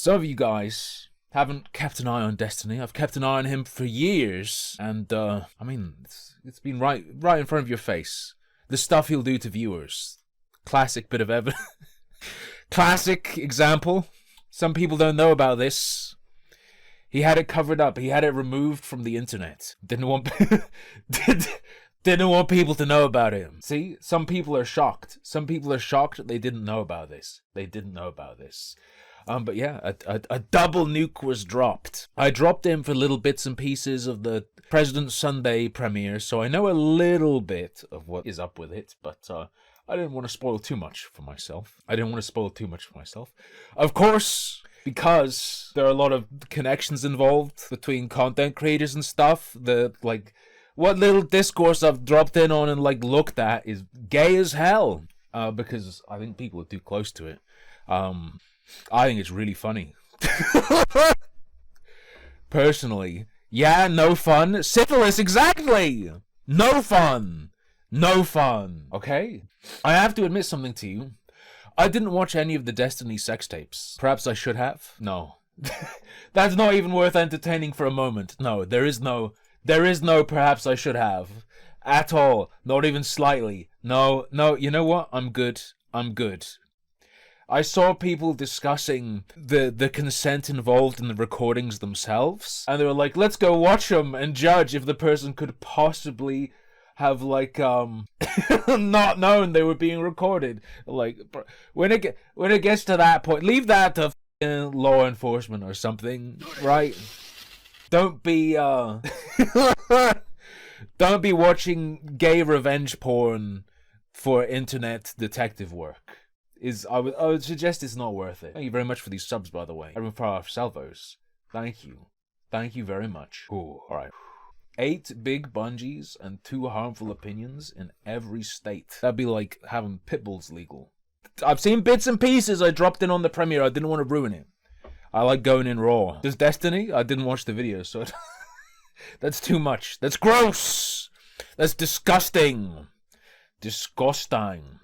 Some of you guys haven't kept an eye on Destiny. I've kept an eye on him for years, and I mean, it's been right in front of your face. The stuff he'll do to viewers. Classic bit of evidence. Classic example. Some people don't know about this. He had it covered up. He had it removed from the internet. Didn't want people to know about it. See, some people are shocked. Some people are shocked that they didn't know about this. But yeah, a double nuke was dropped. I dropped in for little bits and pieces of the President's Sunday premiere, so I know a little bit of what is up with it, but I didn't want to spoil too much for myself. Of course, because there are a lot of connections involved between content creators and stuff, what little discourse I've dropped in on and looked at is gay as hell, because I think people are too close to it. I think it's really funny. Personally. Yeah, no fun. Syphilis, exactly! No fun. Okay? I have to admit something to you. I didn't watch any of the Destiny sex tapes. Perhaps I should have? No. That's not even worth entertaining for a moment. No, there is no perhaps I should have. At all. Not even slightly. No, you know what? I'm good. I saw people discussing the consent involved in the recordings themselves, and they were like, let's go watch them and judge if the person could possibly have, not known they were being recorded. When it gets to that point, leave that to law enforcement or something, right? Don't be watching gay revenge porn for internet detective work. I would suggest it's not worth it. Thank you very much for these subs, by the way. Everyone for our salvos. Thank you very much. Ooh, alright. 8 big bungees and 2 harmful opinions in every state. That'd be like having pit bulls legal. I've seen bits and pieces. I dropped in on the premiere. I didn't want to ruin it. I like going in raw. Does Destiny? I didn't watch the video, so that's too much. That's gross. That's disgusting.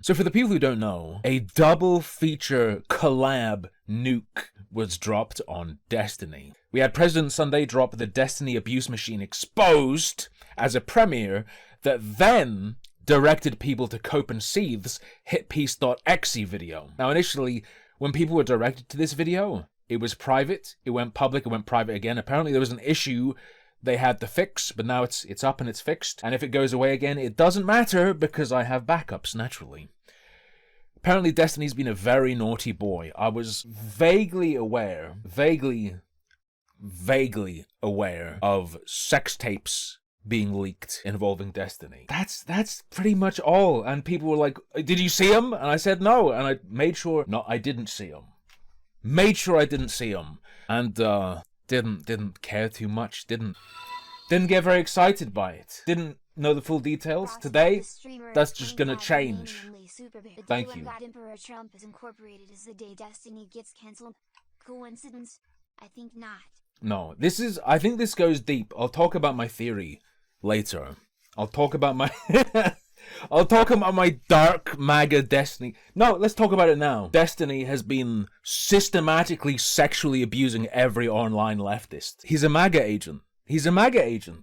So for the people who don't know, a double feature collab nuke was dropped on Destiny. We had President Sunday drop the Destiny Abuse Machine Exposed as a premiere that then directed people to Cope and Seeth's hitpiece.exe video. Now initially, when people were directed to this video, it was private, it went public, it went private again. Apparently there was an issue they had to fix, but now it's up and it's fixed. And if it goes away again, it doesn't matter because I have backups, naturally. Apparently Destiny's been a very naughty boy. I was vaguely aware of sex tapes being leaked involving Destiny. That's pretty much all. And people were like, did you see him? And I said no. And I made sure, no, I didn't see him. And didn't care too much, didn't get very excited by it, didn't know the full details. Today, that's just gonna change. Thank you. Emperor Trump is incorporated as the day Destiny gets cancelled. Coincidence? I think not. No, I think this goes deep. I'll talk about my theory later. I'll talk about my dark MAGA Destiny. No, let's talk about it now. Destiny has been systematically sexually abusing every online leftist. He's a MAGA agent.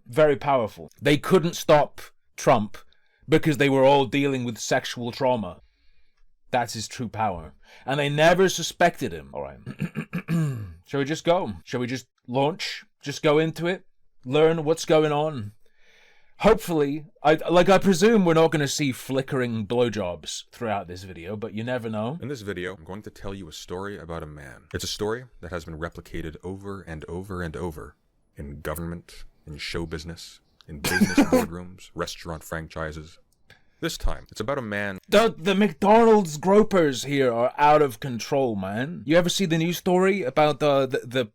Very powerful. They couldn't stop Trump because they were all dealing with sexual trauma. That's his true power. And they never suspected him. Alright. Shall we just go? Shall we just launch? Just go into it? Learn what's going on? Hopefully, I presume we're not going to see flickering blowjobs throughout this video, but you never know. In this video, I'm going to tell you a story about a man. It's a story that has been replicated over and over and over in government, in show business, in business boardrooms, restaurant franchises. This time, it's about a man... The McDonald's gropers here are out of control, man. You ever see the news story about the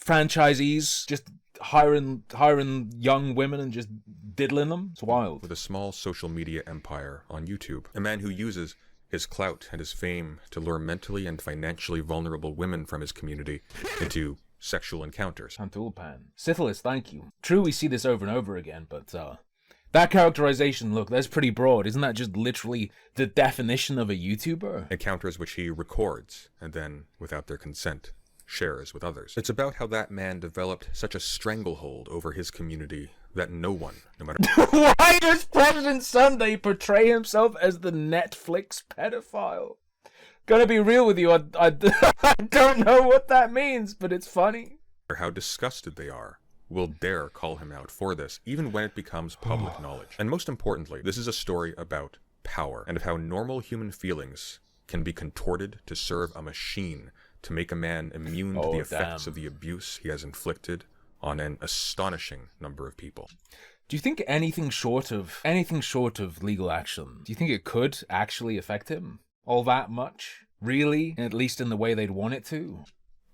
franchisees just hiring young women and just diddling them? It's wild. With a small social media empire on YouTube. A man who uses his clout and his fame to lure mentally and financially vulnerable women from his community into sexual encounters. Tulpan. Syphilis, thank you. True, we see this over and over again, but that characterization, look, that's pretty broad. Isn't that just literally the definition of a YouTuber? Encounters which he records and then, without their consent, shares with others. It's about how that man developed such a stranglehold over his community that no one, no matter Why does President Sunday portray himself as the Netflix pedophile? Gonna be real with you, I don't know what that means, but it's funny. how disgusted they are, will dare call him out for this, even when it becomes public knowledge. And most importantly, this is a story about power, and of how normal human feelings can be contorted to serve a machine to make a man immune to the effects of the abuse he has inflicted on an astonishing number of people. Do you think anything short of legal action, do you think it could actually affect him all that much? Really? At least in the way they'd want it to?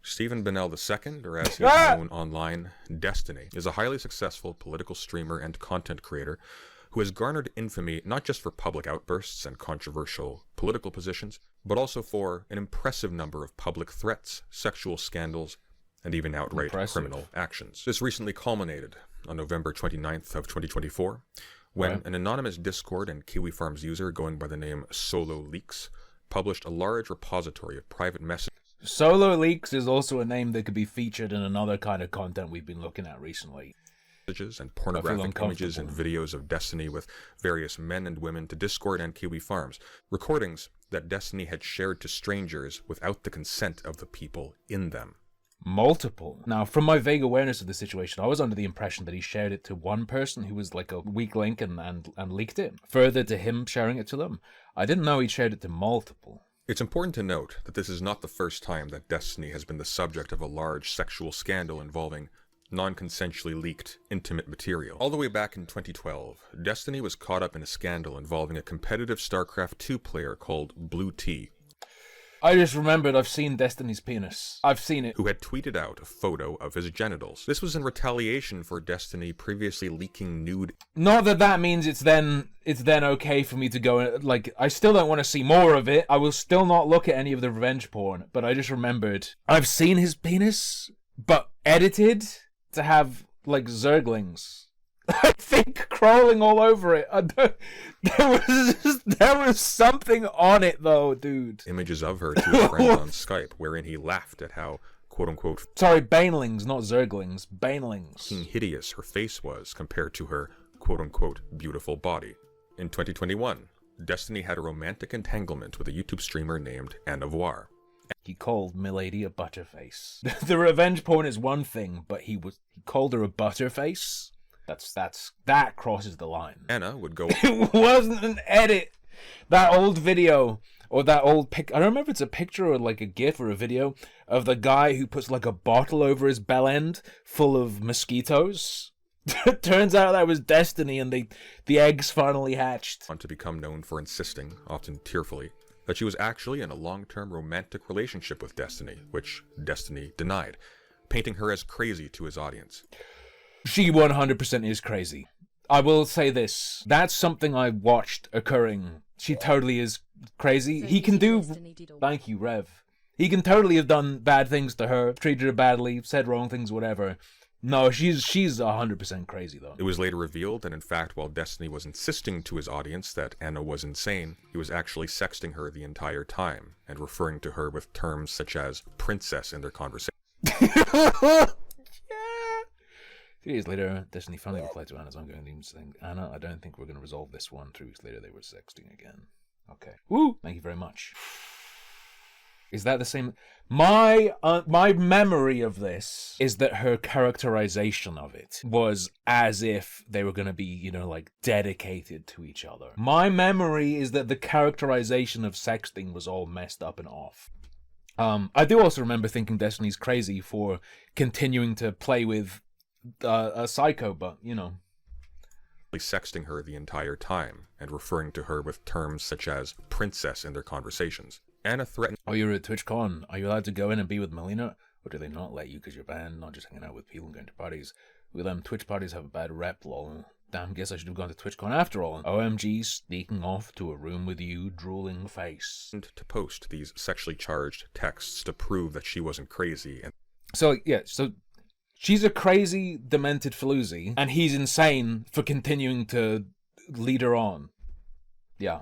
Stephen Bennell II, or as he is known online, Destiny, is a highly successful political streamer and content creator who has garnered infamy not just for public outbursts and controversial political positions, but also for an impressive number of public threats, sexual scandals, and even outright criminal actions. This recently culminated on November 29th of 2024, when an anonymous Discord and Kiwi Farms user going by the name Solo Leaks published a large repository of private messages. Solo Leaks is also a name that could be featured in another kind of content we've been looking at recently. And pornographic images and videos of Destiny with various men and women to Discord and Kiwi Farms. Recordings that Destiny had shared to strangers without the consent of the people in them. Multiple. Now, from my vague awareness of the situation, I was under the impression that he shared it to one person who was like a weak link and leaked it. Further to him sharing it to them. I didn't know he shared it to multiple. It's important to note that this is not the first time that Destiny has been the subject of a large sexual scandal involving non-consensually leaked intimate material. All the way back in 2012, Destiny was caught up in a scandal involving a competitive StarCraft 2 player called Blue T. I just remembered I've seen Destiny's penis. I've seen it. Who had tweeted out a photo of his genitals. This was in retaliation for Destiny previously leaking nude. Not that that means it's then okay for me to go and, like, I still don't want to see more of it. I will still not look at any of the revenge porn, but I just remembered I've seen his penis, but edited to have, like, zerglings. I think crawling all over it. There was something on it though, dude. Images of her to a friend on Skype, wherein he laughed at how, quote-unquote... Sorry, banelings, not zerglings. Banelings. ...hideous her face was compared to her, quote-unquote, beautiful body. In 2021, Destiny had a romantic entanglement with a YouTube streamer named Anavoir. He called Milady a butterface. The revenge porn is one thing, but he called her a butterface? That crosses the line. Anna would go... It wasn't an edit. That old video, or that old pic... I don't remember if it's a picture or like a gif or a video of the guy who puts like a bottle over his bell end full of mosquitoes. Turns out that was Destiny and the eggs finally hatched. ...to become known for insisting, often tearfully, that she was actually in a long-term romantic relationship with Destiny, which Destiny denied, painting her as crazy to his audience. She 100% is crazy. I will say this. That's something I watched occurring. She totally is crazy. He can do... Thank you, Rev. He can totally have done bad things to her, treated her badly, said wrong things, whatever. No, she's 100% crazy, though. It was later revealed that, in fact, while Destiny was insisting to his audience that Anna was insane, he was actually sexting her the entire time, and referring to her with terms such as princess in their conversation. 2 days later, Destiny finally replied to Anna's ongoing memes saying, Anna, I don't think we're going to resolve this one. 3 weeks later, they were sexting again. Okay. Woo! Thank you very much. Is that the same? My memory of this is that her characterization of it was as if they were going to be, you know, like, dedicated to each other. My memory is that the characterization of sexting was all messed up and off. I do also remember thinking Destiny's crazy for continuing to play with a psycho, but, you know. Sexting her the entire time, and referring to her with terms such as princess in their conversations. Anna threatened... Oh, you're at TwitchCon. Are you allowed to go in and be with Melina? Or do they not let you because you're banned, not just hanging out with people and going to parties? With them, Twitch parties have a bad rep, lol. Damn, guess I should have gone to TwitchCon after all. OMG, sneaking off to a room with you, drooling face. ...to post these sexually charged texts to prove that she wasn't crazy. And so, yeah, so... She's a crazy, demented floozy, and he's insane for continuing to lead her on. Yeah.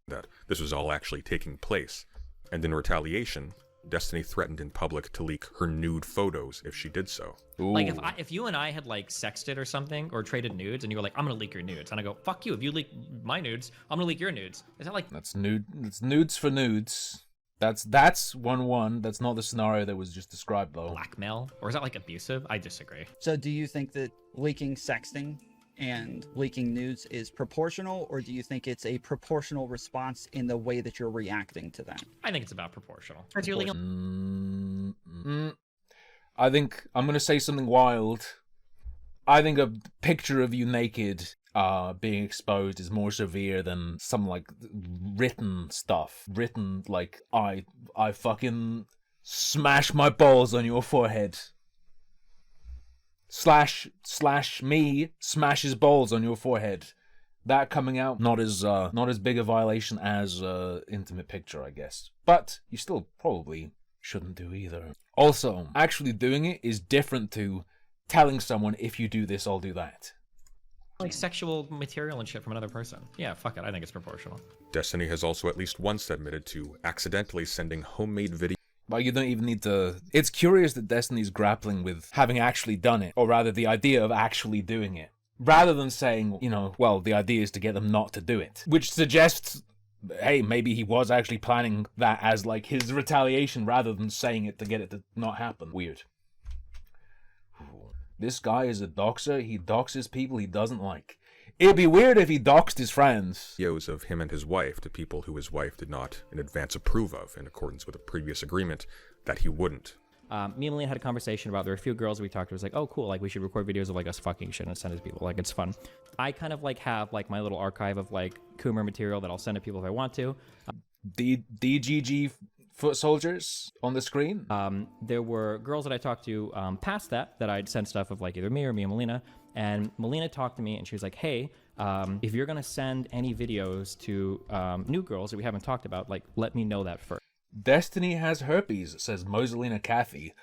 That this was all actually taking place. And in retaliation, Destiny threatened in public to leak her nude photos if she did so. Like Ooh. if you and I had like sexted or something or traded nudes, and you were like, I'm gonna leak your nudes, and I go, fuck you. If you leak my nudes, I'm gonna leak your nudes. Is that like That's nude. It's nudes for nudes. That's 1-1. That's not the scenario that was just described though. blackmail, or is that like abusive? I disagree. So do you think that leaking sexting and leaking nudes is proportional, or do you think it's a proportional response in the way that you're reacting to that? I think it's about proportional. Because you're legal. I think I'm gonna say something wild. I think a picture of you naked being exposed is more severe than some like written stuff. Written like I fucking smash my balls on your forehead. Slash me smashes balls on your forehead. That coming out not as big a violation as intimate picture, I guess. But you still probably shouldn't do either. Also, actually doing it is different to telling someone, if you do this, I'll do that. Like sexual material and shit from another person. Yeah, fuck it. I think it's proportional. Destiny has also at least once admitted to accidentally sending homemade videos. But you don't even need to... It's curious that Destiny's grappling with having actually done it, or rather the idea of actually doing it. Rather than saying, you know, well, the idea is to get them not to do it. Which suggests, hey, maybe he was actually planning that as like his retaliation rather than saying it to get it to not happen. Weird. This guy is a doxer. He doxes people he doesn't like. It'd be weird if he doxed his friends. Videos of him and his wife to people who his wife did not in advance approve of, in accordance with a previous agreement that he wouldn't. Me and Melina had a conversation about, there were a few girls we talked to. It was like, oh, cool, like we should record videos of like us fucking shit and send it to people. Like, it's fun. I kind of like have like my little archive of like Coomer material that I'll send to people if I want to. DGG foot soldiers on the screen. There were girls that I talked to past that I'd send stuff of like either me or Melina. And Melina talked to me and she was like, hey, if you're going to send any videos to new girls that we haven't talked about, like, let me know that first. Destiny has herpes, says Moselina Cathy.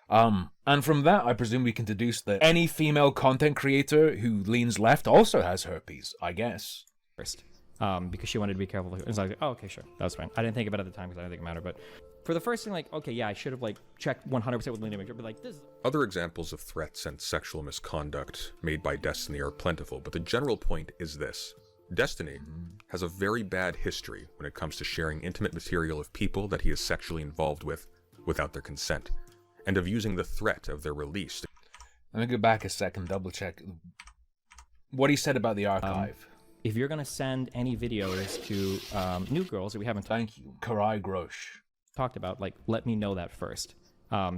And from that, I presume we can deduce that any female content creator who leans left also has herpes, I guess. Because she wanted to be careful. And so I was like, oh, okay, sure. That was fine. I didn't think about it at the time because I didn't think it mattered. But for the first thing, like, okay, yeah, I should have, like, checked 100% with Melina, but like, this... Other examples of threats and sexual misconduct made by Destiny are plentiful, but the general point is this. Destiny has a very bad history when it comes to sharing intimate material of people that he is sexually involved with without their consent, and of using the threat of their release. Let me go back a second, double check what he said about the archive. If you're going to send any videos to new girls that we haven't Thank you, Karai Grosh. talked about, like, let me know that first.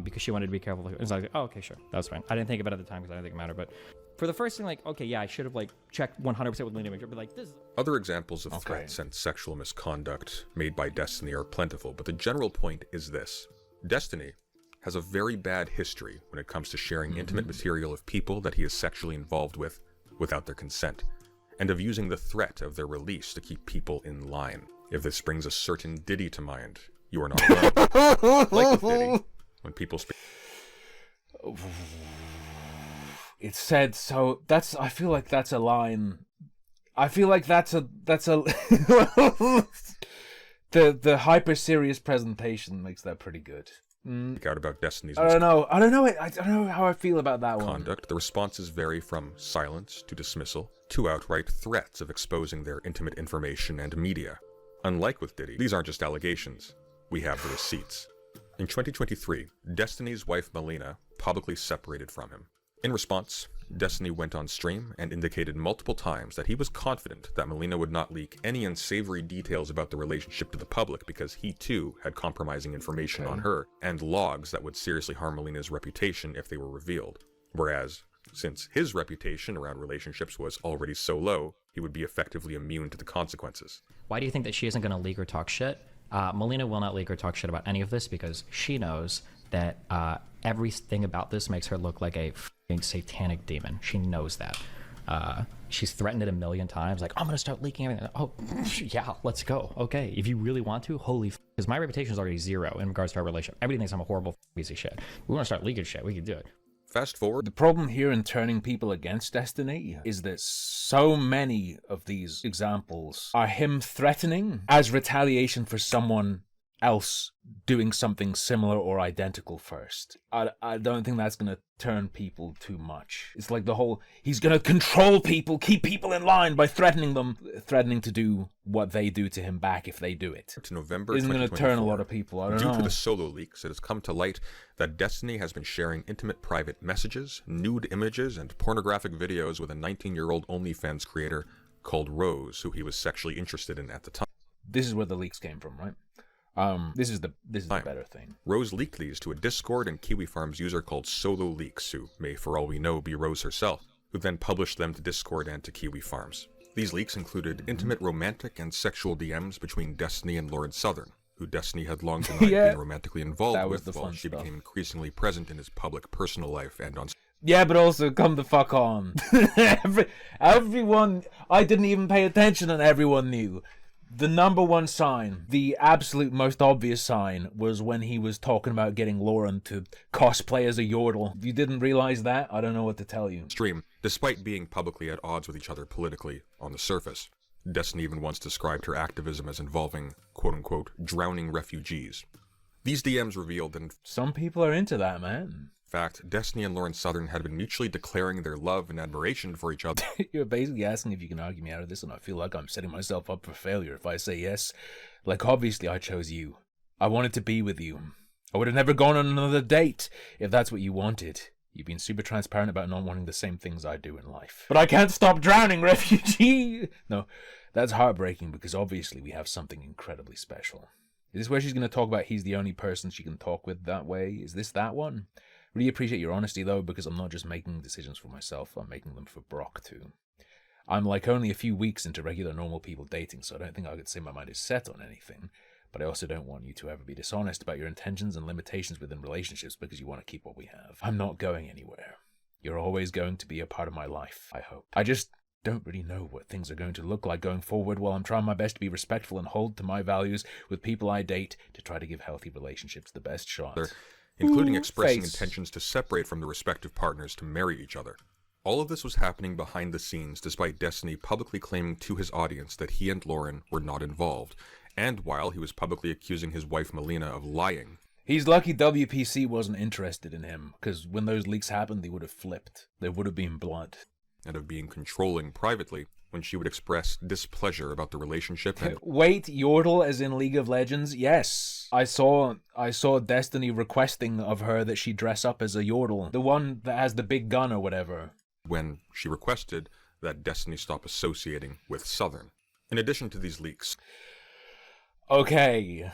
Because she wanted to be careful. And so I was like, oh, okay, sure. That was fine. I didn't think about it at the time because I didn't think it mattered. But for the first thing, like, okay, yeah, I should have, like, checked 100% with Melina, but like, this... Other examples of threats and sexual misconduct made by Destiny are plentiful, but the general point is this. Destiny has a very bad history when it comes to sharing intimate material of people that he is sexually involved with without their consent, and of using the threat of their release to keep people in line. If this brings a certain ditty to mind, you are not alone. Like with ditty, when people speak... It said so. That's. I feel like that's a line. I feel like that's a. the hyper serious presentation makes that pretty good. out about Destiny's I don't know. I don't know how I feel about that one. Conduct. The responses vary from silence to dismissal to outright threats of exposing their intimate information and media. Unlike with Diddy, these aren't just allegations. We have the receipts. In 2023, Destiny's wife Melina publicly separated from him. In response, Destiny went on stream and indicated multiple times that he was confident that Melina would not leak any unsavory details about the relationship to the public because he too had compromising information on her and logs that would seriously harm Melina's reputation if they were revealed. Whereas, since his reputation around relationships was already so low, he would be effectively immune to the consequences. Why do you think that she isn't going to leak or talk shit? Melina will not leak or talk shit about any of this because she knows that everything about this makes her look like a f***ing satanic demon. She knows that. She's threatened it a million times, like, I'm going to start leaking everything. Oh, yeah, let's go. Okay, if you really want to, holy f***, because my reputation is already zero in regards to our relationship. Everybody thinks I'm a horrible piece of shit. We want to start leaking shit, we can do it. Fast forward. The problem here in turning people against Destiny is that so many of these examples are him threatening as retaliation for someone else doing something similar or identical first. I don't think that's gonna turn people too much. It's like the whole, he's gonna control people, keep people in line by threatening to do what they do to him back if they do it. To November Isn't gonna turn a 2024. lot of people, I don't Due know. to the solo leaks, it has come to light that Destiny has been sharing intimate private messages, nude images, and pornographic videos with a 19-year-old OnlyFans creator called Rose, who he was sexually interested in at the time. This is where the leaks came from, right? This is the better thing. Rose leaked these to a Discord and Kiwi Farms user called Solo Leaks, who may, for all we know, be Rose herself, who then published them to Discord and to Kiwi Farms. These leaks included intimate romantic and sexual DMs between Destiny and Lauren Southern, who Destiny had long denied being romantically involved That was with the while fun she stuff. became increasingly present in his public personal life and on Yeah, but also, come the fuck on. Everyone, I didn't even pay attention and everyone knew. The number one sign, the absolute most obvious sign, was when he was talking about getting Lauren to cosplay as a yordle. If you didn't realize that, I don't know what to tell you. stream, despite being publicly at odds with each other politically on the surface. Destiny even once described her activism as involving, quote-unquote, drowning refugees. These DMs revealed that, in Some people are into that, man. fact, Destiny and Lauren Southern had been mutually declaring their love and admiration for each other You're basically asking if you can argue me out of this, and I feel like I'm setting myself up for failure if I say yes. Like, obviously I chose you. I wanted to be with you. I would have never gone on another date if that's what you wanted. You've been super transparent about not wanting the same things I do in life. But I can't stop drowning, refugee! No, that's heartbreaking because obviously we have something incredibly special. Is this where she's going to talk about he's the only person she can talk with that way? Is this that one? Really appreciate your honesty, though, because I'm not just making decisions for myself, I'm making them for Brock, too. I'm like only a few weeks into regular normal people dating, so I don't think I could say my mind is set on anything, but I also don't want you to ever be dishonest about your intentions and limitations within relationships because you want to keep what we have. I'm not going anywhere. You're always going to be a part of my life, I hope. I just don't really know what things are going to look like going forward while I'm trying my best to be respectful and hold to my values with people I date to try to give healthy relationships the best shot. including expressing face. intentions to separate from the respective partners to marry each other. All of this was happening behind the scenes despite Destiny publicly claiming to his audience that he and Lauren were not involved, and while he was publicly accusing his wife Melina of lying. He's lucky WPC wasn't interested in him, because when those leaks happened, they would have flipped. There would have been blood. And of being controlling privately when she would express displeasure about the relationship and Wait, Yordle as in League of Legends? Yes. I saw Destiny requesting of her that she dress up as a Yordle. The one that has the big gun or whatever. when she requested that Destiny stop associating with Southern. In addition to these leaks, Okay.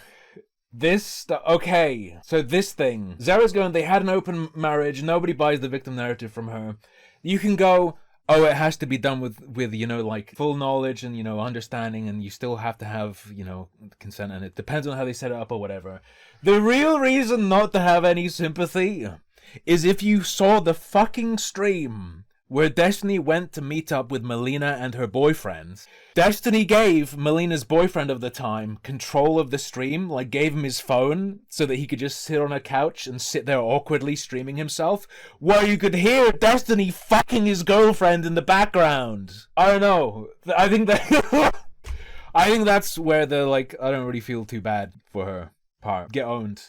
So this thing. Zera's going, they had an open marriage, nobody buys the victim narrative from her. You can go, oh, it has to be done with like full knowledge and, understanding, and you still have to have, consent, and it depends on how they set it up or whatever. The real reason not to have any sympathy is if you saw the fucking stream where Destiny went to meet up with Melina and her boyfriend. Destiny gave Melina's boyfriend of the time control of the stream, like gave him his phone so that he could just sit on a couch and sit there awkwardly streaming himself, while you could hear Destiny fucking his girlfriend in the background. I don't know. I think that's where I don't really feel too bad for her part. Get owned.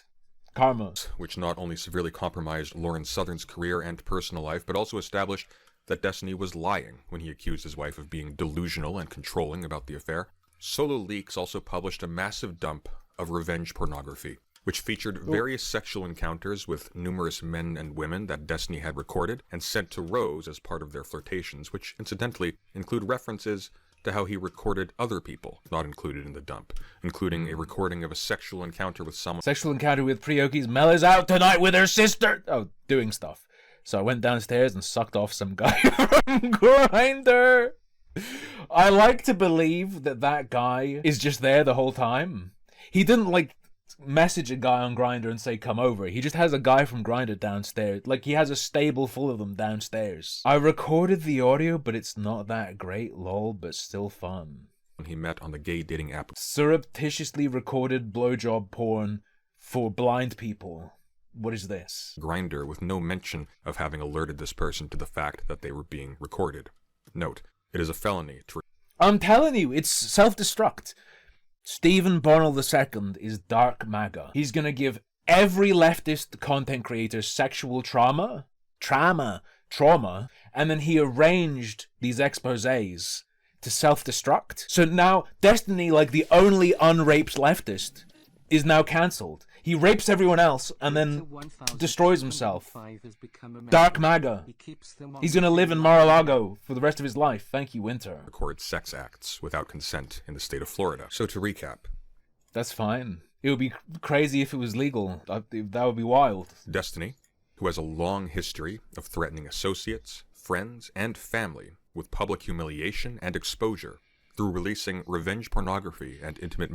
Karma. which not only severely compromised Lauren Southern's career and personal life, but also established that Destiny was lying when he accused his wife of being delusional and controlling about the affair. Solo Leaks also published a massive dump of revenge pornography, which featured various sexual encounters with numerous men and women that Destiny had recorded and sent to Rose as part of their flirtations, which incidentally include references to how he recorded other people, not included in the dump, including a recording of a sexual encounter with someone Sexual encounter with Prioki's. Mel is out tonight with her sister. Oh, doing stuff. So I went downstairs and sucked off some guy from Grindr. I like to believe that guy is just there the whole time. He didn't message a guy on Grindr and say come over. He just has a guy from Grindr downstairs. Like he has a stable full of them downstairs. I recorded the audio, but it's not that great, lol, but still fun. he met on the gay dating app Surreptitiously recorded blowjob porn for blind people. What is this? Grindr with no mention of having alerted this person to the fact that they were being recorded. Note, it is a felony to I'm telling you, it's self-destruct. Stephen Bonnell II is dark MAGA. He's gonna give every leftist content creator sexual trauma, and then he arranged these exposés to self-destruct. So now Destiny, like the only unraped leftist, is now cancelled. He rapes everyone else and then destroys himself. Dark MAGA. He's gonna live in Mar-a-Lago for the rest of his life. Thank you, Winter. Record sex acts without consent in the state of Florida. So to recap, That's fine. It would be crazy if it was legal. That would be wild. Destiny, who has a long history of threatening associates, friends, and family with public humiliation and exposure through releasing revenge pornography and intimate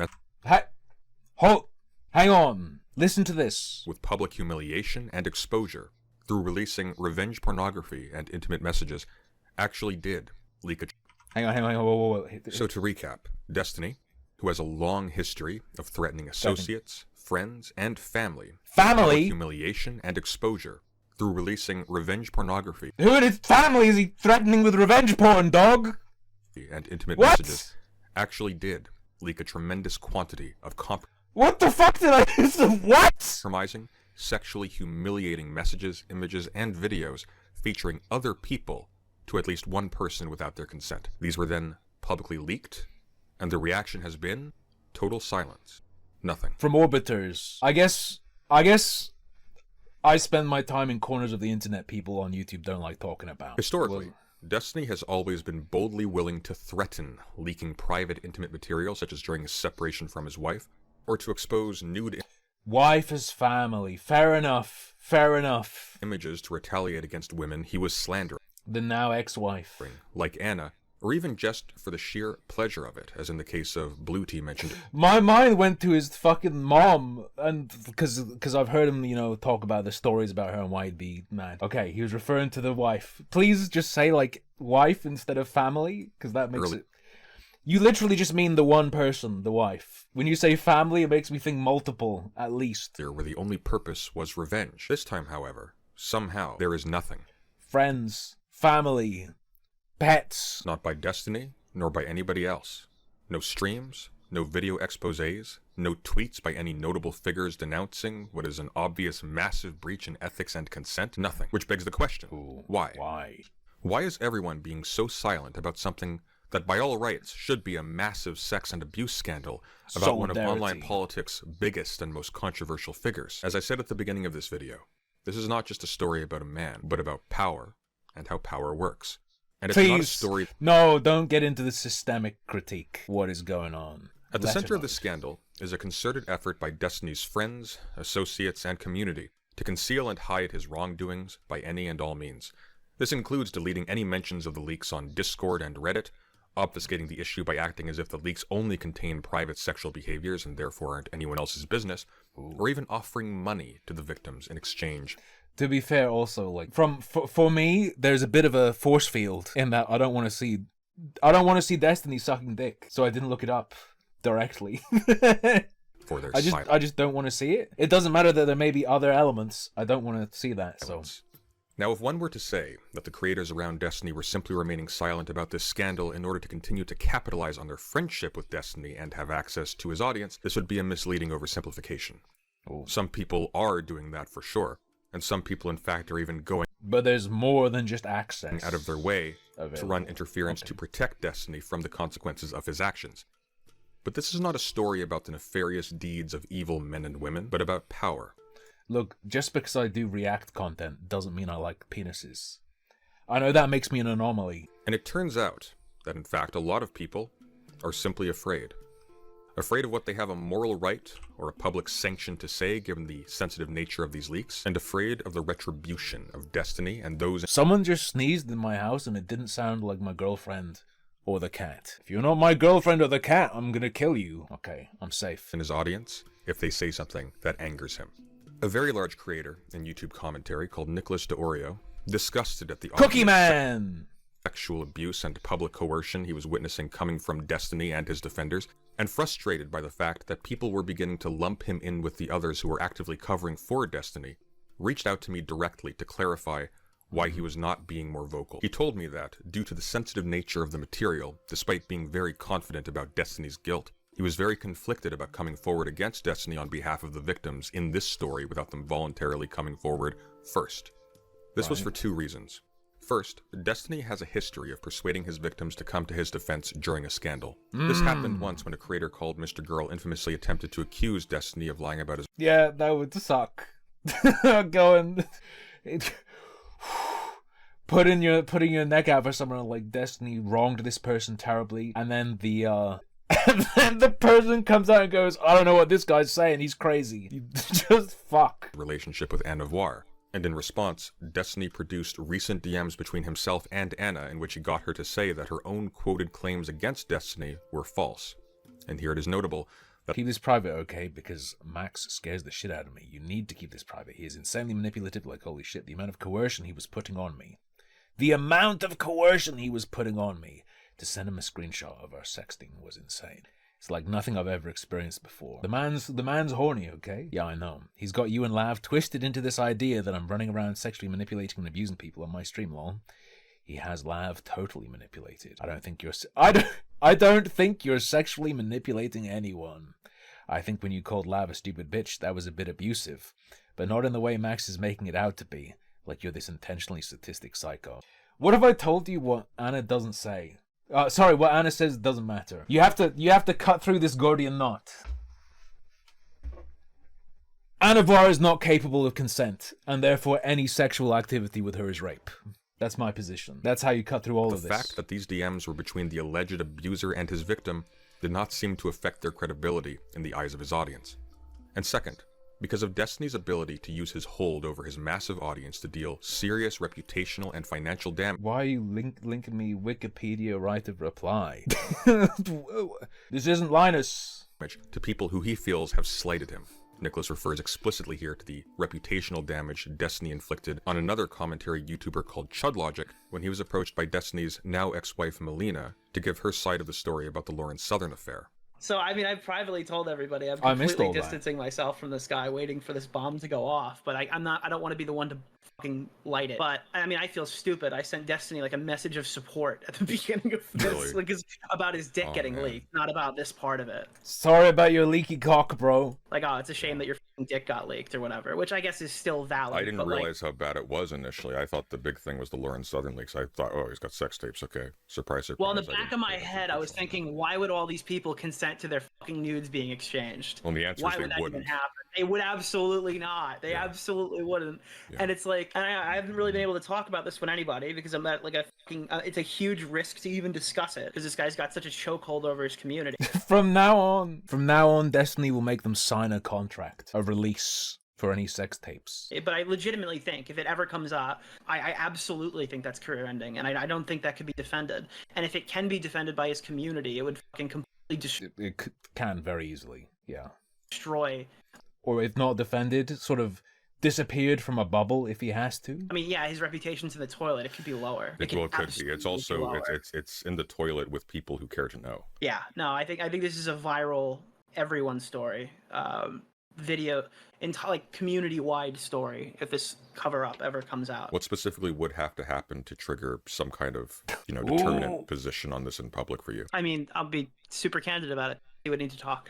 Hang on. Listen to this. with public humiliation and exposure through releasing revenge pornography and intimate messages, actually did leak a... Hang on. Whoa. So to recap, Destiny, who has a long history of threatening associates, friends, and family with public humiliation and exposure through releasing revenge pornography Who in his family is he threatening with revenge porn, dog? and intimate What? messages, actually did leak a tremendous quantity of What the fuck did I... What? compromising, sexually humiliating messages, images, and videos featuring other people to at least one person without their consent. These were then publicly leaked, and the reaction has been total silence. Nothing. From orbiters. I guess I spend my time in corners of the internet people on YouTube don't like talking about. Historically, Destiny has always been boldly willing to threaten leaking private intimate material, such as during his separation from his wife, or to expose nude Wife as family. Fair enough. images to retaliate against women he was slandering, The now ex-wife. like Anna, or even just for the sheer pleasure of it, as in the case of Blue Tea mentioned. My mind went to his fucking mom, and because I've heard him, talk about the stories about her and why he'd be mad. Okay, he was referring to the wife. Please just say like wife instead of family, because that makes it. You literally just mean the one person, the wife. When you say family, it makes me think multiple, at least. Where the only purpose was revenge. This time, however, somehow there is nothing. Friends, family, pets. Not by Destiny, nor by anybody else. No streams, no video exposés, no tweets by any notable figures denouncing what is an obvious massive breach in ethics and consent. Nothing. Which begs the question, why? Why? Why is everyone being so silent about something that by all rights should be a massive sex and abuse scandal about one of online politics' biggest and most controversial figures? As I said at the beginning of this video, this is not just a story about a man, but about power and how power works. And it's not a story... No, don't get into the systemic critique. What is going on? At the center of the scandal is a concerted effort by Destiny's friends, associates, and community to conceal and hide his wrongdoings by any and all means. This includes deleting any mentions of the leaks on Discord and Reddit, obfuscating the issue by acting as if the leaks only contain private sexual behaviors and therefore aren't anyone else's business, or even offering money to the victims in exchange. To be fair, also, like, for me, there's a bit of a force field in that I don't want to see Destiny sucking dick, so I didn't look it up directly. For their I just don't want to see it. It doesn't matter that there may be other elements. I don't want to see that. So. Now, if one were to say that the creators around Destiny were simply remaining silent about this scandal in order to continue to capitalize on their friendship with Destiny and have access to his audience, this would be a misleading oversimplification. Some people are doing that for sure, and some people in fact are even going But there's more than just access out of their way to run interference to protect Destiny from the consequences of his actions. But this is not a story about the nefarious deeds of evil men and women, but about power. Look, just because I do React content doesn't mean I like penises. I know that makes me an anomaly. And it turns out that in fact a lot of people are simply afraid. Afraid of what they have a moral right or a public sanction to say given the sensitive nature of these leaks, and afraid of the retribution of Destiny and those... Someone just sneezed in my house and it didn't sound like my girlfriend or the cat. If you're not my girlfriend or the cat, I'm gonna kill you. Okay, I'm safe. ...in his audience if they say something that angers him. A very large creator in YouTube commentary called Nicholas DeOrio disgusted at the Cookie Man! Sexual abuse and public coercion he was witnessing coming from Destiny and his defenders, and frustrated by the fact that people were beginning to lump him in with the others who were actively covering for Destiny, reached out to me directly to clarify why he was not being more vocal. He told me that, due to the sensitive nature of the material, despite being very confident about Destiny's guilt, He was very conflicted about coming forward against Destiny on behalf of the victims in this story without them voluntarily coming forward first. This was for two reasons. First, Destiny has a history of persuading his victims to come to his defense during a scandal. This happened once when a creator called Mr. Girl infamously attempted to accuse Destiny of lying about his Yeah, that would suck. Going... putting your neck out for someone like Destiny wronged this person terribly, and then and then the person comes out and goes, I don't know what this guy's saying, he's crazy. You just fuck. relationship with Anna Voir. And in response, Destiny produced recent DMs between himself and Anna in which he got her to say that her own quoted claims against Destiny were false. And here it is notable that Keep this private, okay? Because Max scares the shit out of me. You need to keep this private. He is insanely manipulative, like holy shit. The amount of coercion he was putting on me. The amount of coercion he was putting on me to send him a screenshot of our sexting was insane. It's like nothing I've ever experienced before. The man's horny, okay? Yeah, I know. He's got you and Lav twisted into this idea that I'm running around sexually manipulating and abusing people on my stream, lol. He has Lav totally manipulated. I don't think you're sexually manipulating anyone. I think when you called Lav a stupid bitch, that was a bit abusive. But not in the way Max is making it out to be. Like you're this intentionally sadistic psycho. What if I told you what Anna doesn't say? What Anna says doesn't matter. You have to cut through this Gordian knot. Anna Voir is not capable of consent, and therefore any sexual activity with her is rape. That's my position. That's how you cut through all of this. The fact that these DMs were between the alleged abuser and his victim did not seem to affect their credibility in the eyes of his audience. And second, because of Destiny's ability to use his hold over his massive audience to deal serious reputational and financial damage. Why are you linking me Wikipedia right of reply? This isn't Linus. To people who he feels have slighted him. Nicholas refers explicitly here to the reputational damage Destiny inflicted on another commentary YouTuber called Chudlogic when he was approached by Destiny's now ex-wife Melina to give her side of the story about the Lawrence Southern affair. So, I mean, I've privately told everybody I'm completely distancing myself from this guy, waiting for this bomb to go off. But I don't want to be the one to fucking light it. But, I mean, I feel stupid. I sent Destiny, like, a message of support at the beginning of this. Really? Like, it's about his dick getting leaked, not about this part of it. Sorry about your leaky cock, bro. Like, oh, it's a shame that your fucking dick got leaked or whatever, which I guess is still valid. I didn't realize how bad it was initially. I thought the big thing was the Lawrence Southern leaks. I thought, oh, he's got sex tapes. Okay. Surprise. Well, in the back of my head, I was thinking, why would all these people consent to their fucking nudes being exchanged? Well, the answer why is would they that wouldn't. even happen? They would absolutely not. They absolutely wouldn't. Yeah. And it's like, and I haven't really been able to talk about this with anybody because I'm at like a fucking, it's a huge risk to even discuss it because this guy's got such a chokehold over his community. From now on, Destiny will make them sign a contract, a release for any sex tapes. But I legitimately think if it ever comes up, I absolutely think that's career ending, and I don't think that could be defended. And if it can be defended by his community, it would fucking completely destroy. It can very easily, yeah. Destroy. Or if not defended, sort of disappeared from a bubble if he has to. I mean, yeah, his reputation's in the toilet. It could be lower. It could be. It's also it's in the toilet with people who care to know. Yeah, no, I think this is a viral everyone story. Video like community-wide story if this cover-up ever comes out. What specifically would have to happen to trigger some kind of determinant position on this in public for you? I mean, I'll be super candid about it. You would need to talk.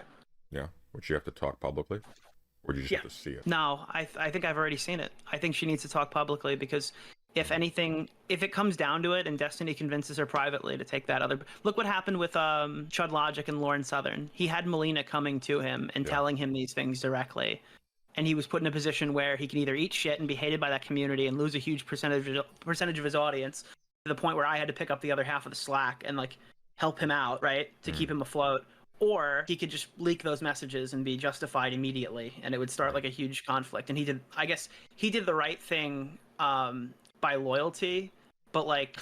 Yeah, would you have to talk publicly, or do you just have to see it? No, I think I've already seen it. I think she needs to talk publicly because if anything, if it comes down to it and Destiny convinces her privately to take that other... Look what happened with Chud Logic and Lawrence Southern. He had Melina coming to him and telling him these things directly. And he was put in a position where he can either eat shit and be hated by that community and lose a huge percentage of his audience to the point where I had to pick up the other half of the slack and like help him out, right? To keep him afloat. Or he could just leak those messages and be justified immediately. And it would start like a huge conflict. And I guess he did the right thing by loyalty, but like,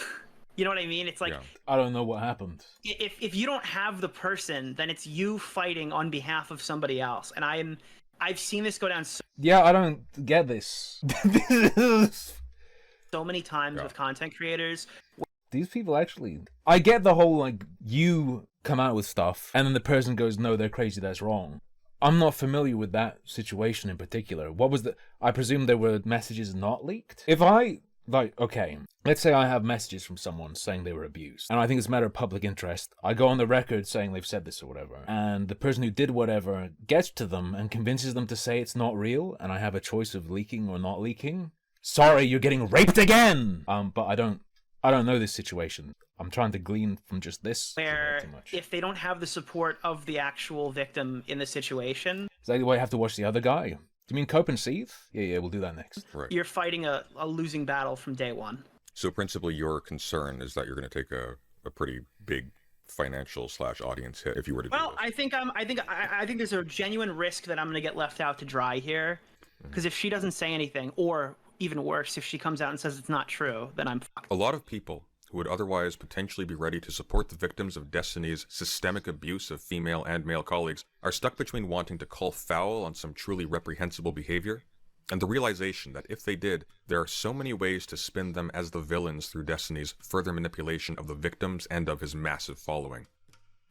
you know what I mean? It's like, I don't know what happened. If you don't have the person, then it's you fighting on behalf of somebody else. And I've seen this go down I don't get this. so many times with content creators. These people actually... I get the whole, like, you come out with stuff, and then the person goes, no, they're crazy, that's wrong. I'm not familiar with that situation in particular. What was the... I presume there were messages not leaked? If I Like, okay, let's say I have messages from someone saying they were abused, and I think it's a matter of public interest. I go on the record saying they've said this or whatever, and the person who did whatever gets to them and convinces them to say it's not real, and I have a choice of leaking or not leaking. Sorry, you're getting raped again! But I don't know this situation. I'm trying to glean from just this. Where Too much. if they don't have the support of the actual victim in the situation, Is that why I have to watch the other guy? Do you mean cope and seethe? Yeah, we'll do that next. Right. you're fighting a losing battle from day one. So principally, your concern is that you're going to take a pretty big financial / audience hit if you were to do Well, this. I think there's a genuine risk that I'm going to get left out to dry here, because if she doesn't say anything, or even worse, if she comes out and says it's not true, then I'm fucked. A lot of people who would otherwise potentially be ready to support the victims of Destiny's systemic abuse of female and male colleagues are stuck between wanting to call foul on some truly reprehensible behavior and the realization that if they did, there are so many ways to spin them as the villains through Destiny's further manipulation of the victims and of his massive following.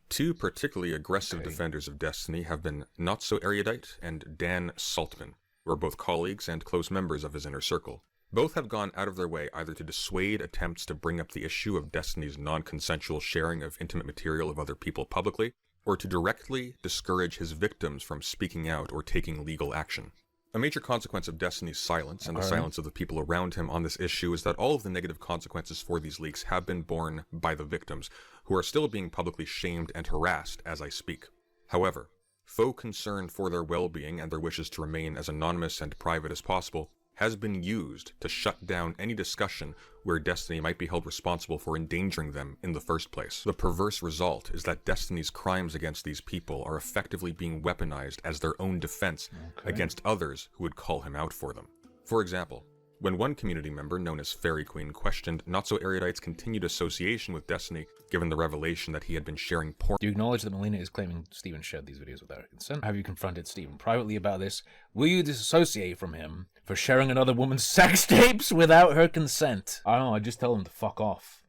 Two particularly aggressive defenders of Destiny have been Not So Erudite and Dan Saltman, who are both colleagues and close members of his inner circle. Both have gone out of their way either to dissuade attempts to bring up the issue of Destiny's non-consensual sharing of intimate material of other people publicly, or to directly discourage his victims from speaking out or taking legal action. A major consequence of Destiny's silence and the silence of the people around him on this issue is that all of the negative consequences for these leaks have been borne by the victims, who are still being publicly shamed and harassed as I speak. However, faux concern for their well-being and their wishes to remain as anonymous and private as possible has been used to shut down any discussion where Destiny might be held responsible for endangering them in the first place. The perverse result is that Destiny's crimes against these people are effectively being weaponized as their own defense against others who would call him out for them. For example, when one community member known as Fairy Queen questioned Not So Erudite's continued association with Destiny given the revelation that he had been sharing porn. Do you acknowledge that Melina is claiming Steven shared these videos without her consent? Have you confronted Steven privately about this? Will you disassociate from him for sharing another woman's sex tapes without her consent? I don't know, I just tell him to fuck off.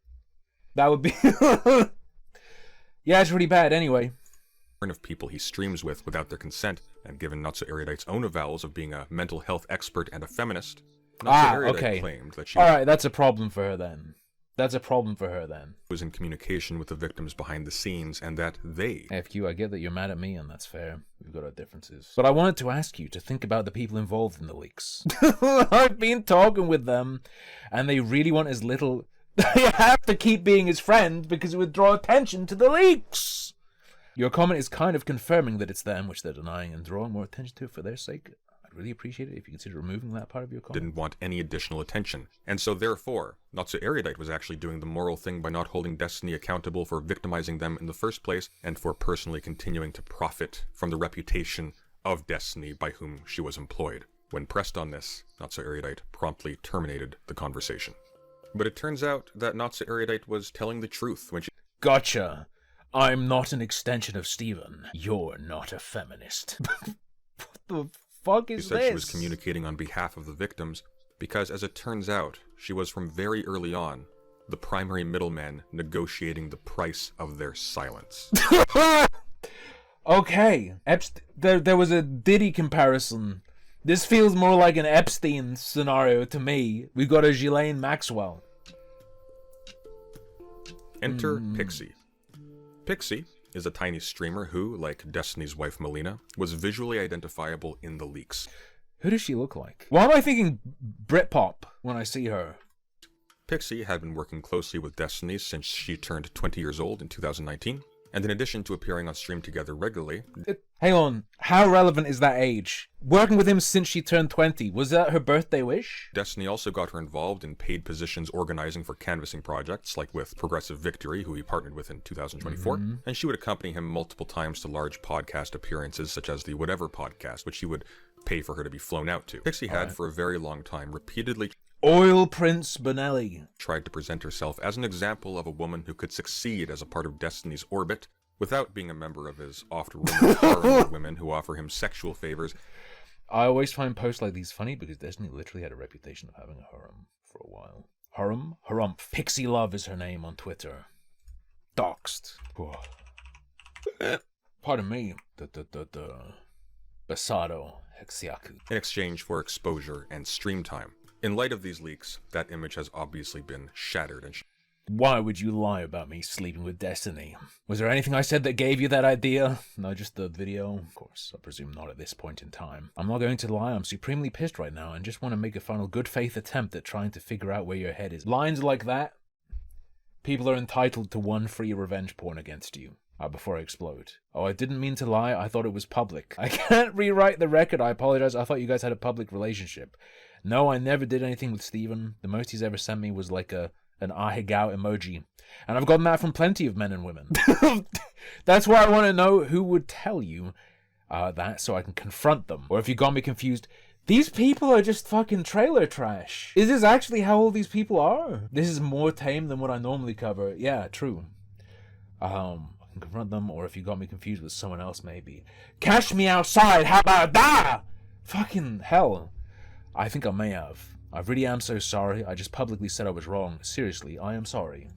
That would be... Yeah, it's really bad anyway. Of people he streams with without their consent, and given Not So Erudite's own avowals of being a mental health expert and a feminist, Not So Erudite okay. claimed that she Alright, that's a problem for her then. That's a problem for her then. was in communication with the victims behind the scenes, and that they... FQ, I get that you're mad at me, and that's fair. We've got our differences. But I wanted to ask you to think about the people involved in the leaks. I've been talking with them, and they really want as little... They have to keep being his friend, because it would draw attention to the leaks! Your comment is kind of confirming that it's them, which they're denying, and drawing more attention to it for their sake. I'd really appreciate it if you consider removing that part of your comment. didn't want any additional attention, and so therefore, Not So Erudite was actually doing the moral thing by not holding Destiny accountable for victimizing them in the first place, and for personally continuing to profit from the reputation of Destiny by whom she was employed. When pressed on this, Not So Erudite promptly terminated the conversation. But it turns out that Not So Erudite was telling the truth when she... Gotcha. I'm not an extension of Steven. You're not a feminist. What the fuck is said this? she was communicating on behalf of the victims, because as it turns out, she was from very early on the primary middleman negotiating the price of their silence. Okay. There was a Diddy comparison. This feels more like an Epstein scenario to me. We've got a Ghislaine Maxwell. Enter Pixie. Pixie is a tiny streamer who, like Destiny's wife Melina, was visually identifiable in the leaks. Who does she look like? Why am I thinking Britpop when I see her? Pixie had been working closely with Destiny since she turned 20 years old in 2019, and in addition to appearing on stream together regularly... Hang on, how relevant is that age? Working with him since she turned 20, was that her birthday wish? Destiny also got her involved in paid positions organizing for canvassing projects, like with Progressive Victory, who he partnered with in 2024, and she would accompany him multiple times to large podcast appearances, such as the Whatever podcast, which he would pay for her to be flown out to. Pixie had, for a very long time, repeatedly Oil Prince Bonelli tried to present herself as an example of a woman who could succeed as a part of Destiny's orbit, without being a member of his oft-rumored harem of women who offer him sexual favors. I always find posts like these funny because Destiny literally had a reputation of having a harem for a while. Harem? Harumph. Pixie Love is her name on Twitter. Doxed. Pardon me. Basado Hexiaku. In exchange for exposure and stream time. In light of these leaks, that image has obviously been shattered and Why would you lie about me sleeping with Destiny? Was there anything I said that gave you that idea? No, just the video? Of course, I presume not at this point in time. I'm not going to lie, I'm supremely pissed right now and just want to make a final good faith attempt at trying to figure out where your head is. Lines like that, people are entitled to one free revenge porn against you. Before I explode. Oh, I didn't mean to lie, I thought it was public. I can't rewrite the record, I apologize, I thought you guys had a public relationship. No, I never did anything with Steven. The most he's ever sent me was like an ahegao emoji. And I've gotten that from plenty of men and women. That's why I want to know who would tell you that so I can confront them. Or if you got me confused, these people are just fucking trailer trash. Is this actually how all these people are? This is more tame than what I normally cover. Yeah, true. I can confront them, or if you got me confused with someone else, maybe. Cash me outside, how about that? Fucking hell. I think I may have. I really am so sorry. I just publicly said I was wrong. Seriously, I am sorry.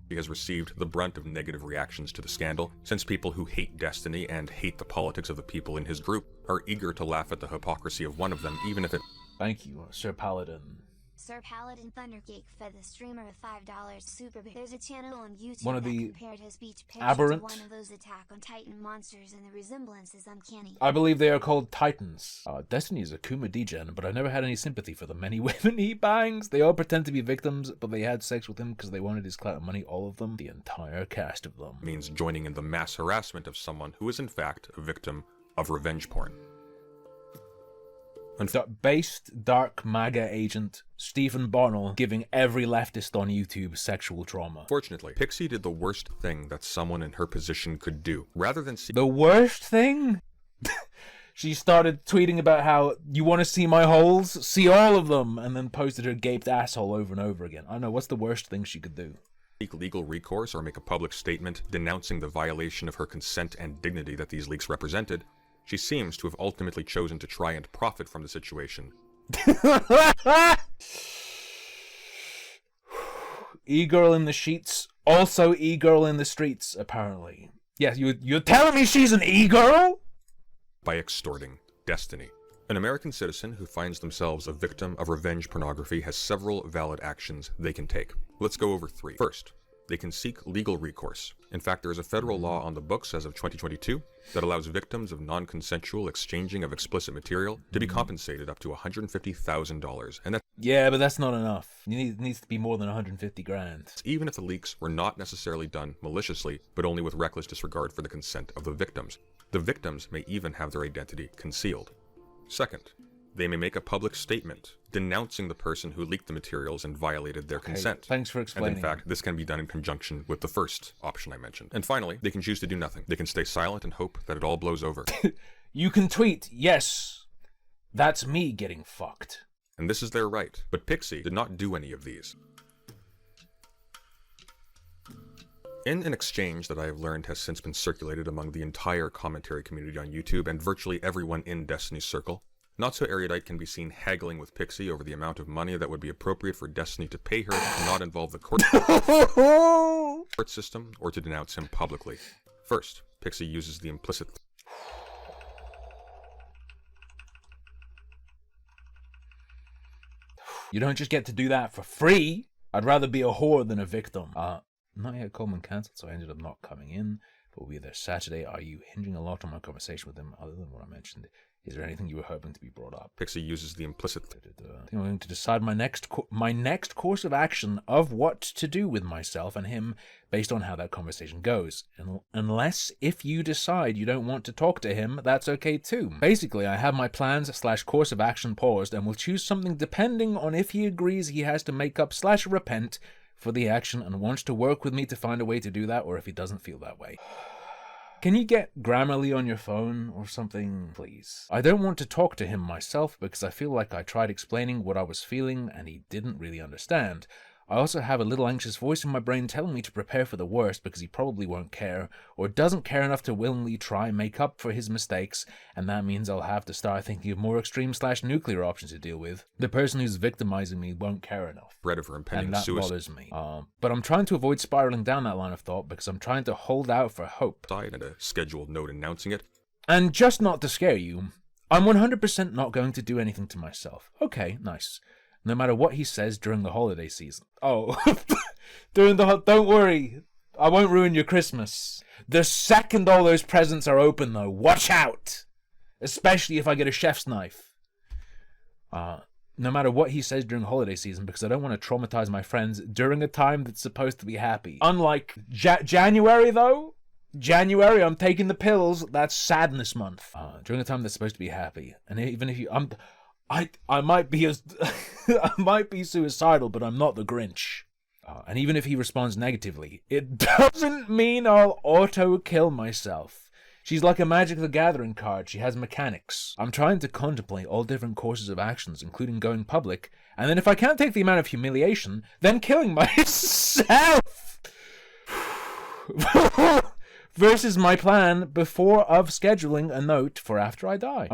He has received the brunt of negative reactions to the scandal, since people who hate Destiny and hate the politics of the people in his group are eager to laugh at the hypocrisy of one of them, even if it... Thank you, Sir Paladin. Sir Paladin Thundercake fed the streamer a $5 super big. There's a channel on YouTube One of that the compared his beach picture aberrant to one of those Attack on Titan monsters, and the resemblance is uncanny. I believe they are called Titans. Destiny is a Kuma degen, but I never had any sympathy for the many women he bangs. They all pretend to be victims, but they had sex with him because they wanted his clout and money, all of them. The entire cast of them. means joining in the mass harassment of someone who is in fact a victim of revenge porn. Based dark MAGA agent Stephen Bonnell giving every leftist on YouTube sexual trauma. Fortunately, Pixie did the worst thing that someone in her position could do. Rather than The worst thing? She started tweeting about how, you want to see my holes? See all of them! And then posted her gaped asshole over and over again. I don't know, what's the worst thing she could do? seek legal recourse or make a public statement denouncing the violation of her consent and dignity that these leaks represented, she seems to have ultimately chosen to try and profit from the situation. E-girl in the sheets, also e-girl in the streets, apparently. Yes, you're telling me she's an e-girl? By extorting Destiny. An American citizen who finds themselves a victim of revenge pornography has several valid actions they can take. Let's go over 3. First, they can seek legal recourse. In fact, there is a federal law on the books as of 2022 that allows victims of non-consensual exchanging of explicit material to be compensated up to $150,000, and that's Yeah, but that's not enough. It needs to be more than 150 grand. even if the leaks were not necessarily done maliciously, but only with reckless disregard for the consent of the victims. The victims may even have their identity concealed. Second, they may make a public statement denouncing the person who leaked the materials and violated their consent. Thanks for And explaining. in fact, this can be done in conjunction with the first option I mentioned. And finally, they can choose to do nothing. They can stay silent and hope that it all blows over. You can tweet, yes, that's me getting fucked. And this is their right. But Pixie did not do any of these. In an exchange that I have learned has since been circulated among the entire commentary community on YouTube and virtually everyone in Destiny's circle, Not So Erudite can be seen haggling with Pixie over the amount of money that would be appropriate for Destiny to pay her to not involve the court system or to denounce him publicly. First, Pixie uses the implicit You don't just get to do that for free. I'd rather be a whore than a victim. Not yet Coleman cancelled, so I ended up not coming in. But we'll be there Saturday. Are you hinging a lot on my conversation with him other than what I mentioned? Is there anything you were hoping to be brought up? Pixie uses the implicit I think I'm going to decide my next course of action of what to do with myself and him based on how that conversation goes. Unless if you decide you don't want to talk to him, that's okay too. Basically, I have my plans/course of action paused and will choose something depending on if he agrees he has to make up/repent for the action and wants to work with me to find a way to do that, or if he doesn't feel that way. Can you get Grammarly on your phone or something, please? I don't want to talk to him myself because I feel like I tried explaining what I was feeling and he didn't really understand. I also have a little anxious voice in my brain telling me to prepare for the worst because he probably won't care or doesn't care enough to willingly try and make up for his mistakes, and that means I'll have to start thinking of more extreme/nuclear options to deal with. The person who's victimizing me won't care enough. threat of her impending And that suicide bothers me. But I'm trying to avoid spiraling down that line of thought because I'm trying to hold out for hope. and a scheduled note announcing it. And just not to scare you, I'm 100% not going to do anything to myself. Okay, nice. no matter what he says during the holiday season. Oh, don't worry, I won't ruin your Christmas. The second all those presents are open, though, watch out! Especially if I get a chef's knife. No matter what he says during holiday season, because I don't want to traumatize my friends during a time that's supposed to be happy. Unlike January, though. January, I'm taking the pills. That's sadness month. During a time that's supposed to be happy. And even if you... I might be I might be suicidal, but I'm not the Grinch. And even if he responds negatively, it doesn't mean I'll auto-kill myself. She's like a Magic the Gathering card. She has mechanics. I'm trying to contemplate all different courses of actions, including going public, and then if I can't take the amount of humiliation, then killing myself! Versus my plan before of scheduling a note for after I die.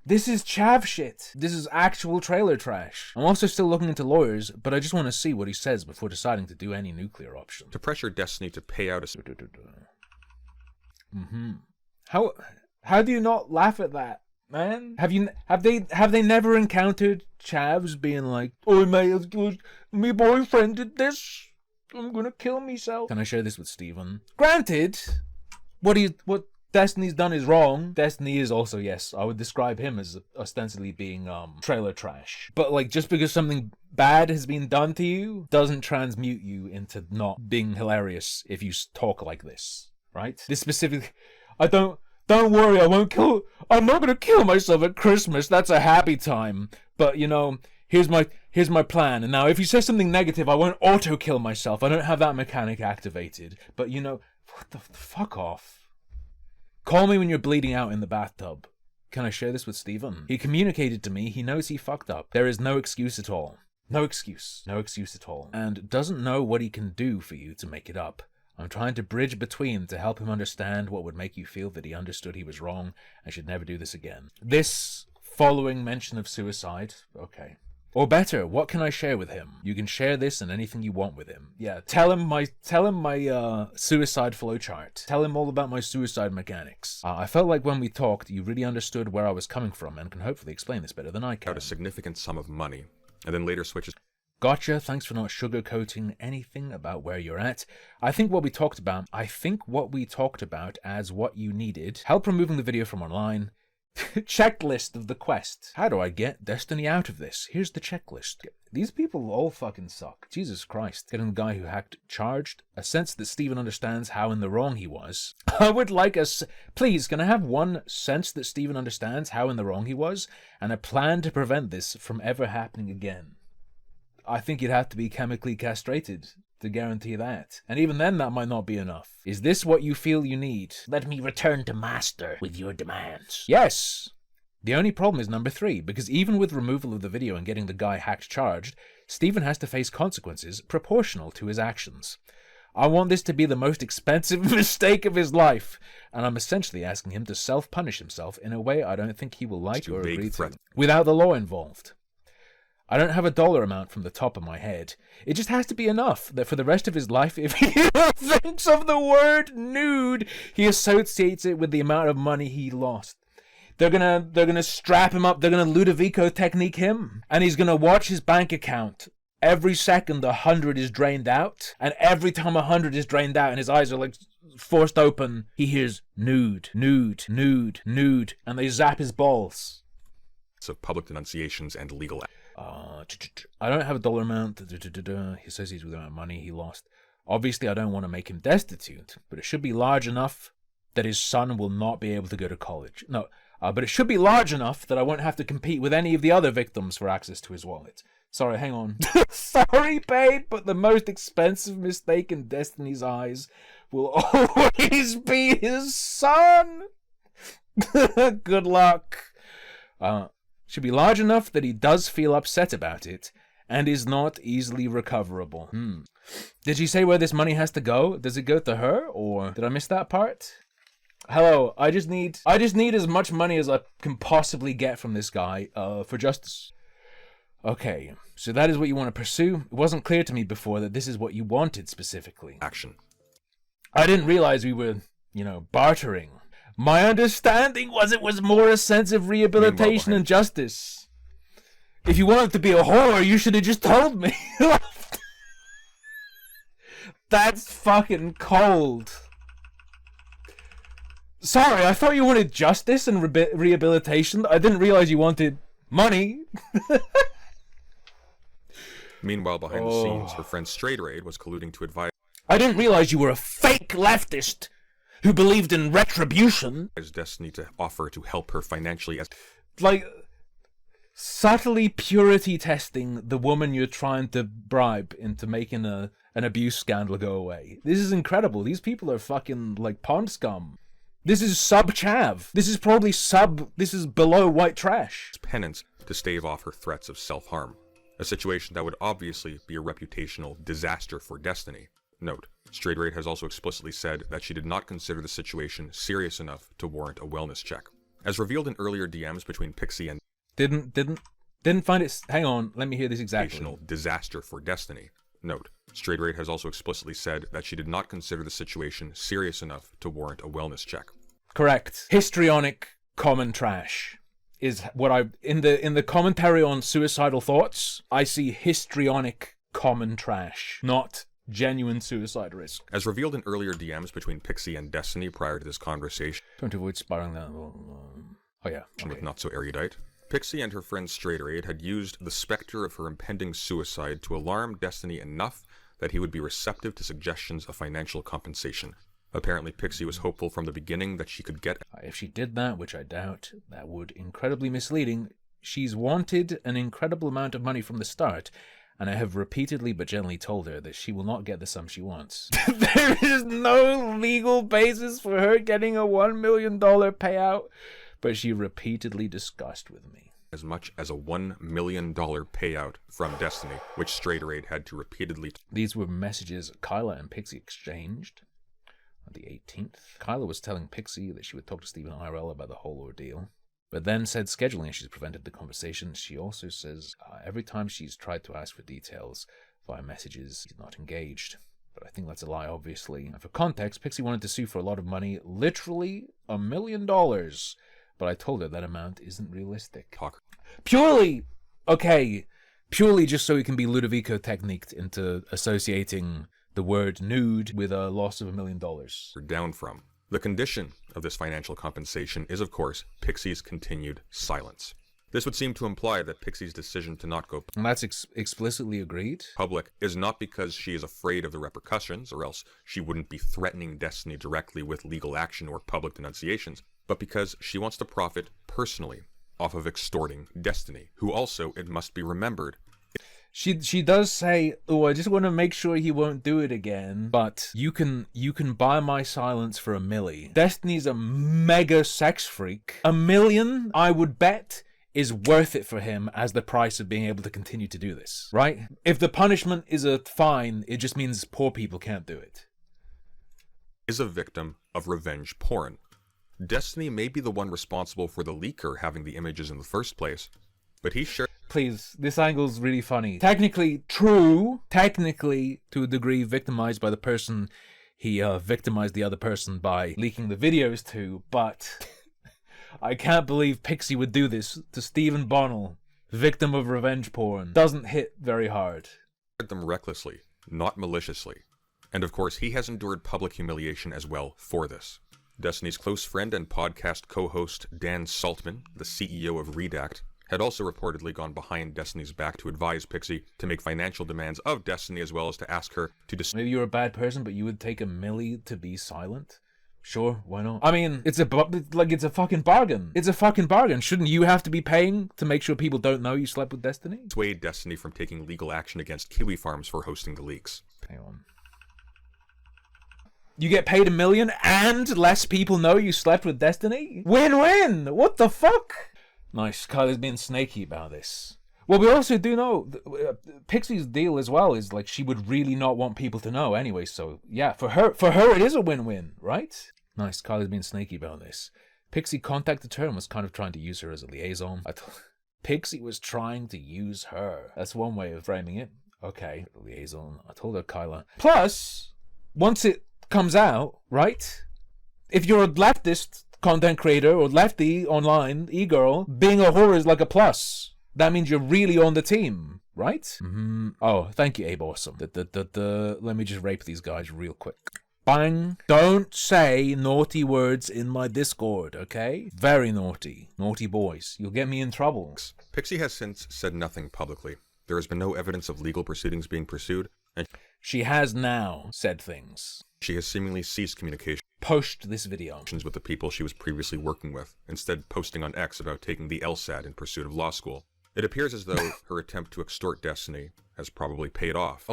This is chav shit. This is actual trailer trash. I'm also still looking into lawyers, but I just want to see what he says before deciding to do any nuclear option. To pressure Destiny to pay out a... How do you not laugh at that, man? Have they never encountered chavs being like, "Oh mate, my boyfriend did this. I'm gonna kill myself." Can I share this with Steven? Granted, what Destiny's done is wrong. Destiny is also, yes, I would describe him as ostensibly being trailer trash. But like, just because something bad has been done to you doesn't transmute you into not being hilarious if you talk like this, right? This specific, don't worry, I'm not gonna kill myself at Christmas. That's a happy time. But you know, here's my plan. And now if you say something negative, I won't auto kill myself. I don't have that mechanic activated. But you know, what the fuck off. Call me when you're bleeding out in the bathtub. Can I share this with Steven? He communicated to me he knows he fucked up. There is no excuse at all. No excuse. No excuse at all. And doesn't know what he can do for you to make it up. I'm trying to bridge between to help him understand what would make you feel that he understood he was wrong and should never do this again. This following mention of suicide, okay. Or better, what can I share with him? You can share this and anything you want with him. Yeah, tell him my suicide flowchart. Tell him all about my suicide mechanics. I felt like when we talked, you really understood where I was coming from and can hopefully explain this better than I can. Out a significant sum of money, and then later switches... Gotcha, thanks for not sugarcoating anything about where you're at. I think what we talked about as what you needed. Help removing the video from online. Checklist of the quest. How do I get Destiny out of this? Here's the checklist. These people all fucking suck. Jesus Christ. Getting the guy who hacked charged. A sense that Steven understands how in the wrong he was. I would like please, can I have one sense that Steven understands how in the wrong he was? And a plan to prevent this from ever happening again. I think you'd have to be chemically castrated to guarantee that. And even then, that might not be enough. Is this what you feel you need? Let me return to master with your demands. Yes! The only problem is number 3, because even with removal of the video and getting the guy hacked charged, Steven has to face consequences proportional to his actions. I want this to be the most expensive mistake of his life, and I'm essentially asking him to self-punish himself in a way I don't think he will like or agree to, without the law involved. I don't have a dollar amount from the top of my head. It just has to be enough that for the rest of his life, if he thinks of the word nude, he associates it with the amount of money he lost. They're gonna strap him up, they're gonna Ludovico technique him, and he's gonna watch his bank account. Every second 100 is drained out, and every time 100 is drained out and his eyes are like forced open, he hears nude, nude, nude, nude, and they zap his balls. Of public denunciations and legal... I don't have a dollar amount. He says he's without money he lost. Obviously, I don't want to make him destitute, but it should be large enough that his son will not be able to go to college. No, but it should be large enough that I won't have to compete with any of the other victims for access to his wallet. Sorry, hang on. Sorry, babe, but the most expensive mistake in Destiny's eyes will always be his son. Good luck. Should be large enough that he does feel upset about it, and is not easily recoverable. Did she say where this money has to go? Does it go to her, or did I miss that part? Hello, I just need as much money as I can possibly get from this guy, for justice. Okay, so that is what you want to pursue? It wasn't clear to me before that this is what you wanted specifically. Action. I didn't realize we were, bartering. My understanding was it was more a sense of rehabilitation and justice. If you wanted to be a whore, you should have just told me. That's fucking cold. Sorry, I thought you wanted justice and rehabilitation. I didn't realize you wanted money. Meanwhile, behind the scenes, her friend Straight was colluding to advise I didn't realize you were a fake leftist who believed in retribution. Destiny to offer to help her financially as Like, subtly purity testing the woman you're trying to bribe into making an abuse scandal go away. This is incredible. These people are fucking, like, pond scum. This is sub-chav. This is probably this is below white trash. penance to stave off her threats of self-harm. A situation that would obviously be a reputational disaster for Destiny. Note, Straight has also explicitly said that she did not consider the situation serious enough to warrant a wellness check. As revealed in earlier DMs between Pixie and Didn't find it. Hang on, let me hear this exactly. reputational disaster for Destiny. Note, Straight has also explicitly said that she did not consider the situation serious enough to warrant a wellness check. Correct. Histrionic common trash is what I in the commentary on suicidal thoughts. I see histrionic common trash, not genuine suicide risk. As revealed in earlier DMs between Pixie and Destiny prior to this conversation, Trying to avoid spiraling down. Oh yeah. with Okay. Not So Erudite, Pixie and her friend Straight had used the specter of her impending suicide to alarm Destiny enough that he would be receptive to suggestions of financial compensation. Apparently, Pixie was hopeful from the beginning that she could get If she did that, which I doubt, that would incredibly misleading. She's wanted an incredible amount of money from the start, and I have repeatedly but gently told her that she will not get the sum she wants. There is no legal basis for her getting a $1 million payout, but she repeatedly discussed with me. as much as a $1 million payout from Destiny, which Straight had to repeatedly These were messages Kyla and Pixie exchanged on the 18th. Kyla was telling Pixie that she would talk to Stephen IRL about the whole ordeal, but then said scheduling issues prevented the conversation. She also says every time she's tried to ask for details via messages, he's not engaged. But I think that's a lie, obviously. And for context, Pixie wanted to sue for a lot of money, literally $1 million. But I told her that amount isn't realistic. talk Purely just so he can be Ludovico techniqued into associating the word nude with a loss of $1 million. her down from. The condition of this financial compensation is, of course, Pixie's continued silence. This would seem to imply that Pixie's decision to not go And that's explicitly agreed. public is not because she is afraid of the repercussions, or else she wouldn't be threatening Destiny directly with legal action or public denunciations, but because she wants to profit personally off of extorting Destiny, who also, it must be remembered, She does say, "Oh, I just want to make sure he won't do it again." But you can buy my silence for $1 million. Destiny's a mega sex freak. $1 million, I would bet, is worth it for him as the price of being able to continue to do this, right? If the punishment is a fine, it just means poor people can't do it. is a victim of revenge porn. Destiny may be the one responsible for the leaker having the images in the first place, but he shared Please, this angle's really funny. Technically true, technically to a degree victimized by the person he victimized the other person by leaking the videos to, but I can't believe Pixie would do this to Stephen Bonnell, victim of revenge porn. Doesn't hit very hard. them recklessly, not maliciously. And of course, he has endured public humiliation as well for this. Destiny's close friend and podcast co-host Dan Saltman, the CEO of Redact, had also reportedly gone behind Destiny's back to advise Pixie to make financial demands of Destiny, as well as to ask her to Maybe you're a bad person, but you would take $1 million to be silent? Sure, why not? I mean, it's a fucking bargain. It's a fucking bargain. Shouldn't you have to be paying to make sure people don't know you slept with Destiny? dissuade Destiny from taking legal action against Kiwi Farms for hosting the leaks. Hang on. You get paid $1 million and less people know you slept with Destiny? Win-win! What the fuck? Nice. Kyla's being snaky about this. Well, we also do know Pixie's deal as well is like she would really not want people to know anyway. So yeah, for her it is a win-win, right? Nice. Kyla's being snaky about this. Pixie contacted her and was kind of trying to use her as a liaison. Pixie was trying to use her. That's one way of framing it. Okay, liaison. I told her, Kyla. Plus, once it comes out, right? If you're a leftist content creator or lefty online, e-girl, being a whore is like a plus. That means you're really on the team, right? Mm-hmm. Oh, thank you, Abe Awesome. Let me just rape these guys real quick. Bang. Don't say naughty words in my Discord, okay? Very naughty. Naughty boys. You'll get me in trouble. Pixie has since said nothing publicly. There has been no evidence of legal proceedings being pursued, and she has now said things. She has seemingly ceased communication Post this video with the people she was previously working with, instead posting on X about taking the LSAT in pursuit of law school. It appears as though her attempt to extort Destiny has probably paid off.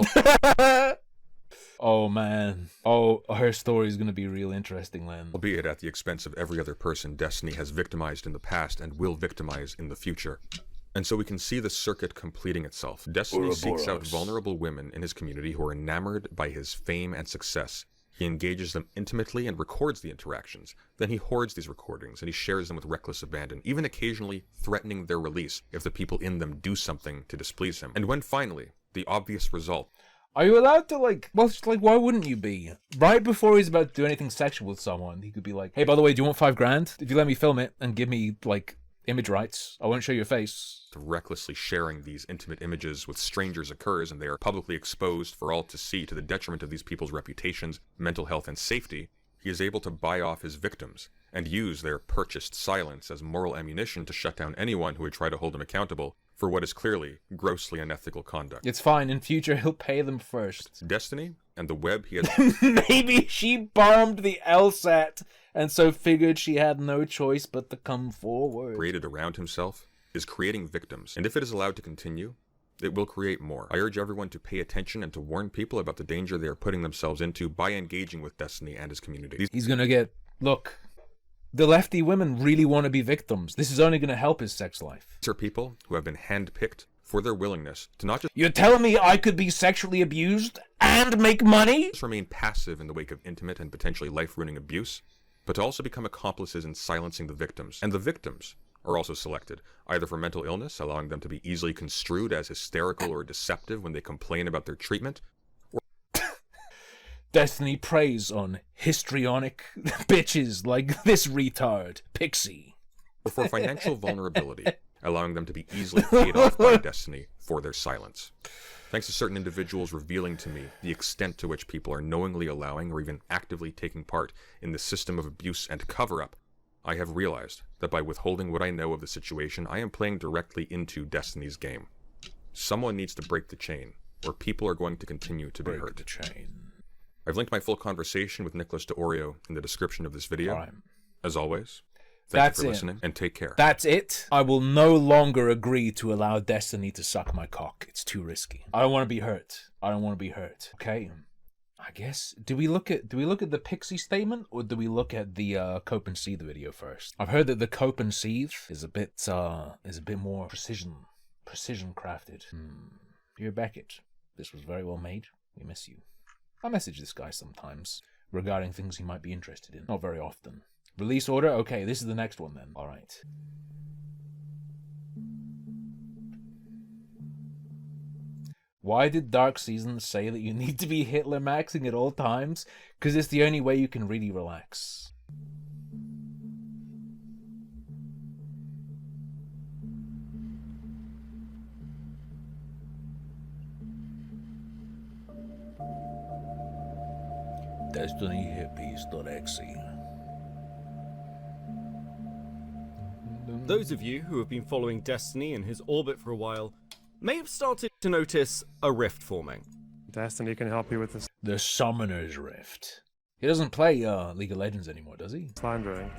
Oh man. Oh, her story is going to be real interesting then. Albeit at the expense of every other person Destiny has victimized in the past and will victimize in the future. And so we can see the circuit completing itself. Destiny seeks out vulnerable women in his community who are enamored by his fame and success. He engages them intimately and records the interactions. Then he hoards these recordings and he shares them with reckless abandon, even occasionally threatening their release if the people in them do something to displease him. And when finally, the obvious result... Are you allowed to, like, well, it's like, why wouldn't you be? Right before he's about to do anything sexual with someone, he could be like, hey, by the way, do you want $5,000? If you let me film it and give me, like, image rights, I won't show your face. Recklessly sharing these intimate images with strangers occurs, and they are publicly exposed for all to see to the detriment of these people's reputations, mental health, and safety. He is able to buy off his victims and use their purchased silence as moral ammunition to shut down anyone who would try to hold him accountable for what is clearly grossly unethical conduct. It's fine. In future, he'll pay them first. Destiny and the web he has... Maybe she bombed the LSAT and so figured she had no choice but to come forward. ...created around himself is creating victims. And if it is allowed to continue, it will create more. I urge everyone to pay attention and to warn people about the danger they are putting themselves into by engaging with Destiny and his community. He's gonna get... Look... The lefty women really want to be victims. This is only going to help his sex life. These are people who have been handpicked for their willingness to not just... You're telling me I could be sexually abused and make money? ...remain passive in the wake of intimate and potentially life-ruining abuse, but to also become accomplices in silencing the victims. And the victims are also selected, either for mental illness, allowing them to be easily construed as hysterical or deceptive when they complain about their treatment, Destiny preys on histrionic bitches like this retard, Pixie. or for financial vulnerability, allowing them to be easily paid off by Destiny for their silence. Thanks to certain individuals revealing to me the extent to which people are knowingly allowing or even actively taking part in the system of abuse and cover-up, I have realized that by withholding what I know of the situation, I am playing directly into Destiny's game. Someone needs to break the chain, or people are going to continue to be hurt. Break the chain. I've linked my full conversation with Nicholas DeOrio in the description of this video. Right. As always, That's thank you for it. listening, and take care. That's it. I will no longer agree to allow Destiny to suck my cock. It's too risky. I don't want to be hurt. I don't want to be hurt. Okay. I guess. Do we look at the Pixie statement, or do we look at the Cope and Seethe video first? I've heard that the Cope and Seethe is a bit more precision crafted. Dear Beckett, this was very well made. We miss you. I message this guy sometimes regarding things he might be interested in. Not very often. Release order? Okay, this is the next one then. Alright. Why did Dark Season say that you need to be Hitler maxing at all times? Because it's the only way you can really relax. DestinyHippies.exe. Those of you who have been following Destiny in his orbit for a while may have started to notice a rift forming. Destiny can help you with this The Summoner's Rift. He doesn't play League of Legends anymore, does he? slime drilling.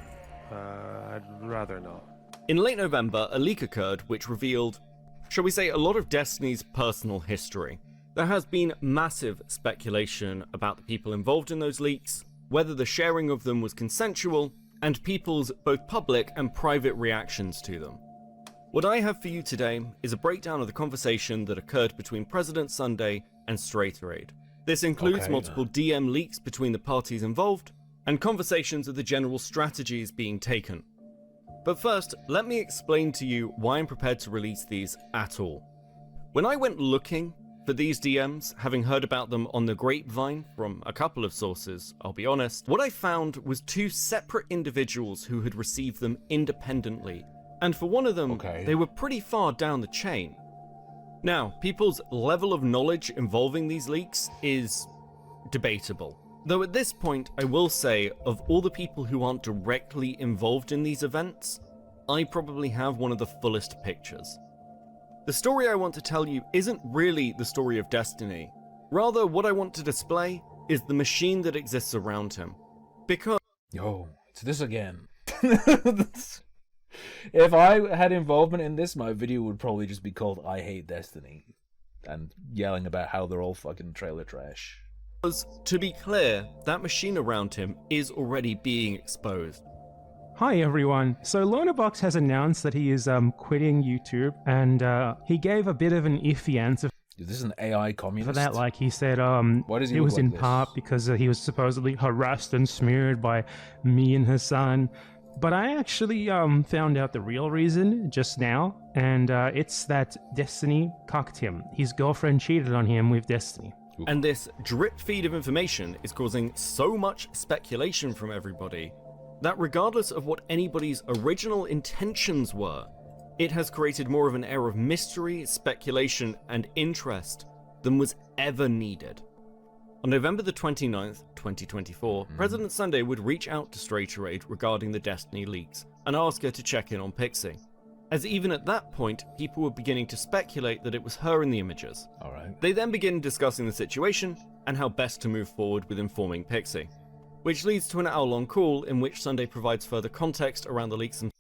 I'd rather not. In late November, a leak occurred which revealed, shall we say, a lot of Destiny's personal history. There has been massive speculation about the people involved in those leaks, whether the sharing of them was consensual, and people's both public and private reactions to them. What I have for you today is a breakdown of the conversation that occurred between President Sunday and Straighteraid. This includes Okay, multiple DM leaks between the parties involved, and conversations of the general strategies being taken. But first, let me explain to you why I'm prepared to release these at all. When I went looking for these DMs, having heard about them on the grapevine from a couple of sources, I'll be honest, what I found was two separate individuals who had received them independently And for one of them, Okay. they were pretty far down the chain. Now, people's level of knowledge involving these leaks is debatable. Though at this point, I will say, of all the people who aren't directly involved in these events, I probably have one of the fullest pictures. The story I want to tell you isn't really the story of Destiny. Rather, what I want to display is the machine that exists around him. Because Yo, it's this again. If I had involvement in this, my video would probably just be called I Hate Destiny. And yelling about how they're all fucking trailer trash. to be clear, that machine around him is already being exposed. Hi everyone. So Lonabox has announced that he is quitting YouTube, and he gave a bit of an iffy answer Is this an AI for communist? that. Like he said, Why does he it look was like in this? part because he was supposedly harassed and smeared by me and Hassan. But I actually found out the real reason just now, and it's that Destiny cucked him. His girlfriend cheated on him with Destiny. And this drip feed of information is causing so much speculation from everybody that regardless of what anybody's original intentions were, it has created more of an air of mystery, speculation, and interest than was ever needed. On November the 29th, 2024, President Sunday would reach out to Straighterade regarding the Destiny leaks and ask her to check in on Pixie, as even at that point, people were beginning to speculate that it was her in the images. Alright. They then begin discussing the situation and how best to move forward with informing Pixie, which leads to an hour-long call in which Sunday provides further context around the leaks and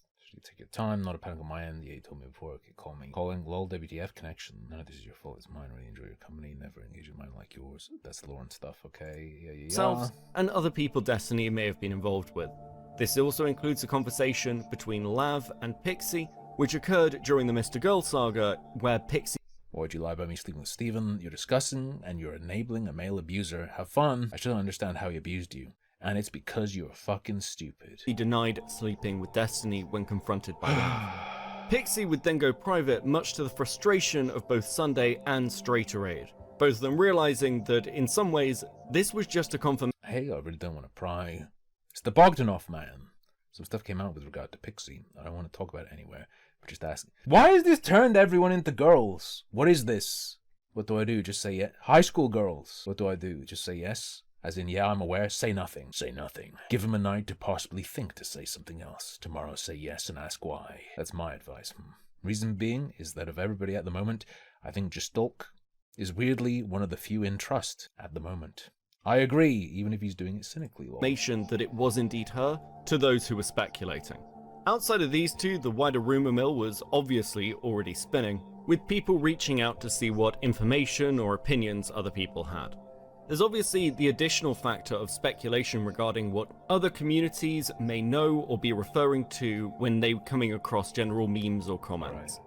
Take your time, not a panic on my end. Yeah, you told me before. Okay, call me. Calling lol WTF connection. None of this is your fault. It's mine. Really enjoy your company. Never engage in mine like yours. That's Lauren stuff. Okay. Yeah. themselves and other people Destiny may have been involved with. This also includes a conversation between Lav and Pixie, which occurred during the Mr. Girl saga, where Pixie Why'd you lie about me sleeping with Steven? You're disgusting and you're enabling a male abuser. Have fun. I still don't understand how he abused you. And it's because you're fucking stupid. denied sleeping with Destiny when confronted by Lav. Pixie would then go private, much to the frustration of both Sunday and Straighterade, both of them realizing that in some ways this was just a confirmation Hey, I really don't want to pry. It's the Bogdanov man. Some stuff came out with regard to Pixie. I don't want to talk about it anywhere. But just asking. Why has this turned everyone into girls? What is this? What do I do? Just say yes? High school girls. What do I do? Just say yes? As in, yeah, I'm aware. Say nothing. Say nothing. Give him a night to possibly think to say something else. Tomorrow say yes and ask why. That's my advice. Reason being is that of everybody at the moment, I think Gestulk is weirdly one of the few in trust at the moment. I agree, even if he's doing it cynically. Lol. that it was indeed her to those who were speculating. Outside of these two, the wider rumor mill was obviously already spinning, with people reaching out to see what information or opinions other people had. There's obviously the additional factor of speculation regarding what other communities may know or be referring to when they're coming across general memes or comments.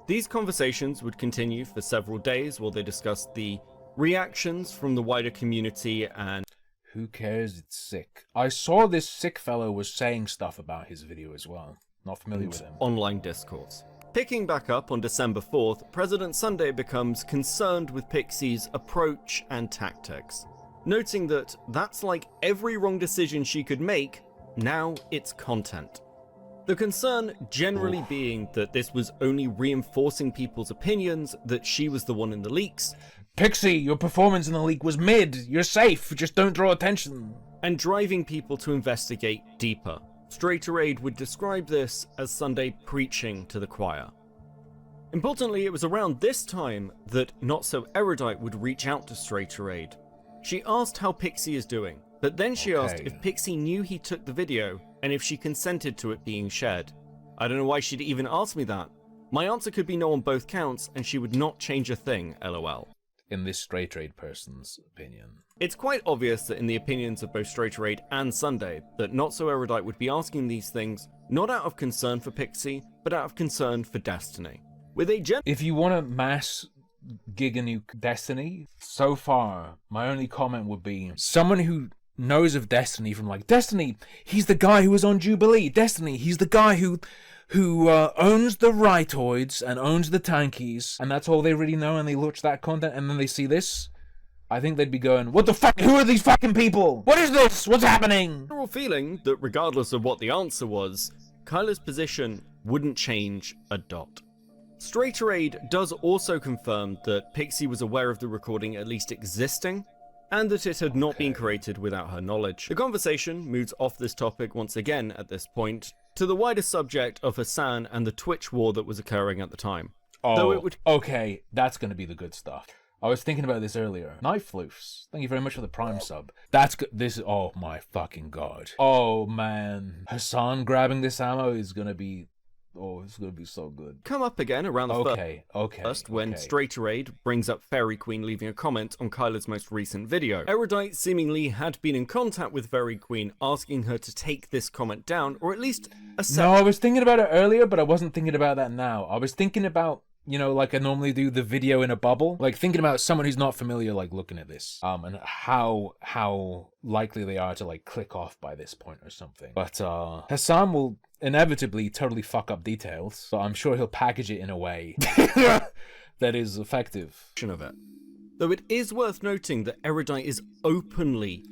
These conversations would continue for several days while they discussed the reactions from the wider community and Who cares? It's sick. I saw this sick fellow was saying stuff about his video as well. Not familiar with him. online discourse. Picking back up on December 4th, President Sunday becomes concerned with Pixie's approach and tactics, noting that that's like every wrong decision she could make, now it's content. The concern generally being that this was only reinforcing people's opinions that she was the one in the leaks, Pixie, your performance in the leak was mid. You're safe. Just don't draw attention. and driving people to investigate deeper. Straighterade would describe this as Sunday preaching to the choir. Importantly, it was around this time that Not So Erudite would reach out to Straighterade. She asked how Pixie is doing, but then she asked Okay. if Pixie knew he took the video and if she consented to it being shared. I don't know why she'd even ask me that. My answer could be no on both counts, and she would not change a thing, lol. In this straight trade person's opinion. It's quite obvious that in the opinions of both Straighterade and Sunday, that Not So Erudite would be asking these things not out of concern for Pixie, but out of concern for Destiny. With a If you want to mass giganuke Destiny, so far, my only comment would be someone who knows of Destiny from like, Destiny, he's the guy who was on Jubilee. Destiny, he's the guy who owns the Rightoids and owns the Tankies, and that's all they really know, and they watch that content, and then they see this. I think they'd be going, what the fuck? Who are these fucking people? What is this? What's happening? general feeling that regardless of what the answer was, Kyla's position wouldn't change a dot. Straighterade does also confirm that Pixie was aware of the recording at least existing, and that it had not been created without her knowledge. The conversation moves off this topic once again at this point to the wider subject of Hassan and the Twitch war that was occurring at the time. Oh, okay, that's going to be the good stuff. I was thinking about this earlier. Knife Floofs, thank you very much for the Prime sub. That's good. This is, oh my fucking god. Oh man. Hassan grabbing this ammo is going to be, oh, it's going to be so good. Come up again around the first when okay. Straighterade brings up Fairy Queen leaving a comment on Kyla's most recent video. Erudite seemingly had been in contact with Fairy Queen asking her to take this comment down, or at least accept. No, I was thinking about it earlier, but I wasn't thinking about that now. I was thinking about, you know, like I normally do the video in a bubble, like thinking about someone who's not familiar, like looking at this, and how likely they are to like click off by this point or something. But Hassan will inevitably totally fuck up details, but I'm sure he'll package it in a way that is effective. Of it. Though it is worth noting that Erudite is openly.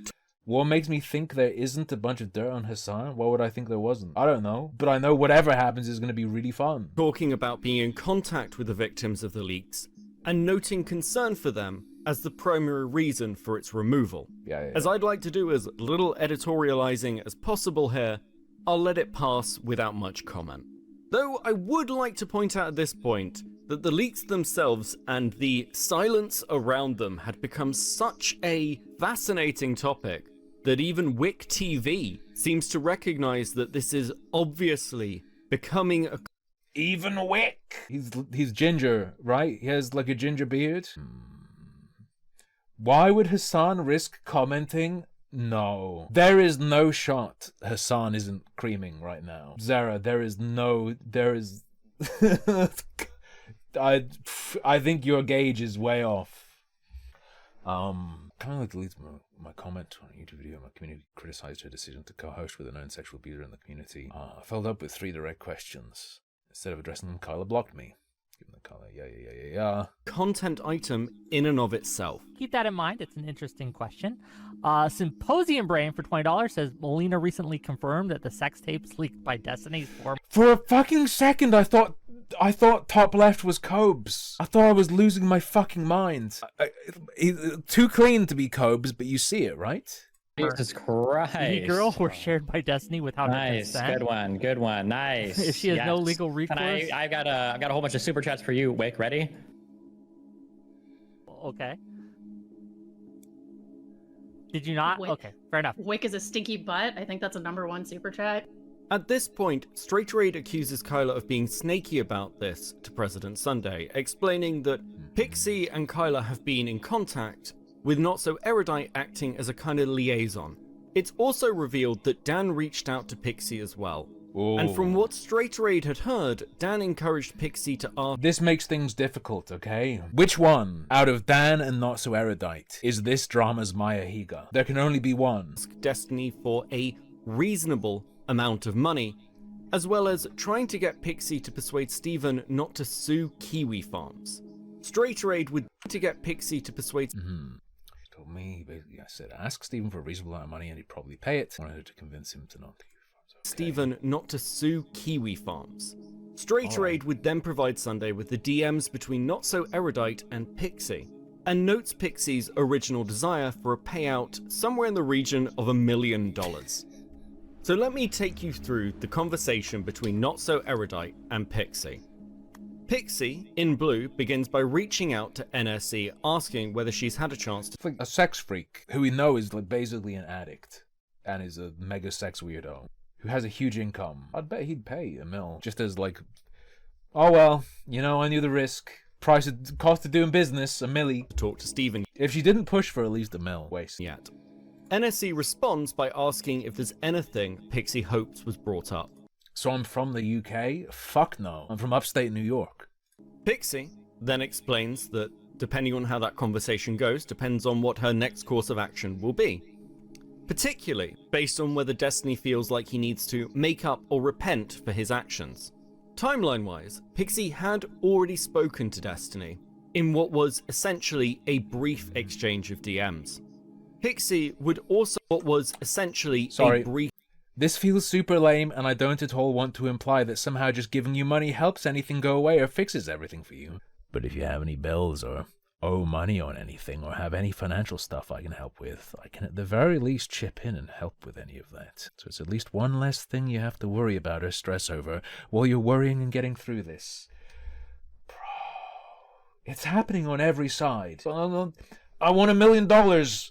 What makes me think there isn't a bunch of dirt on Hassan? Why would I think there wasn't? I don't know. But I know whatever happens is going to be really fun. Talking about being in contact with the victims of the leaks and noting concern for them as the primary reason for its removal. As I'd like to do as little editorializing as possible here, I'll let it pass without much comment. Though I would like to point out at this point that the leaks themselves and the silence around them had become such a fascinating topic that even Wick TV seems to recognize that this is obviously becoming a... Even Wick! He's ginger, right? He has like a ginger beard. Why would Hassan risk commenting? No. There is no shot Hassan isn't creaming right now. Zara, there is... I think your gauge is way off. Kind of like deletes my comment on a YouTube video. My community criticized her decision to co-host with a known sexual abuser in the community. I followed up with 3 direct questions. Instead of addressing them, Kyla blocked me. Give them the color. Yeah. Content item in and of itself. Keep that in mind. It's an interesting question. Symposium Brain for $20 says Molina recently confirmed that the sex tapes leaked by Destiny's former. For a fucking second, I thought top left was Cobes. I thought I was losing my fucking mind. Too clean to be Cobes, but you see it, right? Jesus Christ. The girl were shared by Destiny without her Nice, consent. good one. Nice. If she has no Yes. legal recourse. And I've got a whole bunch of super chats for you, Wick. Ready? Okay. Did you not? Wick. Okay, fair enough. Wick is a stinky butt. I think that's a #1 super chat. At this point, Straighterade accuses Kyla of being snaky about this to President Sunday, explaining that Pixie and Kyla have been in contact, with Not So Erudite acting as a kind of liaison. It's also revealed that Dan reached out to Pixie as well. Ooh. And from what Straighterade had heard, Dan encouraged Pixie to ask... This makes things difficult, okay? Which one, out of Dan and Not So Erudite, is this drama's Maya Higa? There can only be one. Destiny for a reasonable amount of money, as well as trying to get Pixie to persuade Steven not to sue Kiwi Farms. Straighterade would to get Pixie to persuade... She told me, basically, I said, ask Steven for a reasonable amount of money and he'd probably pay it. I wanted her to convince him to not to. Steven not to sue Kiwi Farms. Straighterade would then provide Sunday with the DMs between Not So Erudite and Pixie, and notes Pixie's original desire for a payout somewhere in the region of $1 million. So let me take you through the conversation between Not So Erudite and Pixie. Pixie, in blue, begins by reaching out to NSE asking whether she's had a chance to... It's like a sex freak who we know is like basically an addict and is a mega sex weirdo who has a huge income. I'd bet he'd pay $1 million just as like, oh well, you know, I knew the risk. Cost of doing business, $1 million. Talk to Steven. If she didn't push for at least $1 million, waste. Yet. NSE responds by asking if there's anything Pixie hopes was brought up. So I'm from the UK? Fuck no. I'm from upstate New York. Pixie then explains that depending on how that conversation goes, depends on what her next course of action will be. Particularly based on whether Destiny feels like he needs to make up or repent for his actions. Timeline-wise, Pixie had already spoken to Destiny in what was essentially a brief exchange of DMs. Pixie would also what was essentially a brief... This feels super lame, and I don't at all want to imply that somehow just giving you money helps anything go away or fixes everything for you. But if you have any bills or owe money on anything or have any financial stuff I can help with, I can at the very least chip in and help with any of that. So it's at least one less thing you have to worry about or stress over while you're worrying and getting through this. Bro, it's happening on every side. I want $1 million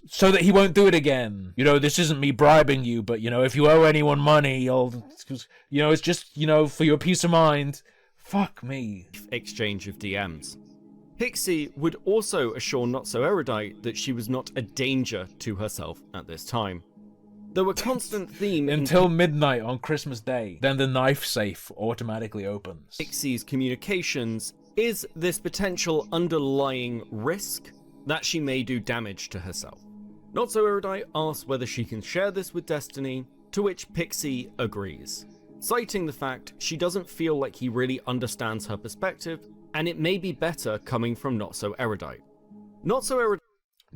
so that he won't do it again. You know, this isn't me bribing you, but, you know, if you owe anyone money, it's just, for your peace of mind. Fuck me. Exchange of DMs. Pixie would also assure Not So Erudite that she was not a danger to herself at this time. There were constant theme until midnight on Christmas Day. Then the knife safe automatically opens. Pixie's communications is this potential underlying risk that she may do damage to herself. Not So Erudite asks whether she can share this with Destiny, to which Pixie agrees, citing the fact she doesn't feel like he really understands her perspective, and it may be better coming from Not So Erudite. Not So Erudite.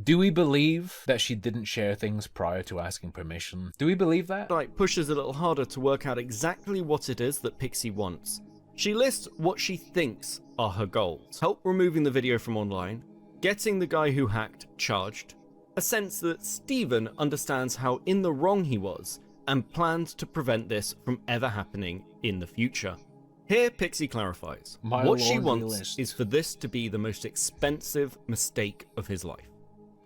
Do we believe that she didn't share things prior to asking permission? Do we believe that? Pushes a little harder to work out exactly what it is that Pixie wants. She lists what she thinks are her goals. Help removing the video from online, getting the guy who hacked charged, a sense that Steven understands how in the wrong he was, and plans to prevent this from ever happening in the future. Here, Pixie clarifies. What she wants is for this to be the most expensive mistake of his life.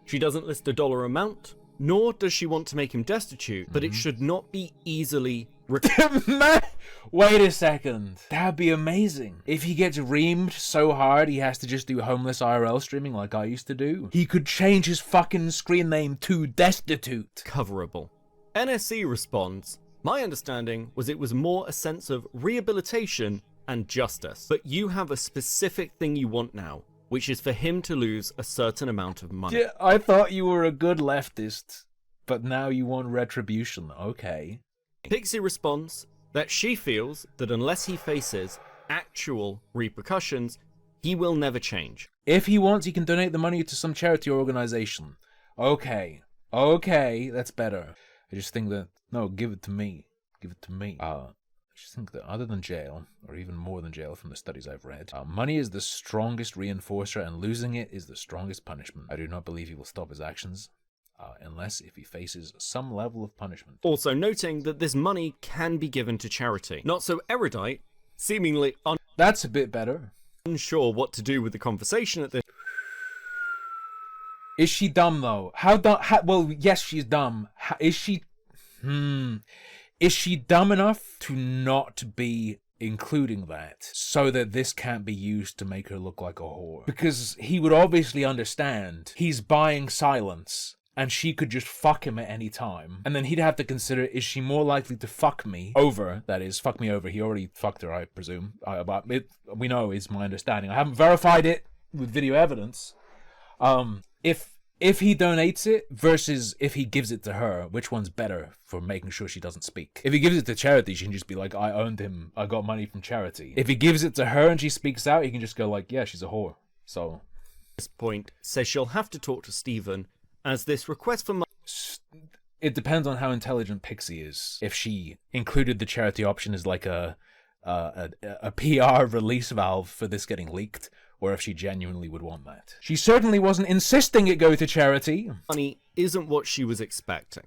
She doesn't list a dollar amount, nor does she want to make him destitute, but it should not be easily Wait a second. That'd be amazing. If he gets reamed so hard he has to just do homeless IRL streaming like I used to do, he could change his fucking screen name to Destitute. Coverable. NSC responds, my understanding was it was more a sense of rehabilitation and justice, but you have a specific thing you want now, which is for him to lose a certain amount of money. Yeah, I thought you were a good leftist, but now you want retribution. Okay. Pixie responds that she feels that unless he faces actual repercussions, he will never change. If he wants, he can donate the money to some charity or organization. Okay, that's better. I just think that, no, give it to me. Give it to me. I just think that other than jail, or even more than jail from the studies I've read, money is the strongest reinforcer and losing it is the strongest punishment. I do not believe he will stop his actions. Unless if he faces some level of punishment. Also noting that this money can be given to charity. Not So Erudite, seemingly That's a bit better. Unsure what to do with the conversation at this. Is she dumb though? How dumb? Well, yes, she's dumb. Is she? Is she dumb enough to not be including that so that this can't be used to make her look like a whore? Because he would obviously understand he's buying silence. And she could just fuck him at any time. And then he'd have to consider, is she more likely to fuck me over? That is, fuck me over. He already fucked her, I presume. We know is my understanding. I haven't verified it with video evidence. If he donates it versus if he gives it to her, which one's better for making sure she doesn't speak? If he gives it to charity, she can just be like, I owned him. I got money from charity. If he gives it to her and she speaks out, he can just go like, yeah, she's a whore. So... This point says she'll have to talk to Steven as this request for money. It depends on how intelligent Pixie is. If she included the charity option as like a PR release valve for this getting leaked, or if she genuinely would want that. She certainly wasn't insisting it go to charity. Money isn't what she was expecting.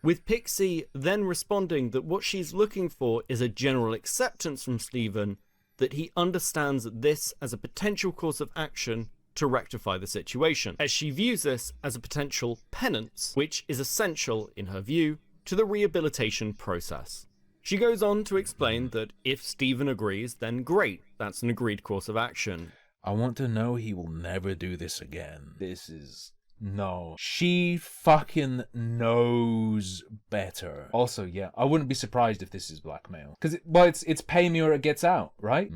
With Pixie then responding that what she's looking for is a general acceptance from Steven that he understands this as a potential course of action to rectify the situation, as she views this as a potential penance, which is essential, in her view, to the rehabilitation process. She goes on to explain that if Steven agrees, then great, that's an agreed course of action. I want to know he will never do this again. This is... No. She fucking knows better. Also, yeah, I wouldn't be surprised if this is blackmail. Because, it's pay me or it gets out, right?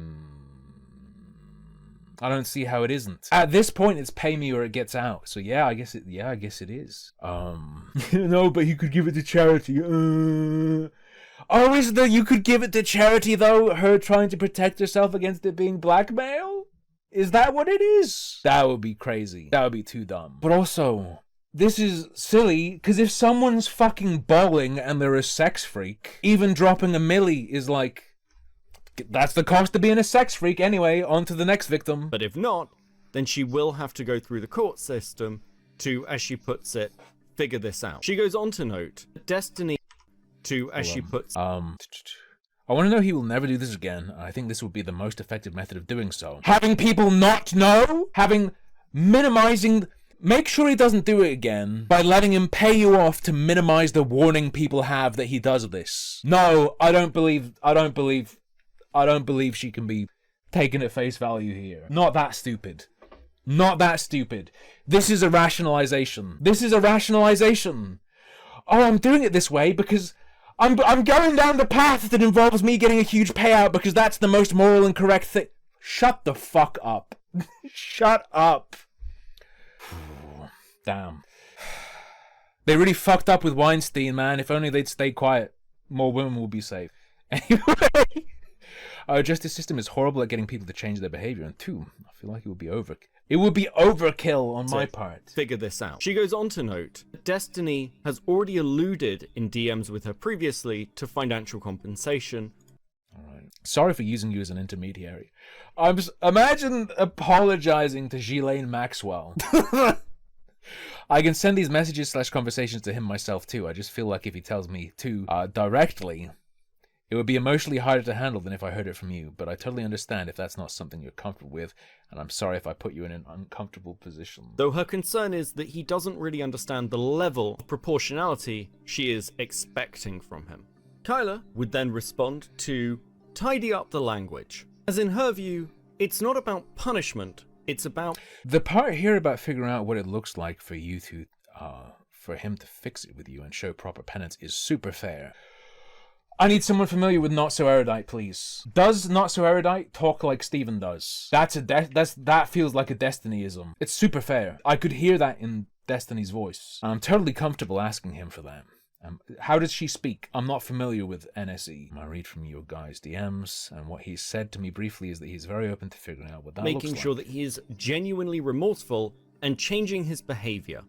I don't see how it isn't. At this point, it's pay me or it gets out. So yeah, I guess it is. No, but you could give it to charity. Oh, is the you could give it to charity though? Her trying to protect herself against it being blackmail? Is that what it is? That would be crazy. That would be too dumb. But also, this is silly, because if someone's fucking bawling and they're a sex freak, even dropping a milli is like, that's the cost of being a sex freak anyway, on to the next victim. But if not, then she will have to go through the court system to, as she puts it, figure this out. She goes on to note, Destiny to, as she puts... I want to know he will never do this again. I think this would be the most effective method of doing so. Having people not know? Minimizing... Make sure he doesn't do it again by letting him pay you off to minimize the warning people have that he does this. No, I don't believe she can be taken at face value here. Not that stupid. Not that stupid. This is a rationalization. Oh, I'm doing it this way because I'm going down the path that involves me getting a huge payout because that's the most moral and correct thing. Shut the fuck up. Shut up. Damn. They really fucked up with Weinstein, man. If only they'd stay quiet, more women will be safe. Anyway, our justice system is horrible at getting people to change their behavior, and two, I feel like it would be overkill on my part. Figure this out. She goes on to note, Destiny has already alluded in DMs with her previously to financial compensation. Alright. Sorry for using you as an intermediary. Imagine apologizing to Ghislaine Maxwell. I can send these messages/conversations to him myself too. I just feel like if he tells me to directly, it would be emotionally harder to handle than if I heard it from you. But I totally understand if that's not something you're comfortable with, and I'm sorry if I put you in an uncomfortable position. Though her concern is that he doesn't really understand the level of proportionality she is expecting from him. Kyla would then respond to tidy up the language. As in her view, it's not about punishment, it's about... The part here about figuring out what it looks like for you to, for him to fix it with you and show proper penance is super fair. I need someone familiar with Not So Erudite, please. Does Not So Erudite talk like Steven does? That feels like a Destinyism. It's super fair. I could hear that in Destiny's voice. And I'm totally comfortable asking him for that. How does she speak? I'm not familiar with NSE. I read from your guys' DMs, and what he said to me briefly is that he's very open to figuring out what that looks like. Making sure that he is genuinely remorseful and changing his behavior.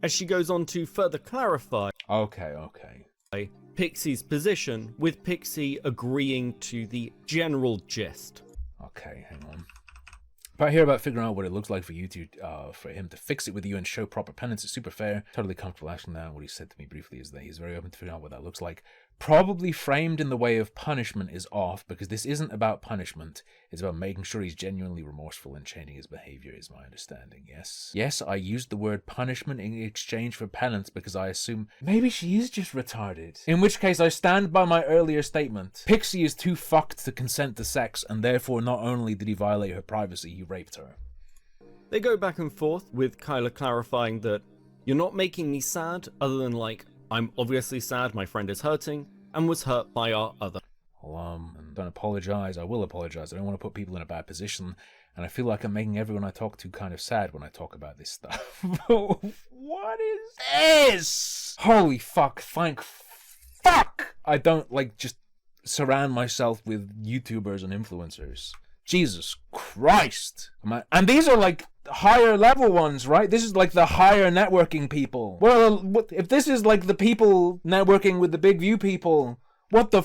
As she goes on to further clarify... Okay. Pixie's position, with Pixie agreeing to the general gist. Okay, hang on. But here about figuring out what it looks like for you to, for him to fix it with you and show proper penance is super fair. Totally comfortable asking that. What he said to me briefly is that he's very open to figuring out what that looks like. Probably framed in the way of punishment is off, because this isn't about punishment. It's about making sure he's genuinely remorseful and changing his behavior, is my understanding, yes? Yes, I used the word punishment in exchange for penance because I assume maybe she is just retarded. In which case, I stand by my earlier statement. Pixie is too fucked to consent to sex, and therefore not only did he violate her privacy, he raped her. They go back and forth, with Kyla clarifying that, you're not making me sad, other than like, I'm obviously sad my friend is hurting, and was hurt by our other... Don't apologize. I will apologize. I don't want to put people in a bad position, and I feel like I'm making everyone I talk to kind of sad when I talk about this stuff. What is this? Holy fuck. Thank fuck! I don't, just surround myself with YouTubers and influencers. Jesus Christ. And these are, higher level ones, right? This is, the higher networking people. Well, if this is, the people networking with the big view people, what the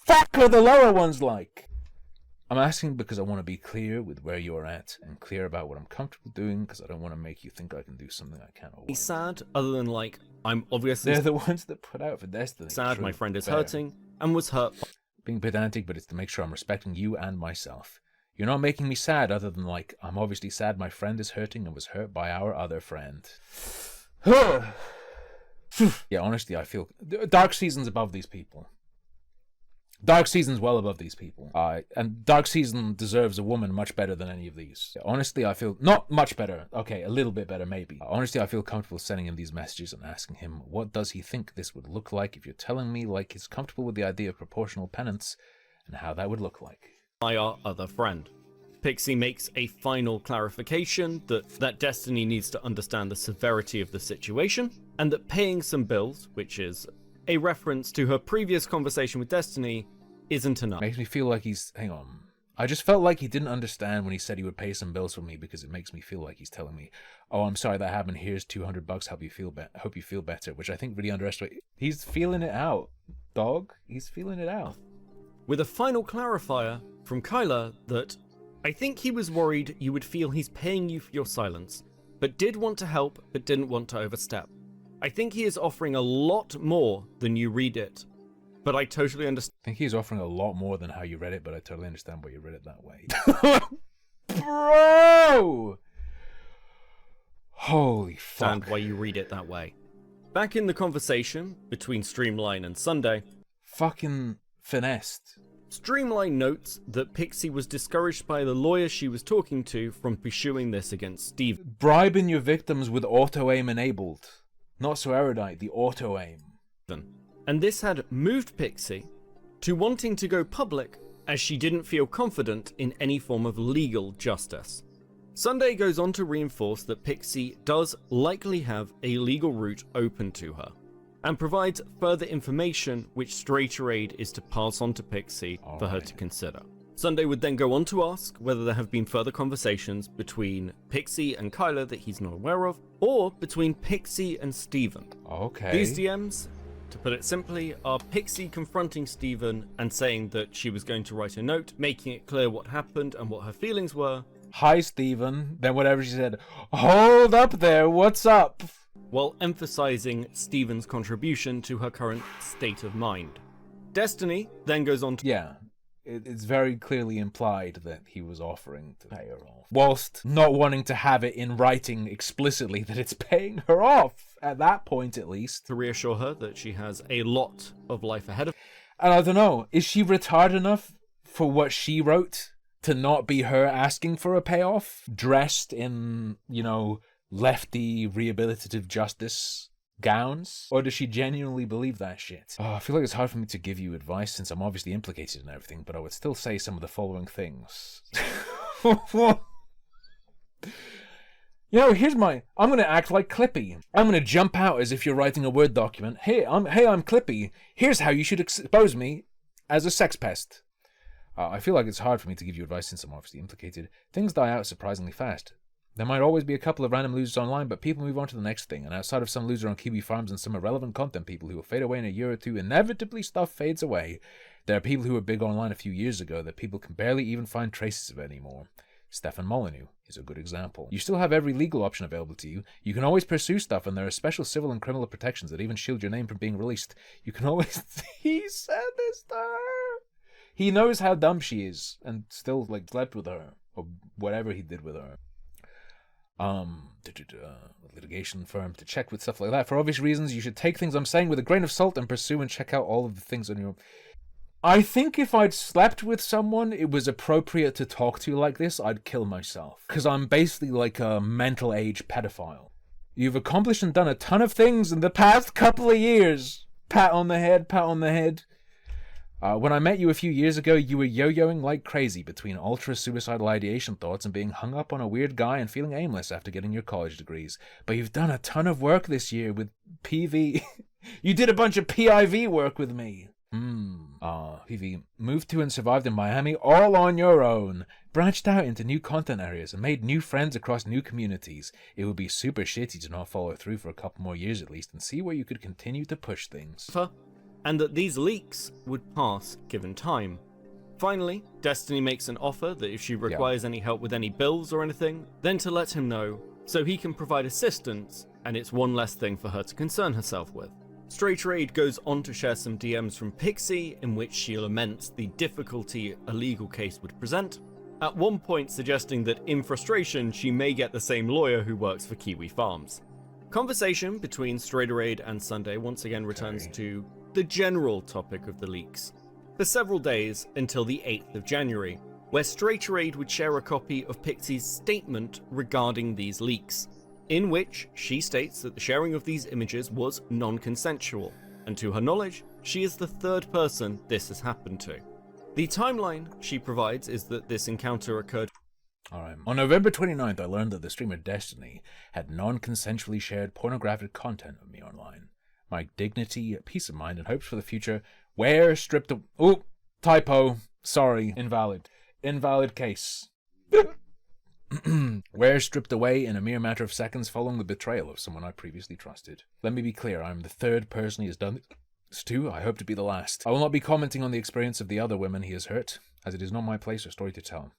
fuck are the lower ones like? I'm asking because I want to be clear with where you're at and clear about what I'm comfortable doing, because I don't want to make you think I can do something I can't. He's sad, other than I'm obviously... They're the ones that put out for Destiny. Sad, True, my friend is fair. hurting, and was hurt... Being pedantic, but it's to make sure I'm respecting you and myself. You're not making me sad, other than I'm obviously sad my friend is hurting and was hurt by our other friend. Yeah, honestly, I feel... Dark Season's above these people. Dark Season's well above these people. And Dark Season deserves a woman much better than any of these. Honestly, I feel... Not much better. Okay, a little bit better, maybe. Honestly, I feel comfortable sending him these messages and asking him, what does he think this would look like if you're telling me, he's comfortable with the idea of proportional penance and how that would look like. By our other friend. Pixie makes a final clarification that Destiny needs to understand the severity of the situation, and that paying some bills, which is a reference to her previous conversation with Destiny, isn't enough. Makes me feel like he's... Hang on. I just felt like he didn't understand when he said he would pay some bills for me because it makes me feel like he's telling me, "Oh, I'm sorry that happened. Here's $200. Hope you feel better," which I think really underestimates. He's feeling it out, dog. He's feeling it out. With a final clarifier from Kyla that I think he was worried you would feel he's paying you for your silence, but did want to help but didn't want to overstep. I think he is offering a lot more than you read it, but I totally understand. I think he's offering a lot more than how you read it, but I totally understand why you read it that way. Bro! Holy fuck. Why you read it that way. Back in the conversation between Streamline and Sunday, fucking finessed. Streamline notes that Pixie was discouraged by the lawyer she was talking to from pursuing this against Steve. Bribing your victims with auto-aim enabled. Not so erudite, the auto-aim. And this had moved Pixie to wanting to go public as she didn't feel confident in any form of legal justice. Sunday goes on to reinforce that Pixie does likely have a legal route open to her, and provides further information which Straighter Aid is to pass on to Pixie for her to consider. Sunday would then go on to ask whether there have been further conversations between Pixie and Kyla that he's not aware of, or between Pixie and Steven. Okay. These DMs, to put it simply, are Pixie confronting Steven and saying that she was going to write a note, making it clear what happened and what her feelings were. Hi, Steven. Then whatever she said, hold up there, what's up? While emphasizing Steven's contribution to her current state of mind. Destiny then goes on to... Yeah, it's very clearly implied that he was offering to pay her off, whilst not wanting to have it in writing explicitly that it's paying her off, at that point at least. To reassure her that she has a lot of life ahead of her. And I don't know, is she retarded enough for what she wrote to not be her asking for a payoff? Dressed in, you know, lefty rehabilitative justice gowns? Or does she genuinely believe that shit? Oh, I feel like it's hard for me to give you advice since I'm obviously implicated in everything, but I would still say some of the following things. You know, I'm gonna act like Clippy. I'm gonna jump out as if you're writing a Word document. Hey, I'm Clippy. Here's how you should expose me as a sex pest. I feel like it's hard for me to give you advice since I'm obviously implicated. Things die out surprisingly fast. There might always be a couple of random losers online, but people move on to the next thing, and outside of some loser on Kiwi Farms and some irrelevant content people who will fade away in a year or two, inevitably stuff fades away. There are people who were big online a few years ago that people can barely even find traces of anymore. Stefan Molyneux is a good example. You still have every legal option available to you. You can always pursue stuff, and there are special civil and criminal protections that even shield your name from being released. You can always... He said this to her! He knows how dumb she is, and still, slept with her, or whatever he did with her. Litigation firm to check with stuff like that. For obvious reasons, you should take things I'm saying with a grain of salt and pursue and check out all of the things on your... I think if I'd slept with someone it was appropriate to talk to like this, I'd kill myself. Because I'm basically like a mental age pedophile. You've accomplished and done a ton of things in the past couple of years. Pat on the head, pat on the head. When I met you a few years ago, you were yo-yoing like crazy between ultra-suicidal ideation thoughts and being hung up on a weird guy and feeling aimless after getting your college degrees. But you've done a ton of work this year with PV. You did a bunch of PIV work with me. PV. Moved to and survived in Miami all on your own. Branched out into new content areas and made new friends across new communities. It would be super shitty to not follow through for a couple more years at least and see where you could continue to push things. And that these leaks would pass given time. Finally, Destiny makes an offer that if she requires any help with any bills or anything, then to let him know so he can provide assistance, and it's one less thing for her to concern herself with. Straighter Aid goes on to share some DMs from Pixie in which she laments the difficulty a legal case would present, at one point suggesting that in frustration she may get the same lawyer who works for Kiwi Farms. Conversation between Straighter Aid and Sunday once again returns to the general topic of the leaks, for several days until the 8th of January, where Straighter Aid would share a copy of Pixie's statement regarding these leaks, in which she states that the sharing of these images was non-consensual, and to her knowledge, she is the third person this has happened to. The timeline she provides is that this encounter occurred. Alright. On November 29th, I learned that the streamer Destiny had non-consensually shared pornographic content of me online. My dignity, peace of mind, and hopes for the future were stripped of... Typo. Sorry. Invalid. Invalid case. Where stripped away in a mere matter of seconds following the betrayal of someone I previously trusted. Let me be clear, I am the third person he has done this to. I hope to be the last. I will not be commenting on the experience of the other women he has hurt, as it is not my place or story to tell.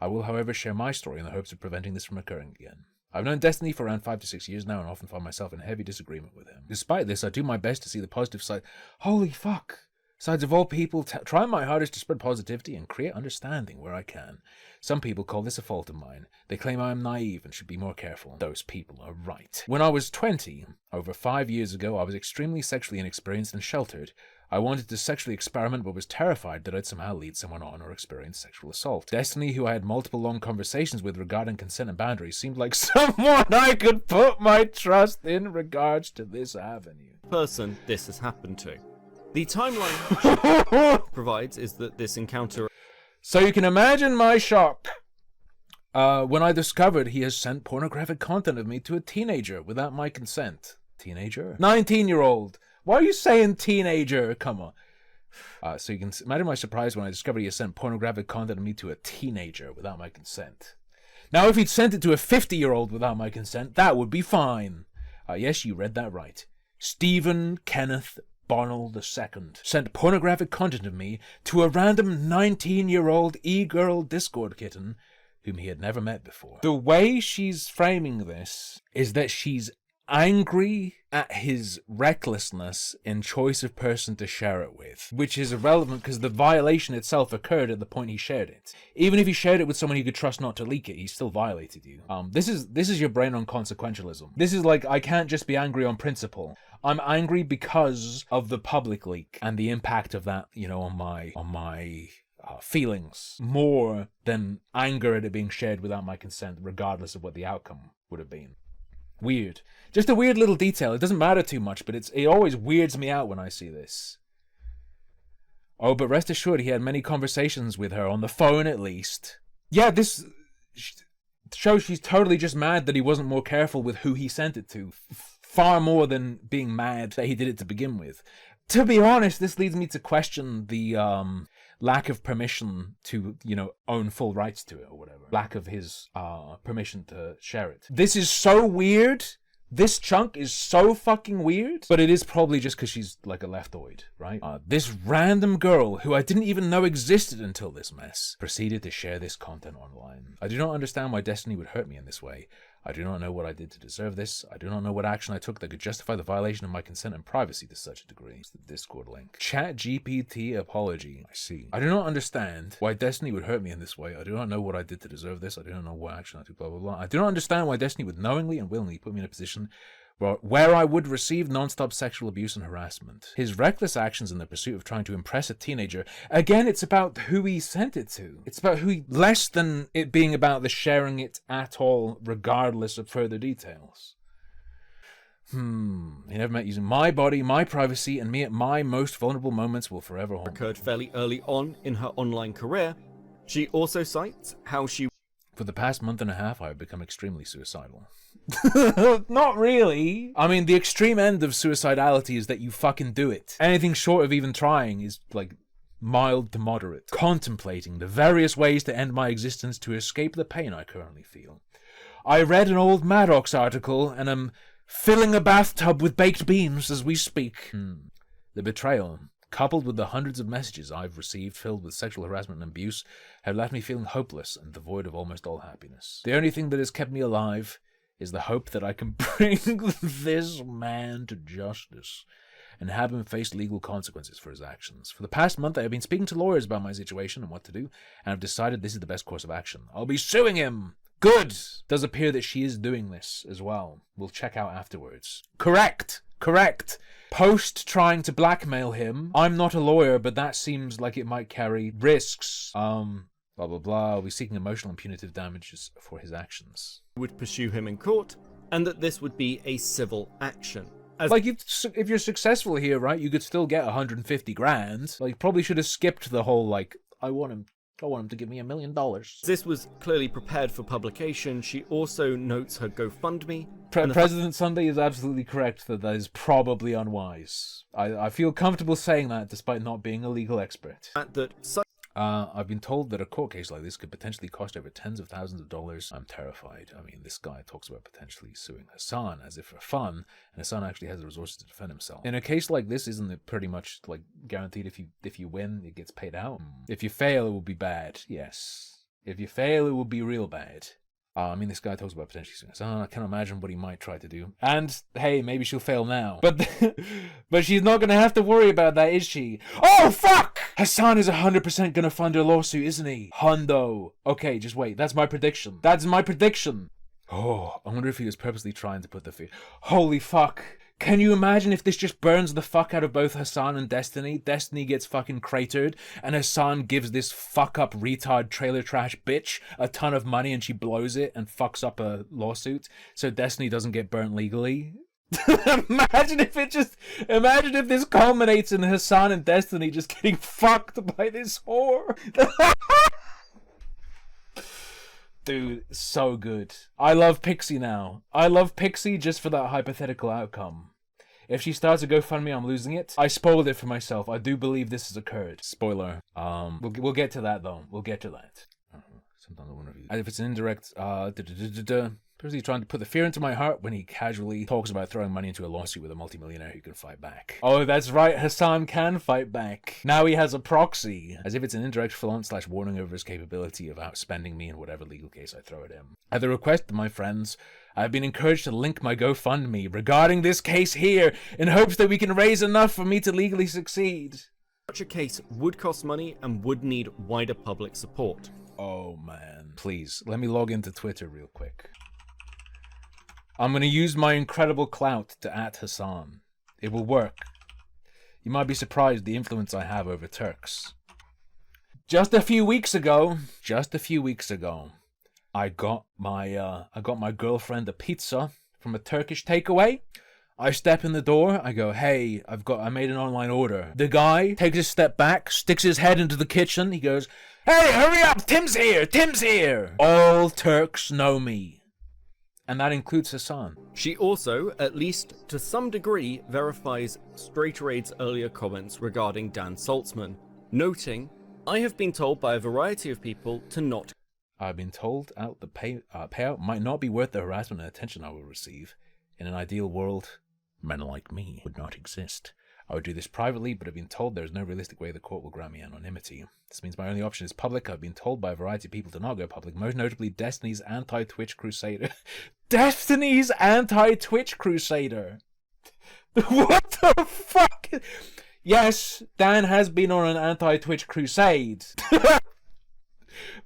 I will, however, share my story in the hopes of preventing this from occurring again. I've known Destiny for around 5 to 6 years now and often find myself in heavy disagreement with him. Despite this, I do my best to see the positive side. Holy fuck! Sides of all people, trying my hardest to spread positivity and create understanding where I can. Some people call this a fault of mine. They claim I am naive and should be more careful. Those people are right. When I was 20, over 5 years ago, I was extremely sexually inexperienced and sheltered. I wanted to sexually experiment but was terrified that I'd somehow lead someone on or experience sexual assault. Destiny, who I had multiple long conversations with regarding consent and boundaries, seemed like someone I could put my trust in regards to this avenue. Person this has happened to. The timeline provides is that this encounter... So you can imagine my shock when I discovered he has sent pornographic content of me to a teenager without my consent. Teenager? 19-year-old. Why are you saying teenager? Come on. So you can imagine my surprise when I discovered he has sent pornographic content of me to a teenager without my consent. Now, if he'd sent it to a 50-year-old without my consent, that would be fine. Yes, you read that right. Stephen Kenneth Bonnell II sent pornographic content of me to a random 19-year-old e-girl Discord kitten whom he had never met before. The way she's framing this is that she's angry at his recklessness in choice of person to share it with, which is irrelevant because the violation itself occurred at the point he shared it. Even if he shared it with someone he could trust not to leak it, he still violated you. This is your brain on consequentialism. This is like, I can't just be angry on principle. I'm angry because of the public leak and the impact of that, on my feelings, more than anger at it being shared without my consent, regardless of what the outcome would have been. Weird. Just a weird little detail. It doesn't matter too much, but it always weirds me out when I see this. Oh, but rest assured, he had many conversations with her, on the phone at least. Yeah, this shows she's totally just mad that he wasn't more careful with who he sent it to. Far more than being mad that he did it to begin with. To be honest, this leads me to question the lack of permission to, own full rights to it or whatever. Lack of his permission to share it. This is so weird. This chunk is so fucking weird. But it is probably just because she's like a leftoid, right? This random girl, who I didn't even know existed until this mess, proceeded to share this content online. I do not understand why Destiny would hurt me in this way. I do not know what I did to deserve this. I do not know what action I took that could justify the violation of my consent and privacy to such a degree. It's the Discord link. ChatGPT apology. I see. I do not understand why Destiny would hurt me in this way. I do not know what I did to deserve this. I do not know what action I took, blah, blah, blah. I do not understand why Destiny would knowingly and willingly put me in a position where I would receive non-stop sexual abuse and harassment. His reckless actions in the pursuit of trying to impress a teenager, again, it's about who he sent it to. It's about less than it being about the sharing it at all, regardless of further details. He never met using my body, my privacy, and me at my most vulnerable moments will forever haunt me. Occurred fairly early on in her online career. She also cites how she... For the past month and a half, I have become extremely suicidal. Not really. I mean, the extreme end of suicidality is that you fucking do it. Anything short of even trying is, like, mild to moderate. Contemplating the various ways to end my existence to escape the pain I currently feel. I read an old Maddox article and am filling a bathtub with baked beans as we speak. The betrayal, coupled with the hundreds of messages I've received filled with sexual harassment and abuse, have left me feeling hopeless and devoid of almost all happiness. The only thing that has kept me alive is the hope that I can bring this man to justice and have him face legal consequences for his actions. For the past month, I have been speaking to lawyers about my situation and what to do, and I've decided this is the best course of action. I'll be suing him! Good! Does appear that she is doing this as well. We'll check out afterwards. Correct! Post trying to blackmail him. I'm not a lawyer, but that seems like it might carry risks. Blah, blah, blah. I'll be seeking emotional and punitive damages for his actions. Would pursue him in court, and that this would be a civil action. Like, if you're successful here, right, you could still get 150 grand. Like, probably should have skipped the whole, like, I want him to give me $1 million. This was clearly prepared for publication. She also notes her GoFundMe. President Sunday is absolutely correct that is probably unwise. I feel comfortable saying that despite not being a legal expert. I've been told that a court case like this could potentially cost over tens of thousands of dollars. I'm terrified. I mean, this guy talks about potentially suing Hassan as if for fun, and Hassan actually has the resources to defend himself. In a case like this, isn't it pretty much like guaranteed if you win, it gets paid out? If you fail, it will be bad. Yes. If you fail, it will be real bad. I mean, this guy talks about potentially suing Hassan. I can imagine what he might try to do. And, hey, maybe she'll fail now. But she's not going to have to worry about that, is she? Oh, fuck! Hassan is 100% going to fund her lawsuit, isn't he? Hundo. Okay, just wait. That's my prediction. That's my prediction. Oh, I wonder if he was purposely trying to put the fear. Holy fuck. Can you imagine if this just burns the fuck out of both Hassan and Destiny? Destiny gets fucking cratered, and Hassan gives this fuck-up retard trailer trash bitch a ton of money and she blows it and fucks up a lawsuit so Destiny doesn't get burnt legally? Imagine if this culminates in Hassan and Destiny just getting fucked by this whore. Dude, so good. I love Pixie now. I love Pixie just for that hypothetical outcome. If she starts a GoFundMe, I'm losing it. I spoiled it for myself. I do believe this has occurred. Spoiler. We'll get to that though. We'll get to that. Sometimes I wonder if it's an indirect. Purposely trying to put the fear into my heart when he casually talks about throwing money into a lawsuit with a multimillionaire who can fight back. Oh, that's right, Hassan can fight back. Now he has a proxy. As if it's an indirect flaunt/warning over his capability of outspending me in whatever legal case I throw at him. At the request of my friends, I have been encouraged to link my GoFundMe regarding this case here in hopes that we can raise enough for me to legally succeed. Such a case would cost money and would need wider public support. Oh man. Please, let me log into Twitter real quick. I'm going to use my incredible clout to @ Hassan. It will work. You might be surprised the influence I have over Turks. Just a few weeks ago, I got my girlfriend a pizza from a Turkish takeaway. I step in the door, I go, hey, I made an online order. The guy takes a step back, sticks his head into the kitchen, he goes, hey, hurry up, Tim's here! All Turks know me. And that includes Hassan. She also, at least to some degree, verifies Straight earlier comments regarding Dan Saltzman, noting, I have been told by a variety of people to not. I've been told the payout might not be worth the harassment and attention I will receive. In an ideal world, men like me would not exist. I would do this privately, but I've been told there is no realistic way the court will grant me anonymity. This means my only option is public. I've been told by a variety of people to not go public, most notably Destiny's anti-Twitch crusader. Destiny's anti-Twitch crusader! What the fuck? Yes, Dan has been on an anti-Twitch crusade.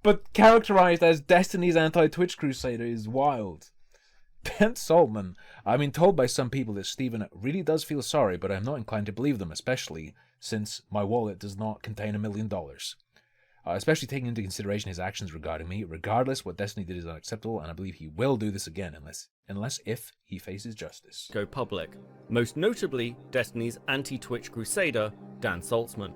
But characterized as Destiny's anti-Twitch crusader is wild. Ben Saltman. I've been told by some people that Stephen really does feel sorry, but I'm not inclined to believe them, especially since my wallet does not contain $1 million. Especially taking into consideration his actions regarding me. Regardless, what Destiny did is unacceptable, and I believe he will do this again unless if he faces justice. Go public. Most notably, Destiny's anti-Twitch crusader, Dan Saltzman.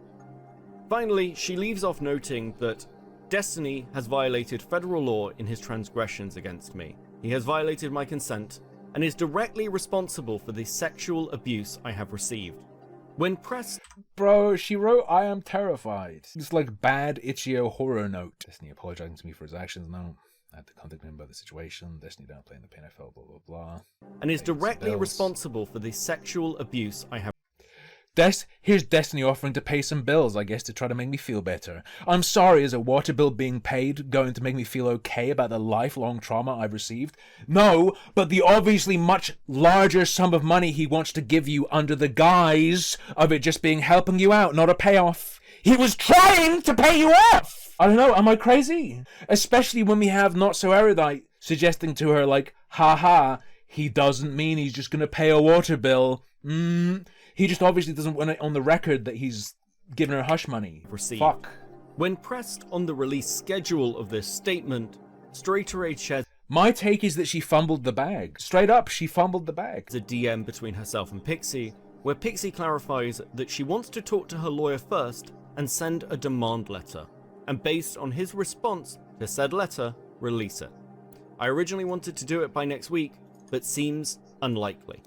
Finally, she leaves off noting that Destiny has violated federal law in his transgressions against me. He has violated my consent and is directly responsible for the sexual abuse I have received. When pressed... Bro, she wrote, I am terrified. It's like bad Ichio horror note. Destiny apologizing to me for his actions now. I had to contact him about the situation. Destiny downplaying the pain I felt, blah, blah, blah. And is directly responsible for the sexual abuse I have... Here's Destiny offering to pay some bills, I guess, to try to make me feel better. I'm sorry, is a water bill being paid going to make me feel okay about the lifelong trauma I've received? No, but the obviously much larger sum of money he wants to give you under the guise of it just being helping you out, not a payoff. He was trying to pay you off! I don't know, am I crazy? Especially when we have Not So Erudite suggesting to her, like, haha, he doesn't mean he's just gonna pay a water bill. He just obviously doesn't want it on the record that he's giving her hush money. Fuck. When pressed on the release schedule of this statement, Straight shares... My take is that she fumbled the bag. Straight up, she fumbled the bag. ...a DM between herself and Pixie, where Pixie clarifies that she wants to talk to her lawyer first and send a demand letter, and based on his response to said letter, release it. I originally wanted to do it by next week, but seems unlikely.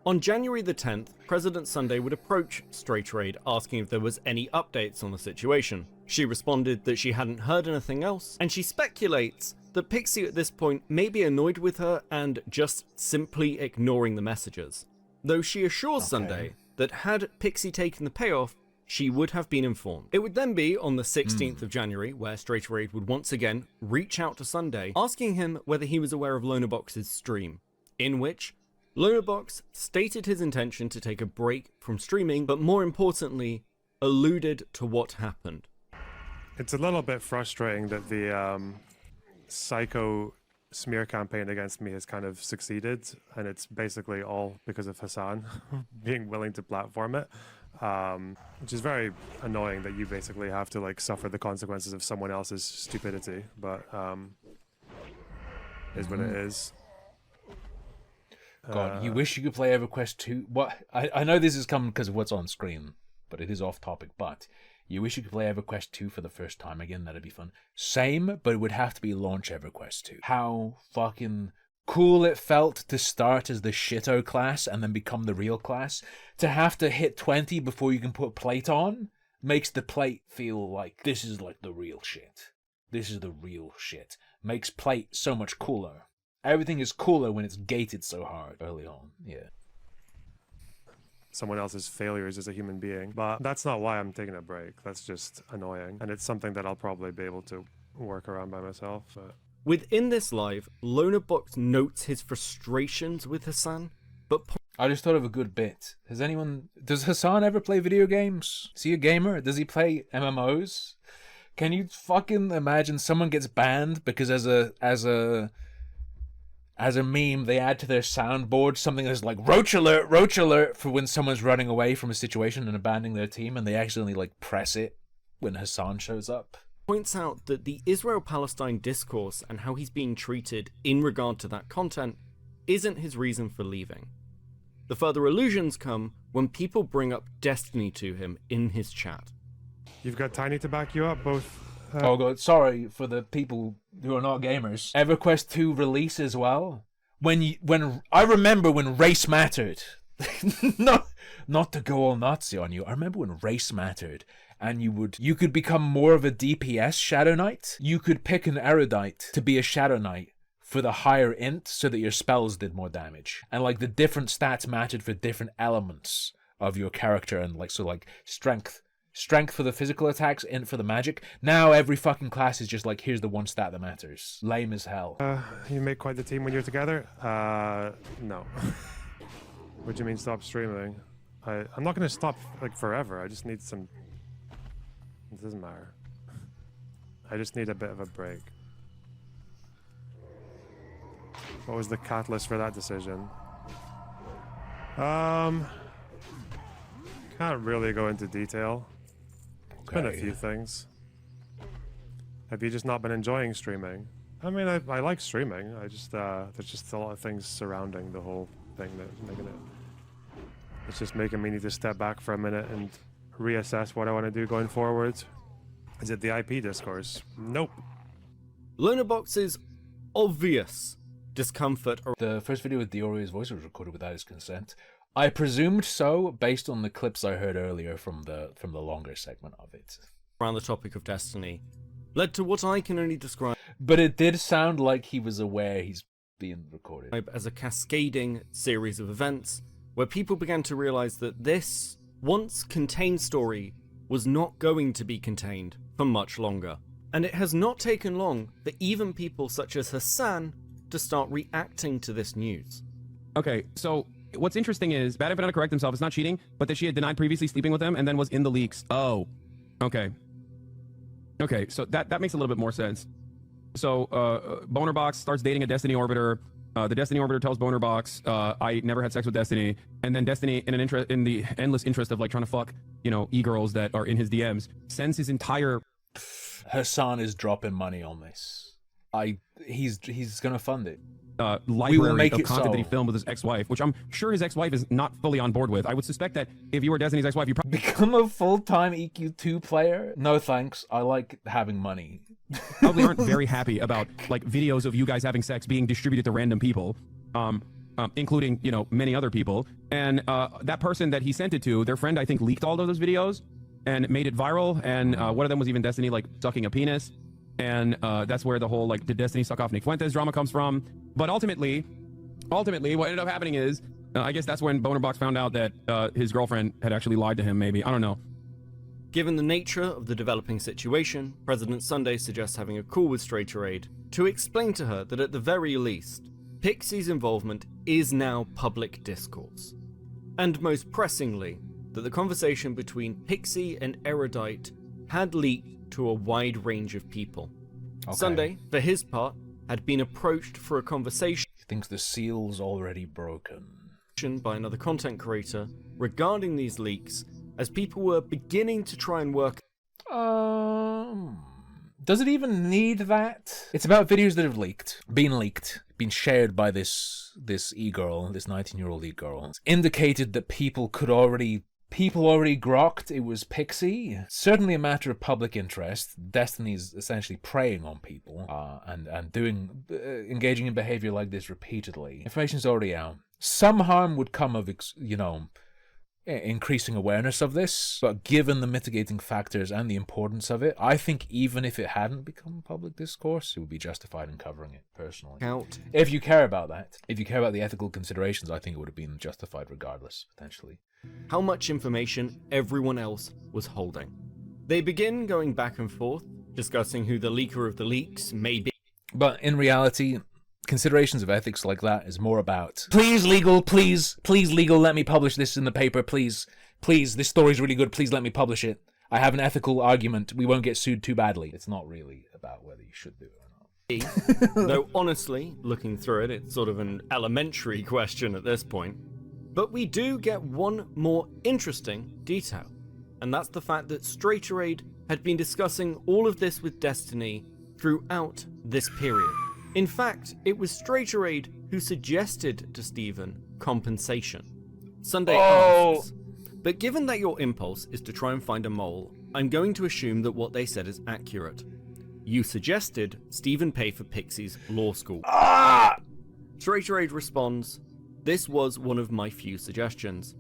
On January the 10th, President Sunday would approach Straight asking if there was any updates on the situation. She responded that she hadn't heard anything else, and she speculates that Pixie at this point may be annoyed with her and just simply ignoring the messages. Though she assures Sunday that had Pixie taken the payoff, she would have been informed. It would then be on the 16th of January where Straight Raid would once again reach out to Sunday, asking him whether he was aware of Lonabox's stream, in which Lonabox stated his intention to take a break from streaming, but more importantly, alluded to what happened. It's a little bit frustrating that the psycho smear campaign against me has kind of succeeded, and it's basically all because of Hassan being willing to platform it, which is very annoying that you basically have to like suffer the consequences of someone else's stupidity, but is what it is. God, you wish you could play EverQuest 2. What? I know this is coming because of what's on screen, but it is off topic. But you wish you could play EverQuest 2 for the first time again. That'd be fun. Same, but it would have to be launch EverQuest 2. How fucking cool it felt to start as the shitto class and then become the real class. To have to hit 20 before you can put plate on makes the plate feel like this is like the real shit. This is the real shit. Makes plate so much cooler. Everything is cooler when it's gated so hard early on. Yeah. Someone else's failures as a human being, but that's not why I'm taking a break. That's just annoying, and it's something that I'll probably be able to work around by myself. But within this live, Lonabox notes his frustrations with Hassan, but I just thought of a good bit. Does Hassan ever play video games? Is he a gamer? Does he play MMOs? Can you fucking imagine someone gets banned because as a meme, they add to their soundboard something that's like roach alert for when someone's running away from a situation and abandoning their team, and they accidentally like press it when Hassan shows up. Points out that the Israel-Palestine discourse and how he's being treated in regard to that content isn't his reason for leaving. The further allusions come when people bring up Destiny to him in his chat. You've got Tiny to back you up, both. Oh god, sorry for the people who are not gamers. EverQuest 2 release as well. When I remember when race mattered. not to go all Nazi on you. I remember when race mattered, and you could become more of a DPS Shadow Knight. You could pick an erudite to be a Shadow Knight for the higher int, so that your spells did more damage, and like the different stats mattered for different elements of your character, and like strength for the physical attacks, int for the magic. Now every fucking class is just like, here's the one stat that matters. Lame as hell. You make quite the team when you're together? No. What do you mean stop streaming? I'm not gonna stop like forever. I just need some. It doesn't matter. I just need a bit of a break. What was the catalyst for that decision? Can't really go into detail. It's been a few things. Have you just not been enjoying streaming? I mean, I like streaming. I just there's just a lot of things surrounding the whole thing that's making it. It's just making me need to step back for a minute and reassess what I want to do going forward. Is it the IP discourse? Nope. Lonabox's obvious discomfort. The first video with Diorio's voice was recorded without his consent. I presumed so, based on the clips I heard earlier from the longer segment of it. Around the topic of Destiny, led to what I can only describe. But it did sound like he was aware he's being recorded. As a cascading series of events, where people began to realize that this once contained story was not going to be contained for much longer. And it has not taken long for even people such as Hassan to start reacting to this news. Okay, so what's interesting is, Bad Infant to correct himself, it's not cheating, but that she had denied previously sleeping with him and then was in the leaks. Oh, okay. Okay, so that makes a little bit more sense. So, Bonerbox starts dating a Destiny Orbiter. The Destiny Orbiter tells Bonerbox, I never had sex with Destiny. And then Destiny, in the endless interest of like trying to fuck, e-girls that are in his DMs, sends his entire... Hassan is dropping money on this. He's gonna fund it. Library of content that he filmed with his ex-wife, which I'm sure his ex-wife is not fully on board with. I would suspect that if you were Destiny's ex-wife, you probably become a full-time EQ2 player. No thanks. I like having money. Probably aren't very happy about like videos of you guys having sex being distributed to random people, including many other people. And that person that he sent it to, their friend, I think, leaked all of those videos. and made it viral. And one of them was even Destiny like sucking a penis. And that's where the whole like did Destiny suck off Nick Fuentes drama comes from. But ultimately, what ended up happening is, I guess that's when Bonerbox found out that his girlfriend had actually lied to him, maybe. I don't know. Given the nature of the developing situation, President Sunday suggests having a call with Straighter Aid to explain to her that at the very least, Pixie's involvement is now public discourse. And most pressingly, that the conversation between Pixie and Erudite had leaked to a wide range of people. Okay. Sunday, for his part, had been approached for a conversation. He thinks the seal's already broken. By another content creator regarding these leaks, as people were beginning to try and work. Does it even need that? It's about videos that have been shared by this e-girl, this 19-year-old e-girl. It's indicated that people already grokked it was Pixie. Certainly a matter of public interest. Destiny's essentially preying on people and engaging in behavior like this repeatedly. Information's already out. Some harm would come of, increasing awareness of this, but given the mitigating factors and the importance of it, I think even if it hadn't become public discourse, it would be justified in covering it, personally. If you care about that, if you care about the ethical considerations, I think it would have been justified regardless, potentially. How much information everyone else was holding. They begin going back and forth, discussing who the leaker of the leaks may be. But in reality, considerations of ethics like that is more about, please legal, let me publish this in the paper, please, this story's really good, please let me publish it. I have an ethical argument, we won't get sued too badly. It's not really about whether you should do it or not. Though honestly, looking through it, it's sort of an elementary question at this point. But we do get one more interesting detail, and that's the fact that Straighter Aid had been discussing all of this with Destiny throughout this period. In fact, it was Straighter Aid who suggested to Steven compensation. Sunday asks, but given that your impulse is to try and find a mole, I'm going to assume that what they said is accurate. You suggested Steven pay for Pixie's law school. Straighter Aid responds, this was one of my few suggestions.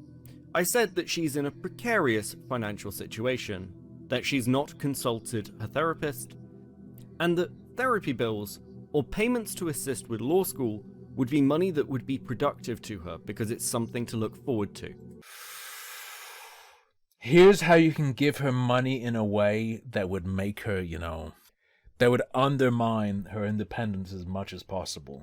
I said that she's in a precarious financial situation, that she's not consulted her therapist, and that therapy bills or payments to assist with law school would be money that would be productive to her because it's something to look forward to. Here's how you can give her money in a way that would make her, that would undermine her independence as much as possible.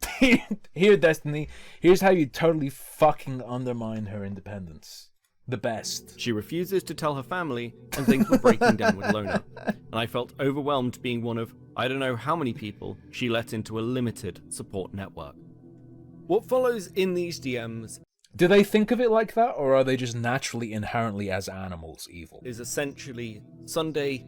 Here, Destiny, here's how you totally fucking undermine her independence. The best. She refuses to tell her family, and things were breaking down with Lona. And I felt overwhelmed being one of, I don't know how many people she let into a limited support network. What follows in these DMs... Do they think of it like that, or are they just naturally, inherently, as animals, evil? ...is essentially Sunday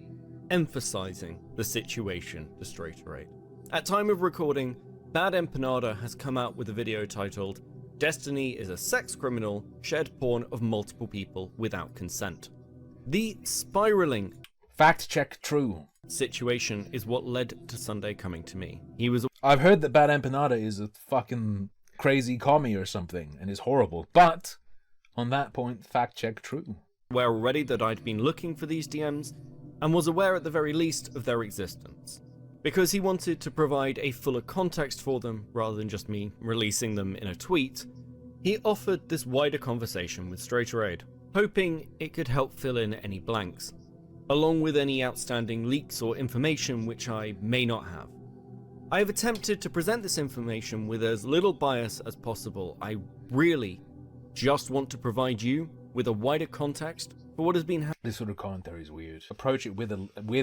emphasizing the situation to Straighter Aid. At time of recording, Bad Empanada has come out with a video titled, Destiny is a sex criminal, shared porn of multiple people without consent. The spiraling fact check true situation is what led to Sunday coming to me. I've heard that Bad Empanada is a fucking crazy commie or something and is horrible, but on that point, fact check true. Aware already that I'd been looking for these DMs and was aware at the very least of their existence. Because he wanted to provide a fuller context for them, rather than just me releasing them in a tweet, he offered this wider conversation with Straighter Aid, hoping it could help fill in any blanks, along with any outstanding leaks or information which I may not have. I have attempted to present this information with as little bias as possible. I really just want to provide you with a wider context for what has been happening. This sort of commentary is weird. Approach it with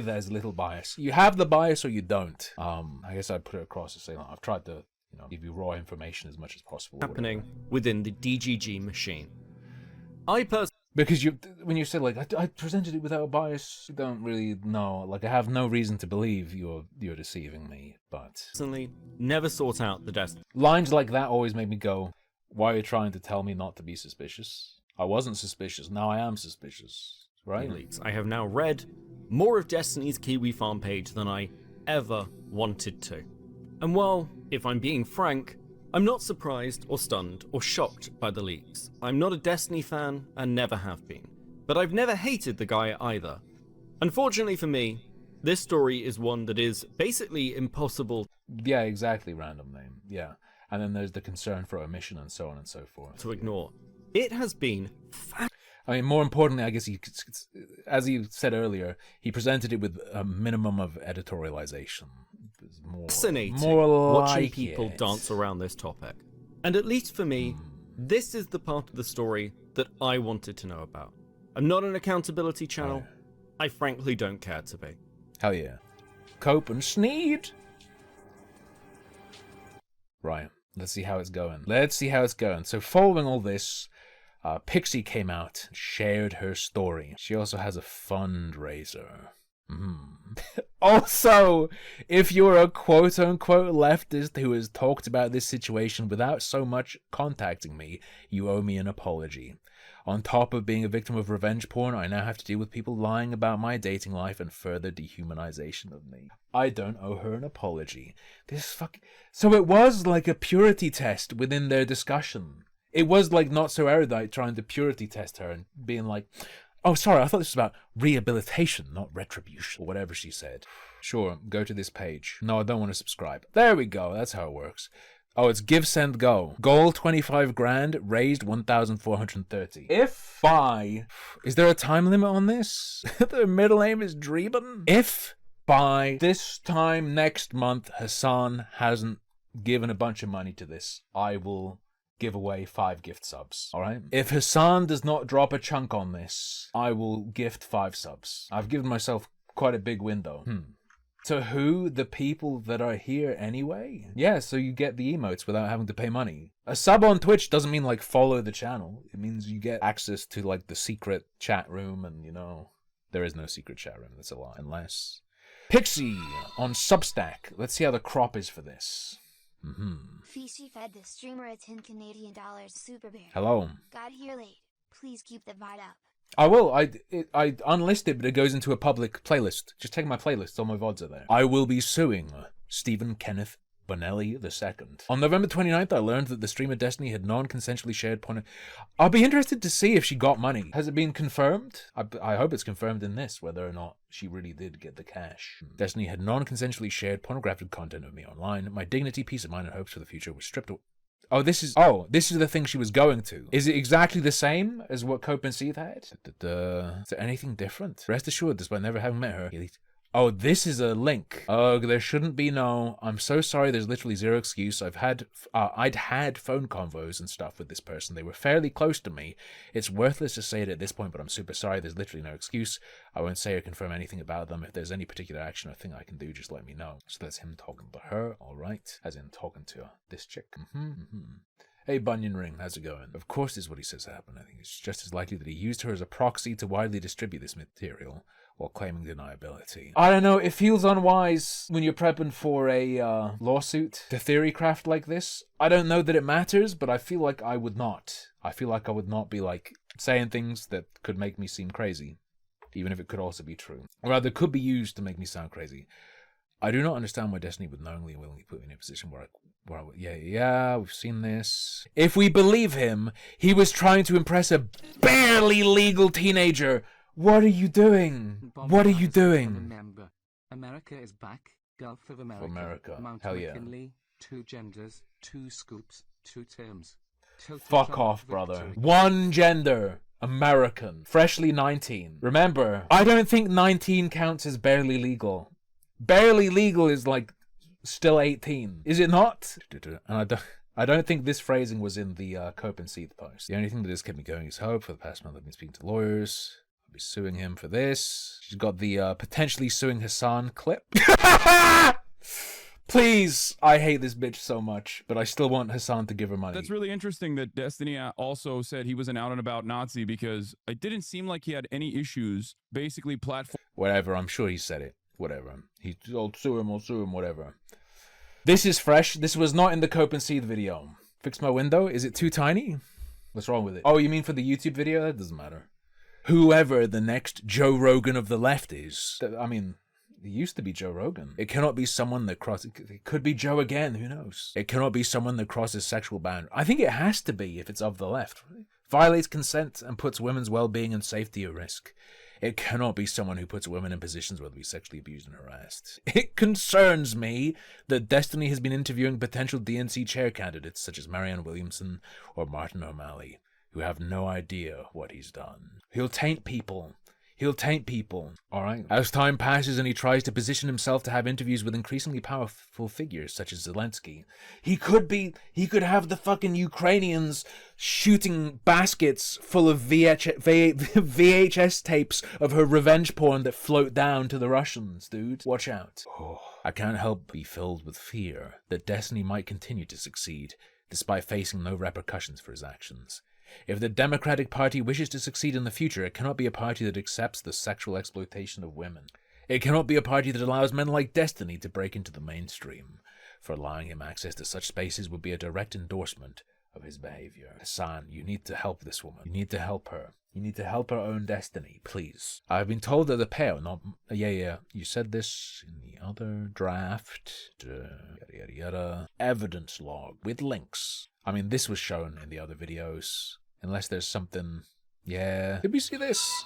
as little bias. You have the bias or you don't. I guess I'd put it across to say, like, I've tried to, give you raw information as much as possible. Happening within the DGG machine. I personally... Because when you said, like, I presented it without bias, you don't really know. Like, I have no reason to believe you're deceiving me, but... Personally, never sought out the desk. Lines like that always make me go, why are you trying to tell me not to be suspicious? I wasn't suspicious, now I am suspicious, right? I have now read more of Destiny's Kiwi Farm page than I ever wanted to. And while, if I'm being frank, I'm not surprised or stunned or shocked by the leaks. I'm not a Destiny fan and never have been. but I've never hated the guy either. Unfortunately for me, this story is one that is basically impossible. Yeah, exactly, random name. Yeah. And then there's the concern for omission and so on and so forth. To ignore. It has been I mean, more importantly, I guess as he said earlier, he presented it with a minimum of editorialization. fascinating more watching like people it. dance around this topic. And at least for me, this is the part of the story that I wanted to know about. I'm not an accountability channel. I frankly don't care to be. Hell yeah. Cope and Sneed! Right, let's see how it's going. So following all this, Pixie came out and shared her story. She also has a fundraiser. Also, if you're a quote-unquote leftist who has talked about this situation without so much contacting me, you owe me an apology. On top of being a victim of revenge porn, I now have to deal with people lying about my dating life and further dehumanization of me. I don't owe her an apology. So it was like a purity test within their discussion. It was like Not So Erudite trying to purity test her and being like, oh, sorry, I thought this was about rehabilitation, not retribution, or whatever she said. Sure, go to this page. No, I don't want to subscribe. There we go, that's how it works. Oh, it's give, send, go. Goal 25 grand, raised 1,430. If by... Is there a time limit on this? The middle name is Dreben? If by this time next month Hassan hasn't given a bunch of money to this, I will give away 5 gift subs, alright? If Hassan does not drop a chunk on this, I will gift 5 subs. I've given myself quite a big window. To who? The people that are here anyway? Yeah, so you get the emotes without having to pay money. A sub on Twitch doesn't mean, like, follow the channel. It means you get access to, like, the secret chat room and, you know... There is no secret chat room, that's a lie. Unless... Pixie on Substack. Let's see how the crop is for this. Fishy fed the streamer a 10 Canadian dollars super bear. Hello. Got here late. Please keep the vibe up. I will. I unlist it, but it goes into a public playlist. Just take my playlist. All my VODs are there. I will be suing Stephen Kenneth Bonelli II. On November 29th, I learned that the streamer Destiny had non-consensually shared porn. I'll be interested to see if she got money. Has it been confirmed? I hope it's confirmed in this, whether or not she really did get the cash. Destiny had non-consensually shared pornographic content of me online. My dignity, peace of mind, and hopes for the future were stripped away. This is the thing she was going to. Is it exactly the same as what Cope and Seeth had? Is there anything different? Rest assured, despite never having met her, oh, this is a link. There shouldn't be no... I'm so sorry, there's literally zero excuse. I'd had phone convos and stuff with this person. They were fairly close to me. It's worthless to say it at this point, but I'm super sorry. There's literally no excuse. I won't say or confirm anything about them. If there's any particular action or thing I can do, just let me know. So that's him talking to her, alright. As in talking to this chick. Hey, Bunyan Ring, how's it going? Of course this is what he says happened. I think it's just as likely that he used her as a proxy to widely distribute this material while claiming deniability. I don't know, it feels unwise when you're prepping for a lawsuit to theorycraft like this. I don't know that it matters, but I feel like I would not. I feel like I would not be, like, saying things that could make me seem crazy, even if it could also be true. Or rather, could be used to make me sound crazy. I do not understand why Destiny would knowingly and willingly put me in a position where we've seen this. If we believe him, he was trying to impress a barely legal teenager. What are you doing? What are you doing? Remember, America is back. Gulf of America. America. Mount Hell yeah. McKinley, 2 genders, 2 scoops, 2 terms. Total Fuck off, brother. 1 gender. American. Freshly 19. Remember, I don't think 19 counts as barely legal. Barely legal is like still 18. Is it not? And I don't think this phrasing was in the Cope and Seeth post. The only thing that has kept me going is hope. For the past month I've been speaking to lawyers. I'll be suing him for this. She's got the potentially suing Hassan clip. Please, I hate this bitch so much, but I still want Hassan to give her money. That's really interesting that Destiny also said he was an out and about Nazi, because it didn't seem like he had any issues basically platform. Whatever, I'm sure he said it. Whatever. I'll sue him, whatever. This is fresh. This was not in the Cope and Seeth video. Fix my window? Is it too tiny? What's wrong with it? Oh, you mean for the YouTube video? That doesn't matter. Whoever the next Joe Rogan of the left is. I mean, it used to be Joe Rogan. It cannot be someone that crosses... It could be Joe again, who knows? It cannot be someone that crosses sexual boundaries. I think it has to be if it's of the left. violates consent, and puts women's well-being and safety at risk. It cannot be someone who puts women in positions where they'll be sexually abused and harassed. It concerns me that Destiny has been interviewing potential DNC chair candidates such as Marianne Williamson or Martin O'Malley, who have no idea what he's done. He'll taint people. He'll taint people, alright? As time passes and he tries to position himself to have interviews with increasingly powerful figures such as Zelensky, he could have the fucking Ukrainians shooting baskets full of VHS tapes of her revenge porn that float down to the Russians, dude. Watch out. Oh, I can't help but be filled with fear that Destiny might continue to succeed, despite facing no repercussions for his actions. If the Democratic Party wishes to succeed in the future, it cannot be a party that accepts the sexual exploitation of women. It cannot be a party that allows men like Destiny to break into the mainstream, for allowing him access to such spaces would be a direct endorsement of his behavior. Hassan, you need to help this woman. You need to help her. You need to help her own destiny, please. I've been told that the pair, not... Yeah, you said this in the other draft. Evidence log with links. I mean, this was shown in the other videos. Unless there's something... Yeah. Did we see this?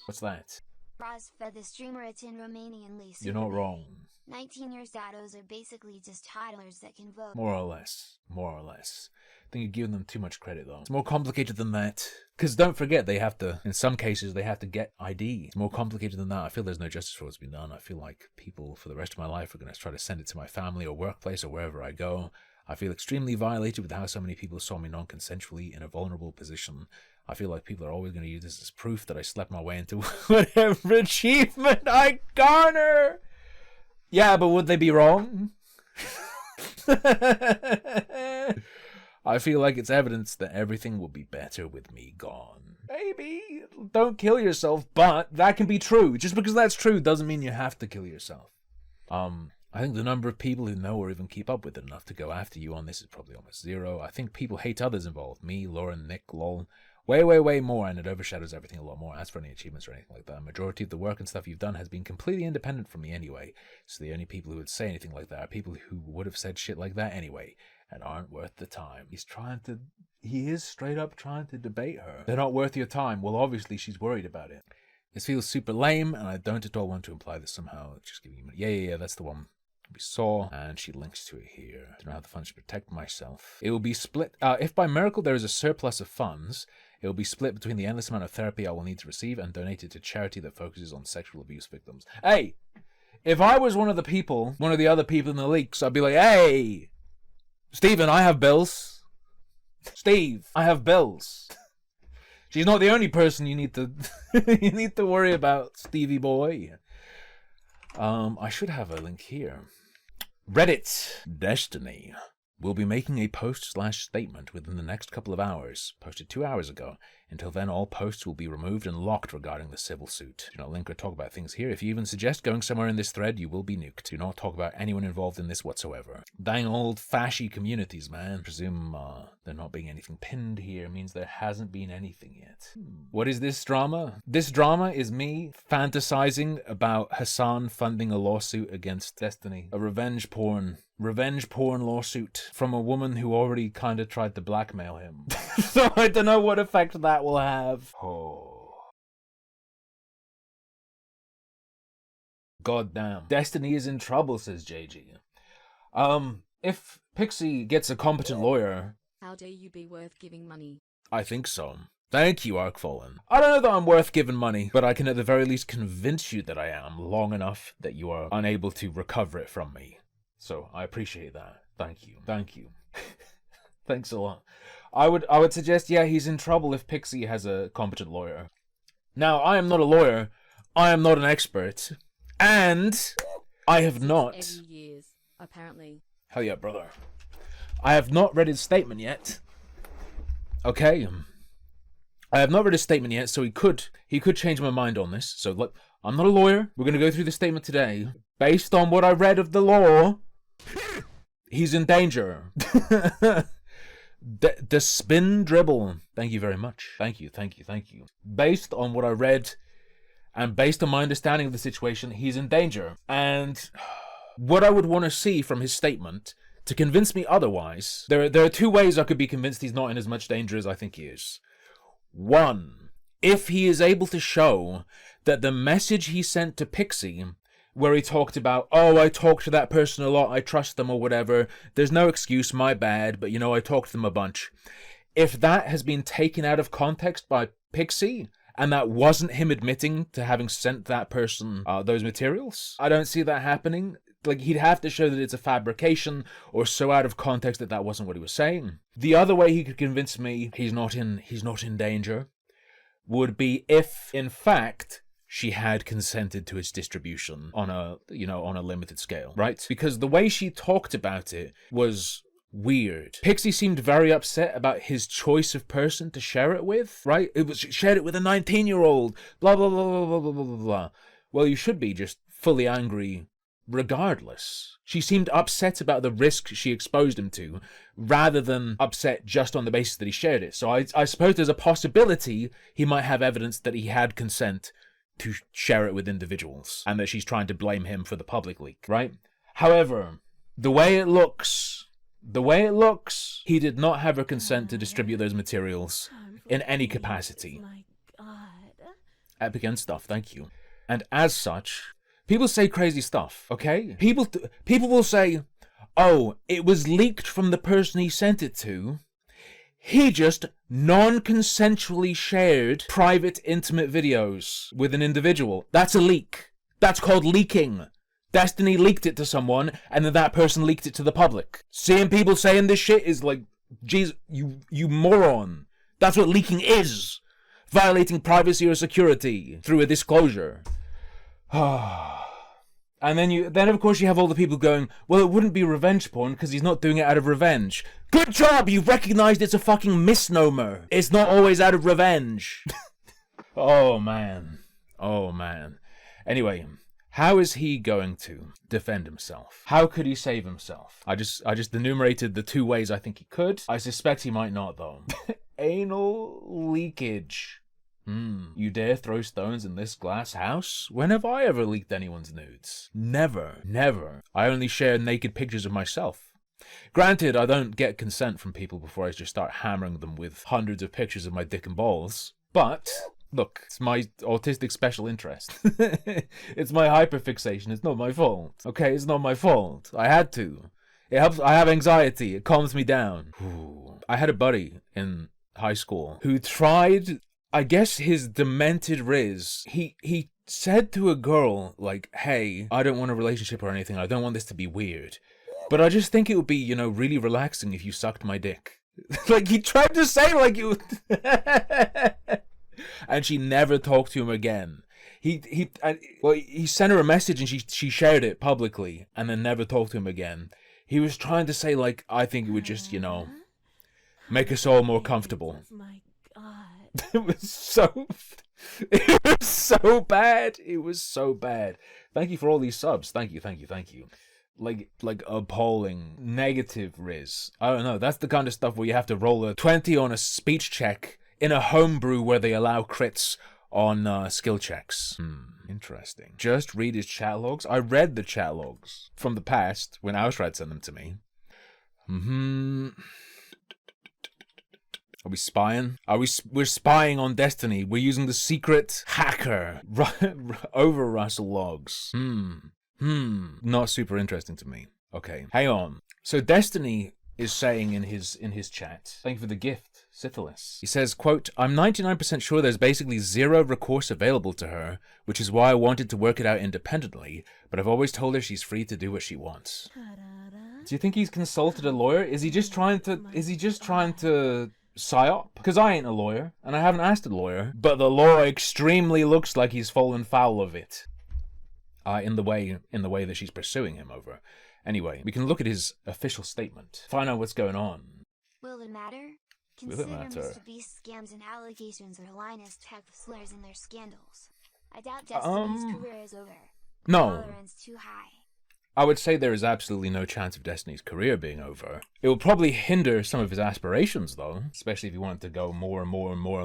What's that? Razfed, the streamer, attend Romanian You're not wrong. 19-year dados are basically just toddlers that can vote. More or less. More or less. I think you're giving them too much credit, though. It's more complicated than that. Because don't forget, they have to, in some cases, they have to get ID. It's more complicated than that. I feel there's no justice for what's been done. I feel like people, for the rest of my life, are going to try to send it to my family or workplace or wherever I go. I feel extremely violated with how so many people saw me non-consensually in a vulnerable position. I feel like people are always going to use this as proof that I slept my way into whatever achievement I garner. Yeah, but would they be wrong? I feel like it's evidence that everything will be better with me gone. Maybe. Don't kill yourself, but that can be true. Just because that's true doesn't mean you have to kill yourself. I think the number of people who know or even keep up with it enough to go after you on this is probably almost zero. I think people hate others involved. Me, Lauren, Nick, lol. Way more, and it overshadows everything a lot more. As for any achievements or anything like that, majority of the work and stuff you've done has been completely independent from me anyway. So the only people who would say anything like that are people who would have said shit like that anyway, and aren't worth the time. He is straight up trying to debate her. They're not worth your time. Well, obviously she's worried about it. This feels super lame, and I don't at all want to imply this somehow. Just giving you... Yeah, that's the one we saw, and she links to it here. I don't have the funds to protect myself. It will be split. If by miracle there is a surplus of funds, it will be split between the endless amount of therapy I will need to receive and donated to charity that focuses on sexual abuse victims. Hey, if I was one of the other people in the leaks, I'd be like, hey, Steven, I have bills. Steve, I have bills. She's not the only person you need to you need to worry about, Stevie boy. I should have a link here. Reddit. Destiny will be making a post/statement within the next couple of hours, posted 2 hours ago. Until then, all posts will be removed and locked regarding the civil suit. Do not link or talk about things here. If you even suggest going somewhere in this thread, you will be nuked. Do not talk about anyone involved in this whatsoever. Dang old fashy communities, man. Presume there not being anything pinned here means there hasn't been anything yet. What is this drama? This drama is me fantasizing about Hassan funding a lawsuit against Destiny. A revenge porn lawsuit from a woman who already kind of tried to blackmail him. So I don't know what effect that will have. Oh. God damn. Destiny is in trouble, says JG. If Pixie gets a competent lawyer... How dare you be worth giving money? I think so. Thank you, Arkfallen. I don't know that I'm worth giving money, but I can at the very least convince you that I am long enough that you are unable to recover it from me. So I appreciate that. Thank you. Thanks a lot. I would suggest, yeah, he's in trouble if Pixie has a competent lawyer. Now, I am not a lawyer. I am not an expert. And I have not... Every years, apparently. Hell yeah, brother. I have not read his statement yet. Okay. I have not read his statement yet, so he could change my mind on this. So, look, I'm not a lawyer. We're going to go through the statement today. Based on what I read of the law, he's in danger. The spin dribble. Thank you very much. Thank you. Based on what I read, and based on my understanding of the situation, he's in danger. And what I would want to see from his statement to convince me otherwise, there are two ways I could be convinced he's not in as much danger as I think he is. One, if he is able to show that the message he sent to Pixie, where he talked about, oh, I talk to that person a lot, I trust them or whatever, there's no excuse, my bad, but I talked to them a bunch. If that has been taken out of context by Pixie, and that wasn't him admitting to having sent that person those materials, I don't see that happening. Like, he'd have to show that it's a fabrication or so out of context that that wasn't what he was saying. The other way he could convince me he's not in danger would be if, in fact, she had consented to its distribution on a limited scale, right? Because the way she talked about it was weird. Pixie seemed very upset about his choice of person to share it with, right? It was shared it with a 19-year-old, blah, blah, blah, blah, blah, blah, blah, blah. Well, you should be just fully angry regardless. She seemed upset about the risk she exposed him to, rather than upset just on the basis that he shared it. So I suppose there's a possibility he might have evidence that he had consent to share it with individuals, and that she's trying to blame him for the public leak, right? However, the way it looks, he did not have her consent to distribute those materials in any capacity. Epic End stuff, thank you. And as such, people say crazy stuff, okay? People will say, oh, it was leaked from the person he sent it to. He just non-consensually shared private, intimate videos with an individual. That's a leak. That's called leaking. Destiny leaked it to someone, and then that person leaked it to the public. Seeing people saying this shit is like, Jesus, you moron. That's what leaking is. Violating privacy or security through a disclosure. And then of course you have all the people going, well, it wouldn't be revenge porn because he's not doing it out of revenge. Good job, you've recognized it's a fucking misnomer. It's not always out of revenge. Oh man. Anyway, how is he going to defend himself? How could he save himself? I just enumerated the two ways I think he could. I suspect he might not though. Anal leakage. You dare throw stones in this glass house? When have I ever leaked anyone's nudes? Never. I only share naked pictures of myself. Granted, I don't get consent from people before I just start hammering them with hundreds of pictures of my dick and balls. But, look, it's my autistic special interest. It's my hyperfixation, it's not my fault. Okay, it's not my fault. I had to. It helps, I have anxiety, it calms me down. I had a buddy in high school who tried, I guess, his demented riz. He said to a girl, like, hey, I don't want a relationship or anything. I don't want this to be weird. But I just think it would be, really relaxing if you sucked my dick. Like, he tried to say, like, you... And she never talked to him again. He sent her a message and she shared it publicly and then never talked to him again. He was trying to say, like, I think it would just, make us all more comfortable. It was so bad. It was so bad. Thank you for all these subs. Thank you. Like appalling, negative riz. I don't know. That's the kind of stuff where you have to roll a 20 on a speech check in a homebrew where they allow crits on skill checks. Interesting. Just read his chat logs. I read the chat logs from the past when Ausrad sent them to me. Are we spying? We're spying on Destiny. We're using the secret hacker over Russell logs. Not super interesting to me. Okay, hang on. So Destiny is saying in his chat, thank you for the gift, Syphilis. He says, quote, I'm 99% sure there's basically zero recourse available to her, which is why I wanted to work it out independently, but I've always told her she's free to do what she wants. Do you think he's consulted a lawyer? Is he just trying to psyop? Because I ain't a lawyer, and I haven't asked a lawyer, but the law extremely looks like he's fallen foul of it. In the way that she's pursuing him over. Anyway, we can look at his official statement. Find out what's going on. Will it matter? Will it Consider matter? Mr. Beast's scams and allegations are Linus tech slurs and their scandals. I doubt Destiny's career is over. No. Tolerance too high. I would say there is absolutely no chance of Destiny's career being over. It will probably hinder some of his aspirations, though, especially if he wanted to go more and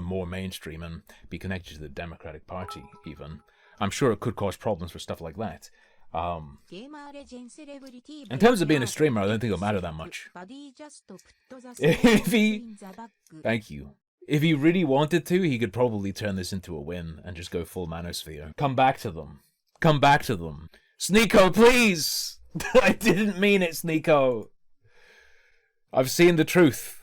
more mainstream and be connected to the Democratic Party, even. I'm sure it could cause problems for stuff like that. In terms of being a streamer, I don't think it'll matter that much. If he... Thank you. If he really wanted to, he could probably turn this into a win and just go full manosphere. Come back to them. Come back to them. Sneeko, please! I didn't mean it, Sneeko. I've seen the truth.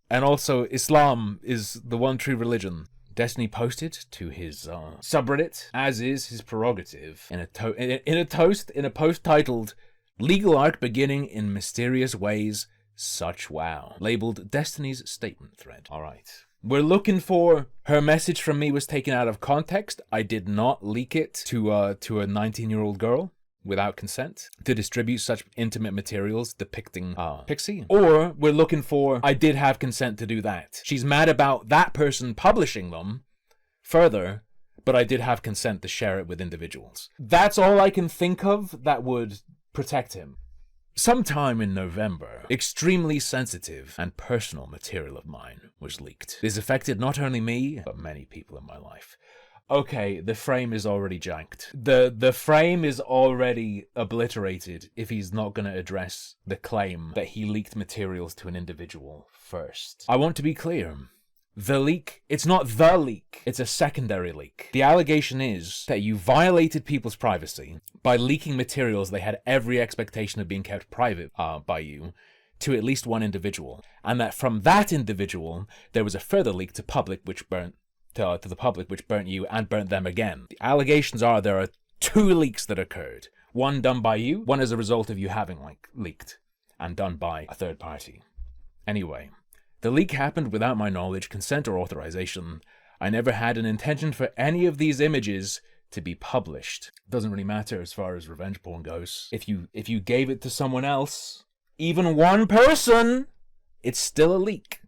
And also, Islam is the one true religion. Destiny posted to his subreddit, as is his prerogative, in a post titled "Legal Arc Beginning in Mysterious Ways, Such Wow," labeled Destiny's statement thread. Alright. We're looking for... Her message from me was taken out of context. I did not leak it to a 19-year-old girl without consent to distribute such intimate materials depicting Pixie. Or we're looking for... I did have consent to do that. She's mad about that person publishing them further, but I did have consent to share it with individuals. That's all I can think of that would protect him. Sometime in November, extremely sensitive and personal material of mine was leaked. This affected not only me, but many people in my life. Okay, the frame is already janked. The frame is already obliterated if he's not going to address the claim that he leaked materials to an individual first. I want to be clear. The leak, it's not the leak, it's a secondary leak. The allegation is that you violated people's privacy by leaking materials they had every expectation of being kept private by you to at least one individual, and that from that individual there was a further leak to public which burnt to the public which burnt you and burnt them again. The allegations are there are 2 leaks that occurred. One done by you, one as a result of you having leaked, and done by a third party. Anyway, the leak happened without my knowledge, consent, or authorization. I never had an intention for any of these images to be published. Doesn't really matter as far as revenge porn goes. If you gave it to someone else, even one person, it's still a leak.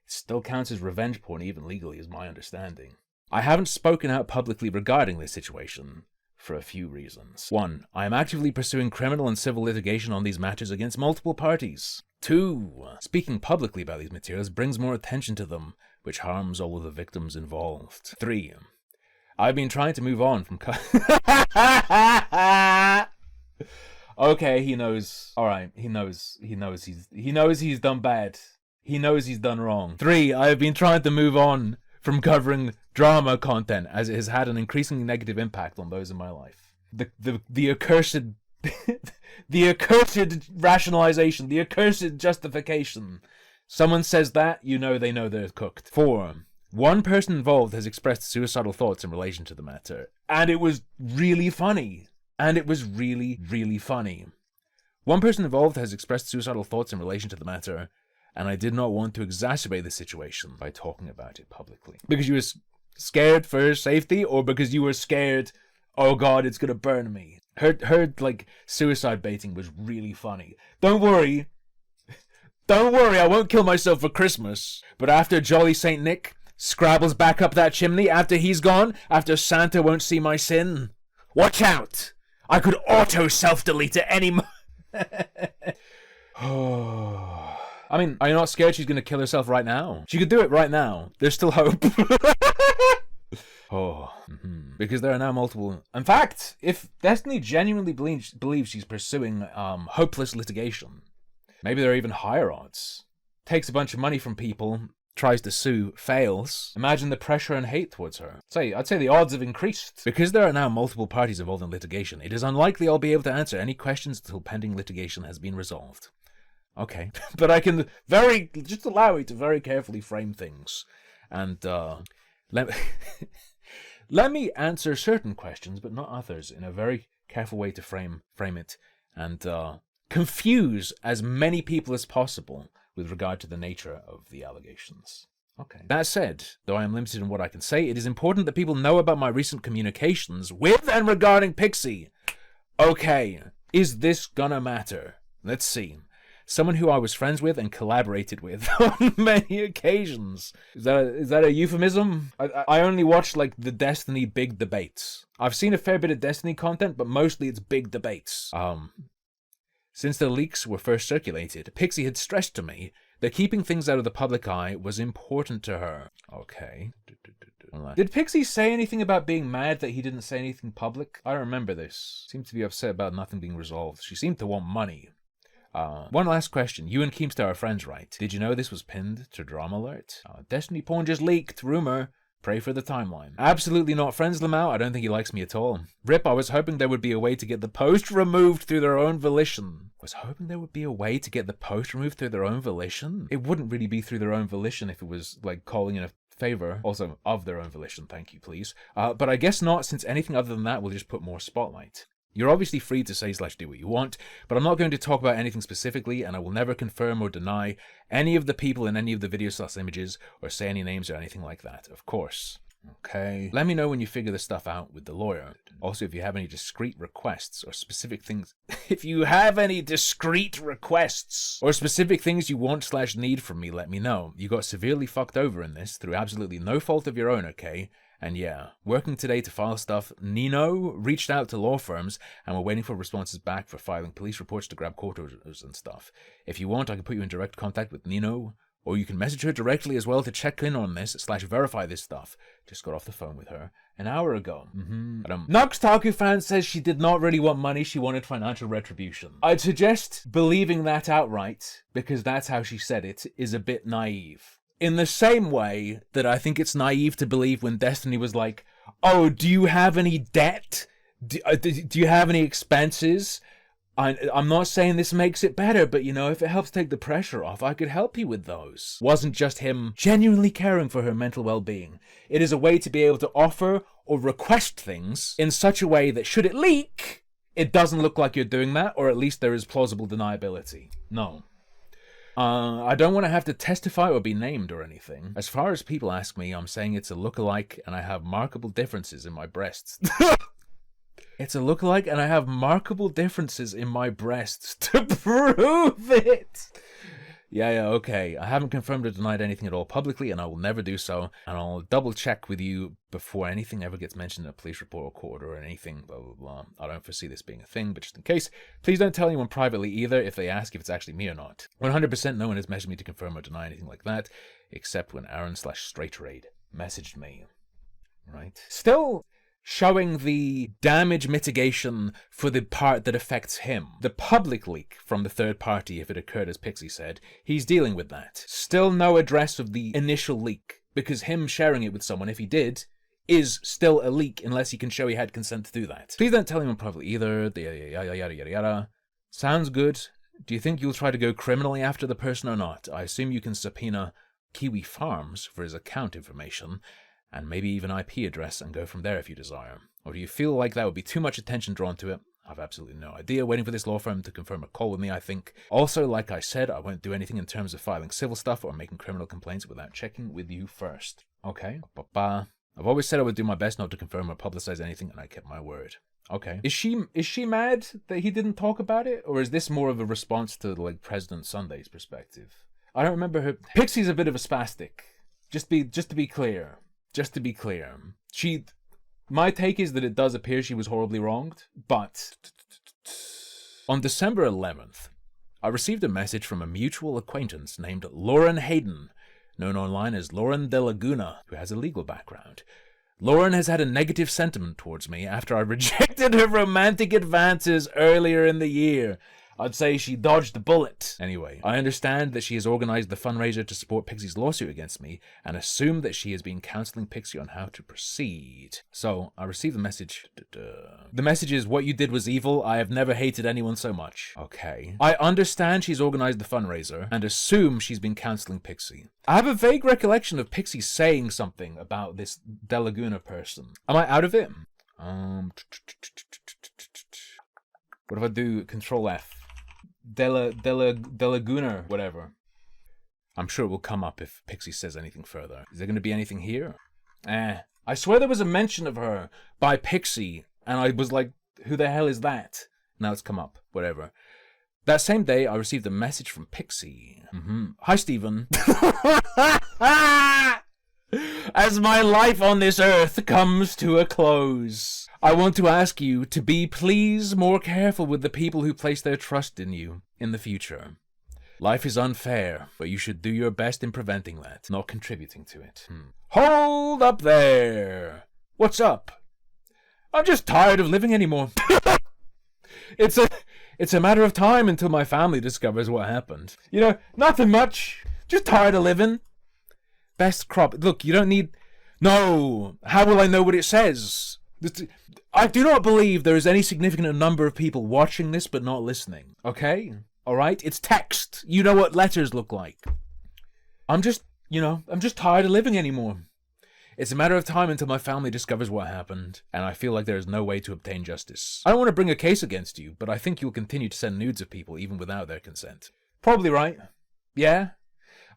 It still counts as revenge porn, even legally, is my understanding. I haven't spoken out publicly regarding this situation for a few reasons. 1. I am actively pursuing criminal and civil litigation on these matters against multiple parties. 2. Speaking publicly about these materials brings more attention to them, which harms all of the victims involved. 3. I've been trying to move on from... Okay, he knows. Alright, he knows he's done bad. He knows he's done wrong. 3. I have been trying to move on from covering drama content, as it has had an increasingly negative impact on those in my life. The accursed... the accursed rationalization, the accursed justification. Someone says that, you know they know they're cooked. 4. One person involved has expressed suicidal thoughts in relation to the matter. And it was really funny. And it was really, really funny. One person involved has expressed suicidal thoughts in relation to the matter, and I did not want to exacerbate the situation by talking about it publicly. Because you were scared for her safety, or because you were scared, oh god, it's gonna burn me. Her suicide baiting was really funny. Don't worry, I won't kill myself for Christmas. But after Jolly Saint Nick scrabbles back up that chimney, after he's gone, after Santa won't see my sin, watch out! I could auto self-delete at any I mean, are you not scared she's gonna kill herself right now? She could do it right now. There's still hope. Because there are now multiple... In fact, if Destiny genuinely believes she's pursuing hopeless litigation, maybe there are even higher odds. Takes a bunch of money from people, tries to sue, fails. Imagine the pressure and hate towards her. I'd say the odds have increased. Because there are now multiple parties involved in litigation, it is unlikely I'll be able to answer any questions until pending litigation has been resolved. Okay. But I can just allow me to very carefully frame things. And let me answer certain questions, but not others, in a very careful way to frame it, and confuse as many people as possible with regard to the nature of the allegations. Okay. That said, though I am limited in what I can say, it is important that people know about my recent communications with and regarding Pixie. Okay, is this gonna matter? Let's see. Someone who I was friends with and collaborated with on many occasions. Is that a euphemism? I only watch the Destiny big debates. I've seen a fair bit of Destiny content, but mostly it's big debates. Since the leaks were first circulated, Pixie had stressed to me that keeping things out of the public eye was important to her. Okay. Did Pixie say anything about being mad that he didn't say anything public? I don't remember this. Seemed to be upset about nothing being resolved. She seemed to want money. One last question. You and Keemstar are friends, right? Did you know this was pinned to Drama Alert? Destiny porn just leaked. Rumor. Pray for the timeline. Absolutely not friends, Lamau. I don't think he likes me at all. Rip, I was hoping there would be a way to get the post removed through their own volition. It wouldn't really be through their own volition if it was, like, calling in a favor. Also, of their own volition, thank you, please. But I guess not, since anything other than that will just put more spotlight. You're obviously free to say/do what you want, but I'm not going to talk about anything specifically, and I will never confirm or deny any of the people in any of the videos/images, or say any names or anything like that, of course. Okay. Let me know when you figure this stuff out with the lawyer. Also, if you have any discreet requests or specific things... if you have any discreet requests or specific things you want/need from me, let me know. You got severely fucked over in this through absolutely no fault of your own, okay? And yeah, working today to file stuff, Nino reached out to law firms and we're waiting for responses back for filing police reports to grab court orders and stuff. If you want, I can put you in direct contact with Nino, or you can message her directly as well to check in on this/verify this stuff. Just got off the phone with her an hour ago. Nox Taku fan says she did not really want money, she wanted financial retribution. I'd suggest believing that outright, because that's how she said it, is a bit naive. In the same way that I think it's naive to believe when Destiny was like, oh, do you have any debt? Do you have any expenses? I'm not saying this makes it better, but you know, if it helps take the pressure off, I could help you with those. Wasn't just him genuinely caring for her mental well-being. It is a way to be able to offer or request things in such a way that should it leak, it doesn't look like you're doing that, or at least there is plausible deniability. No. I don't want to have to testify or be named or anything. As far as people ask me, I'm saying it's a lookalike and I have markable differences in my breasts. It's a lookalike and I have markable differences in my breasts to prove it. Yeah, okay. I haven't confirmed or denied anything at all publicly, and I will never do so. And I'll double check with you before anything ever gets mentioned in a police report or court or anything, blah, blah, blah. I don't foresee this being a thing, but just in case, please don't tell anyone privately either if they ask if it's actually me or not. 100% no one has messaged me to confirm or deny anything like that, except when Aaron/Straightraid messaged me. Right? Still showing the damage mitigation for the part that affects him. The public leak from the third party, if it occurred as Pixie said, he's dealing with that. Still no address of the initial leak, because him sharing it with someone, if he did, is still a leak unless he can show he had consent to do that. Please don't tell anyone privately either, yada yada yada yada. Sounds good. Do you think you'll try to go criminally after the person or not? I assume you can subpoena Kiwi Farms for his account information, and maybe even IP address, and go from there if you desire. Or do you feel like that would be too much attention drawn to it? I've absolutely no idea. Waiting for this law firm to confirm a call with me, I think. Also, like I said, I won't do anything in terms of filing civil stuff or making criminal complaints without checking with you first. Okay? I've always said I would do my best not to confirm or publicize anything, and I kept my word. Okay. Is she mad that he didn't talk about it? Or is this more of a response to, like, President Sunday's perspective? I don't remember her. Pixie's a bit of a spastic. Just to be clear. My take is that it does appear she was horribly wronged, but on December 11th, I received a message from a mutual acquaintance named Lauren Hayden, known online as Lauren De Laguna, who has a legal background. Lauren has had a negative sentiment towards me after I rejected her romantic advances earlier in the year. I'd say she dodged the bullet. Anyway, I understand that she has organized the fundraiser to support Pixie's lawsuit against me, and assume that she has been counseling Pixie on how to proceed. So, I received the message. The message is, what you did was evil. I have never hated anyone so much. Okay. I understand she's organized the fundraiser, and assume she's been counseling Pixie. I have a vague recollection of Pixie saying something about this De Laguna person. Am I out of it? What if I do Control F? De Laguna, whatever. I'm sure it will come up if Pixie says anything further. Is there going to be anything here? I swear there was a mention of her by Pixie, and I was like, who the hell is that? Now it's come up, whatever. That same day, I received a message from Pixie. Hi, Stephen. As my life on this earth comes to a close, I want to ask you to be, please, more careful with the people who place their trust in you in the future. Life is unfair, but you should do your best in preventing that, not contributing to it. Hold up there! What's up? I'm just tired of living anymore. It's a matter of time until my family discovers what happened. You know, nothing much. Just tired of living. Best crop. Look, you don't need... No! How will I know what it says? I do not believe there is any significant number of people watching this but not listening. Okay? Alright? It's text. You know what letters look like. I'm just tired of living anymore. It's a matter of time until my family discovers what happened, and I feel like there is no way to obtain justice. I don't want to bring a case against you, but I think you'll continue to send nudes of people even without their consent. Probably right. Yeah.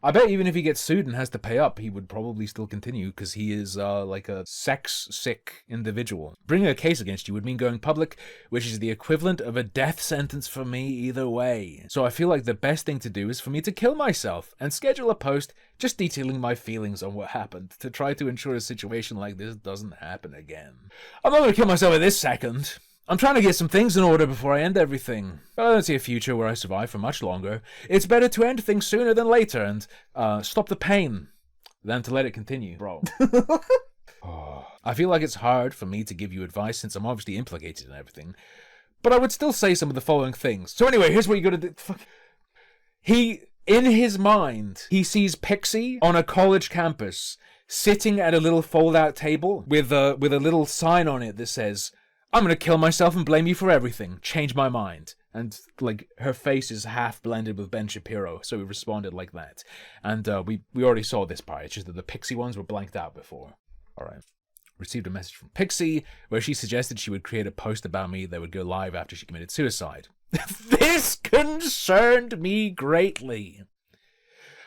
I bet even if he gets sued and has to pay up, he would probably still continue, because he is, like a sex-sick individual. Bringing a case against you would mean going public, which is the equivalent of a death sentence for me either way. So I feel like the best thing to do is for me to kill myself, and schedule a post just detailing my feelings on what happened, to try to ensure a situation like this doesn't happen again. I'm not gonna kill myself at this second. I'm trying to get some things in order before I end everything. But I don't see a future where I survive for much longer. It's better to end things sooner than later and stop the pain than to let it continue. Bro. I feel like it's hard for me to give you advice since I'm obviously implicated in everything. But I would still say some of the following things. So anyway, here's what you gotta do. In his mind, he sees Pixie on a college campus, sitting at a little fold-out table with a little sign on it that says, I'm gonna kill myself and blame you for everything. Change my mind. And, like, her face is half blended with Ben Shapiro, so we responded like that. And we already saw this part, it's just that the Pixie ones were blanked out before. Alright. Received a message from Pixie, where she suggested she would create a post about me that would go live after she committed suicide. This concerned me greatly.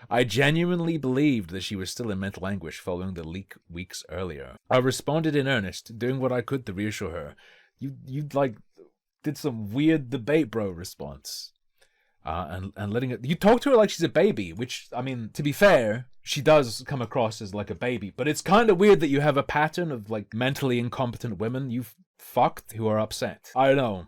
I genuinely believed that she was still in mental anguish following the leak weeks earlier. I responded in earnest, doing what I could to reassure her. You like, did some weird debate bro response. And letting it... You talk to her like she's a baby, which, I mean, to be fair, she does come across as like a baby. But it's kind of weird that you have a pattern of, like, mentally incompetent women you've fucked who are upset. I don't know.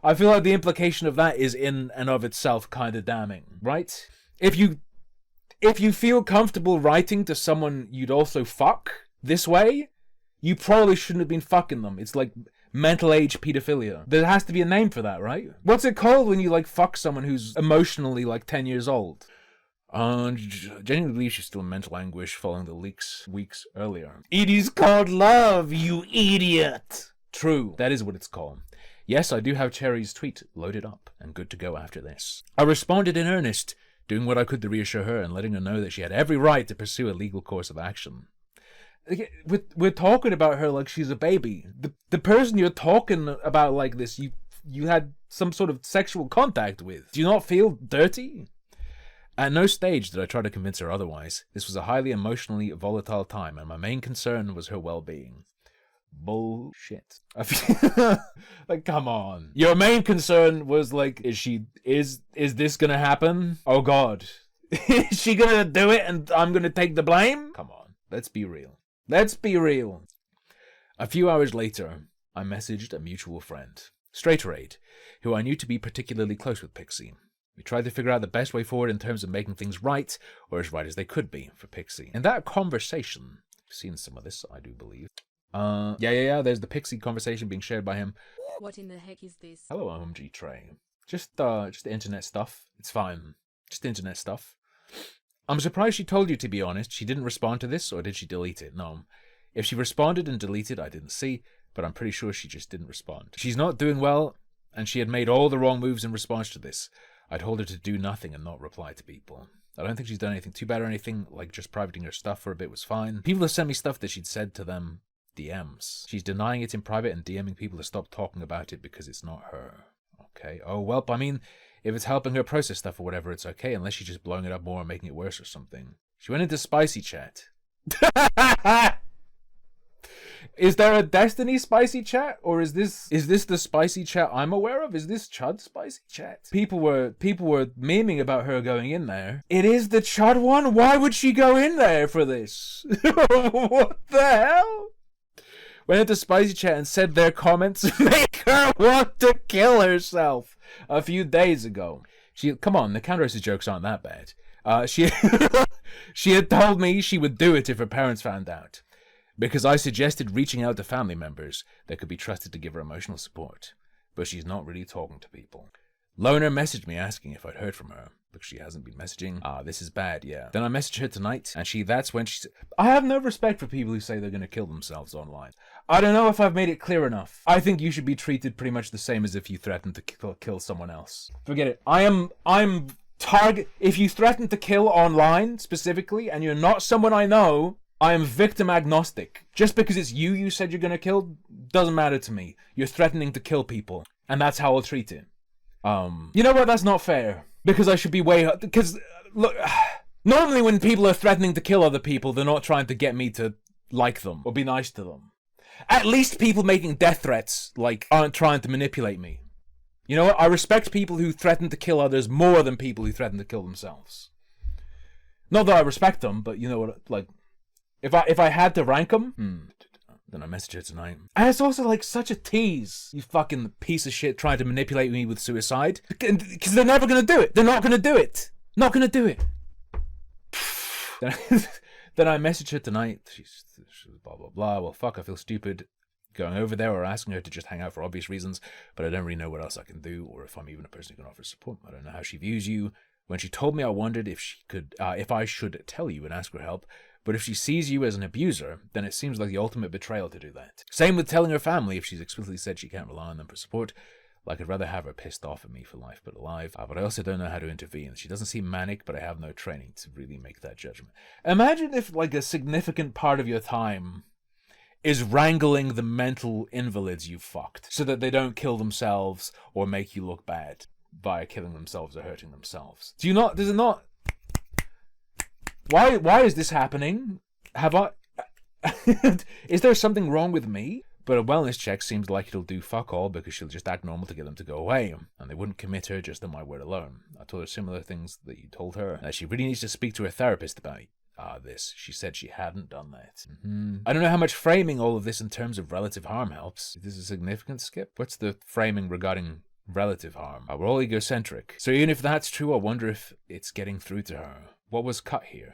I feel like the implication of that is in and of itself kind of damning, right? If you feel comfortable writing to someone you'd also fuck this way, you probably shouldn't have been fucking them. It's like mental age pedophilia. There has to be a name for that, right? What's it called when you like fuck someone who's emotionally like 10 years old? Genuinely believe she's still in mental anguish following the leaks weeks earlier. It is called love, you idiot! True, that is what it's called. Yes, I do have Cherry's tweet loaded up and good to go after this. I responded in earnest, doing what I could to reassure her and letting her know that she had every right to pursue a legal course of action. We're talking about her like she's a baby. The person you're talking about like this, you had some sort of sexual contact with. Do you not feel dirty? At no stage did I try to convince her otherwise. This was a highly emotionally volatile time, and my main concern was her well-being. Bullshit. Like, come on. Your main concern was like, is this gonna happen? Oh god. Is she gonna do it and I'm gonna take the blame? Come on. Let's be real. Let's be real. A few hours later, I messaged a mutual friend, Straighterade, who I knew to be particularly close with Pixie. We tried to figure out the best way forward in terms of making things right, or as right as they could be, for Pixie. In that conversation, I've seen some of this, I do believe. Yeah, there's the Pixie conversation being shared by him. What in the heck is this? Hello, OMG Trey. Just internet stuff. It's fine. Just internet stuff. I'm surprised she told you, to be honest. She didn't respond to this, or did she delete it? No. If she responded and deleted, I didn't see, but I'm pretty sure she just didn't respond. She's not doing well, and she had made all the wrong moves in response to this. I told her to do nothing and not reply to people. I don't think she's done anything too bad or anything, like just privating her stuff for a bit was fine. People have sent me stuff that she'd said to them DMs. She's denying it in private and DMing people to stop talking about it because it's not her. Okay. Oh, well, I mean, if it's helping her process stuff or whatever, it's okay, unless she's just blowing it up more and making it worse or something. She went into spicy chat. Is there a Destiny spicy chat, or is this the spicy chat I'm aware of? Is this Chud spicy chat? People were memeing about her going in there. It is the Chud one? Why would she go in there for this? What the hell? Went into spicy chat and said their comments make her want to kill herself a few days ago. Come on, the counter-racist jokes aren't that bad. She had told me she would do it if her parents found out, because I suggested reaching out to family members that could be trusted to give her emotional support. but she's not really talking to people. Loner messaged me asking if I'd heard from her, because she hasn't been messaging. This is bad, yeah. Then I messaged her tonight, and that's when she said, I have no respect for people who say they're gonna kill themselves online. I don't know if I've made it clear enough. I think you should be treated pretty much the same as if you threatened to kill someone else. Forget it. I'm target. If you threaten to kill online, specifically, and you're not someone I know, I am victim agnostic. Just because it's you said you're gonna kill, doesn't matter to me. You're threatening to kill people, and that's how I'll treat it. You know what? That's not fair. Because I should be because, look, normally when people are threatening to kill other people, they're not trying to get me to like them or be nice to them. At least people making death threats, aren't trying to manipulate me. You know what? I respect people who threaten to kill others more than people who threaten to kill themselves. Not that I respect them, but you know what, if I had to rank them, then I messaged her tonight. And it's also such a tease. You fucking piece of shit trying to manipulate me with suicide. Because they're never gonna do it. They're not gonna do it. Not gonna do it. Then I messaged her tonight. She's blah, blah, blah. Well, fuck, I feel stupid going over there or asking her to just hang out for obvious reasons, but I don't really know what else I can do or if I'm even a person who can offer support. I don't know how she views you. When she told me, I wondered if I should tell you and ask for help. But if she sees you as an abuser, then it seems like the ultimate betrayal to do that. Same with telling her family if she's explicitly said she can't rely on them for support. I'd rather have her pissed off at me for life but alive. But I also don't know how to intervene. She doesn't seem manic, but I have no training to really make that judgment. Imagine if, a significant part of your time is wrangling the mental invalids you fucked so that they don't kill themselves or make you look bad by killing themselves or hurting themselves. Does it not... Why is this happening? Is there something wrong with me? But a wellness check seems like it'll do fuck all because she'll just act normal to get them to go away, and they wouldn't commit her just on my word alone. I told her similar things that you told her, that she really needs to speak to her therapist about this. She said she hadn't done that. I don't know how much framing all of this in terms of relative harm helps. Is this a significant skip? What's the framing regarding relative harm? We're all egocentric. So even if that's true, I wonder if it's getting through to her. What was cut here?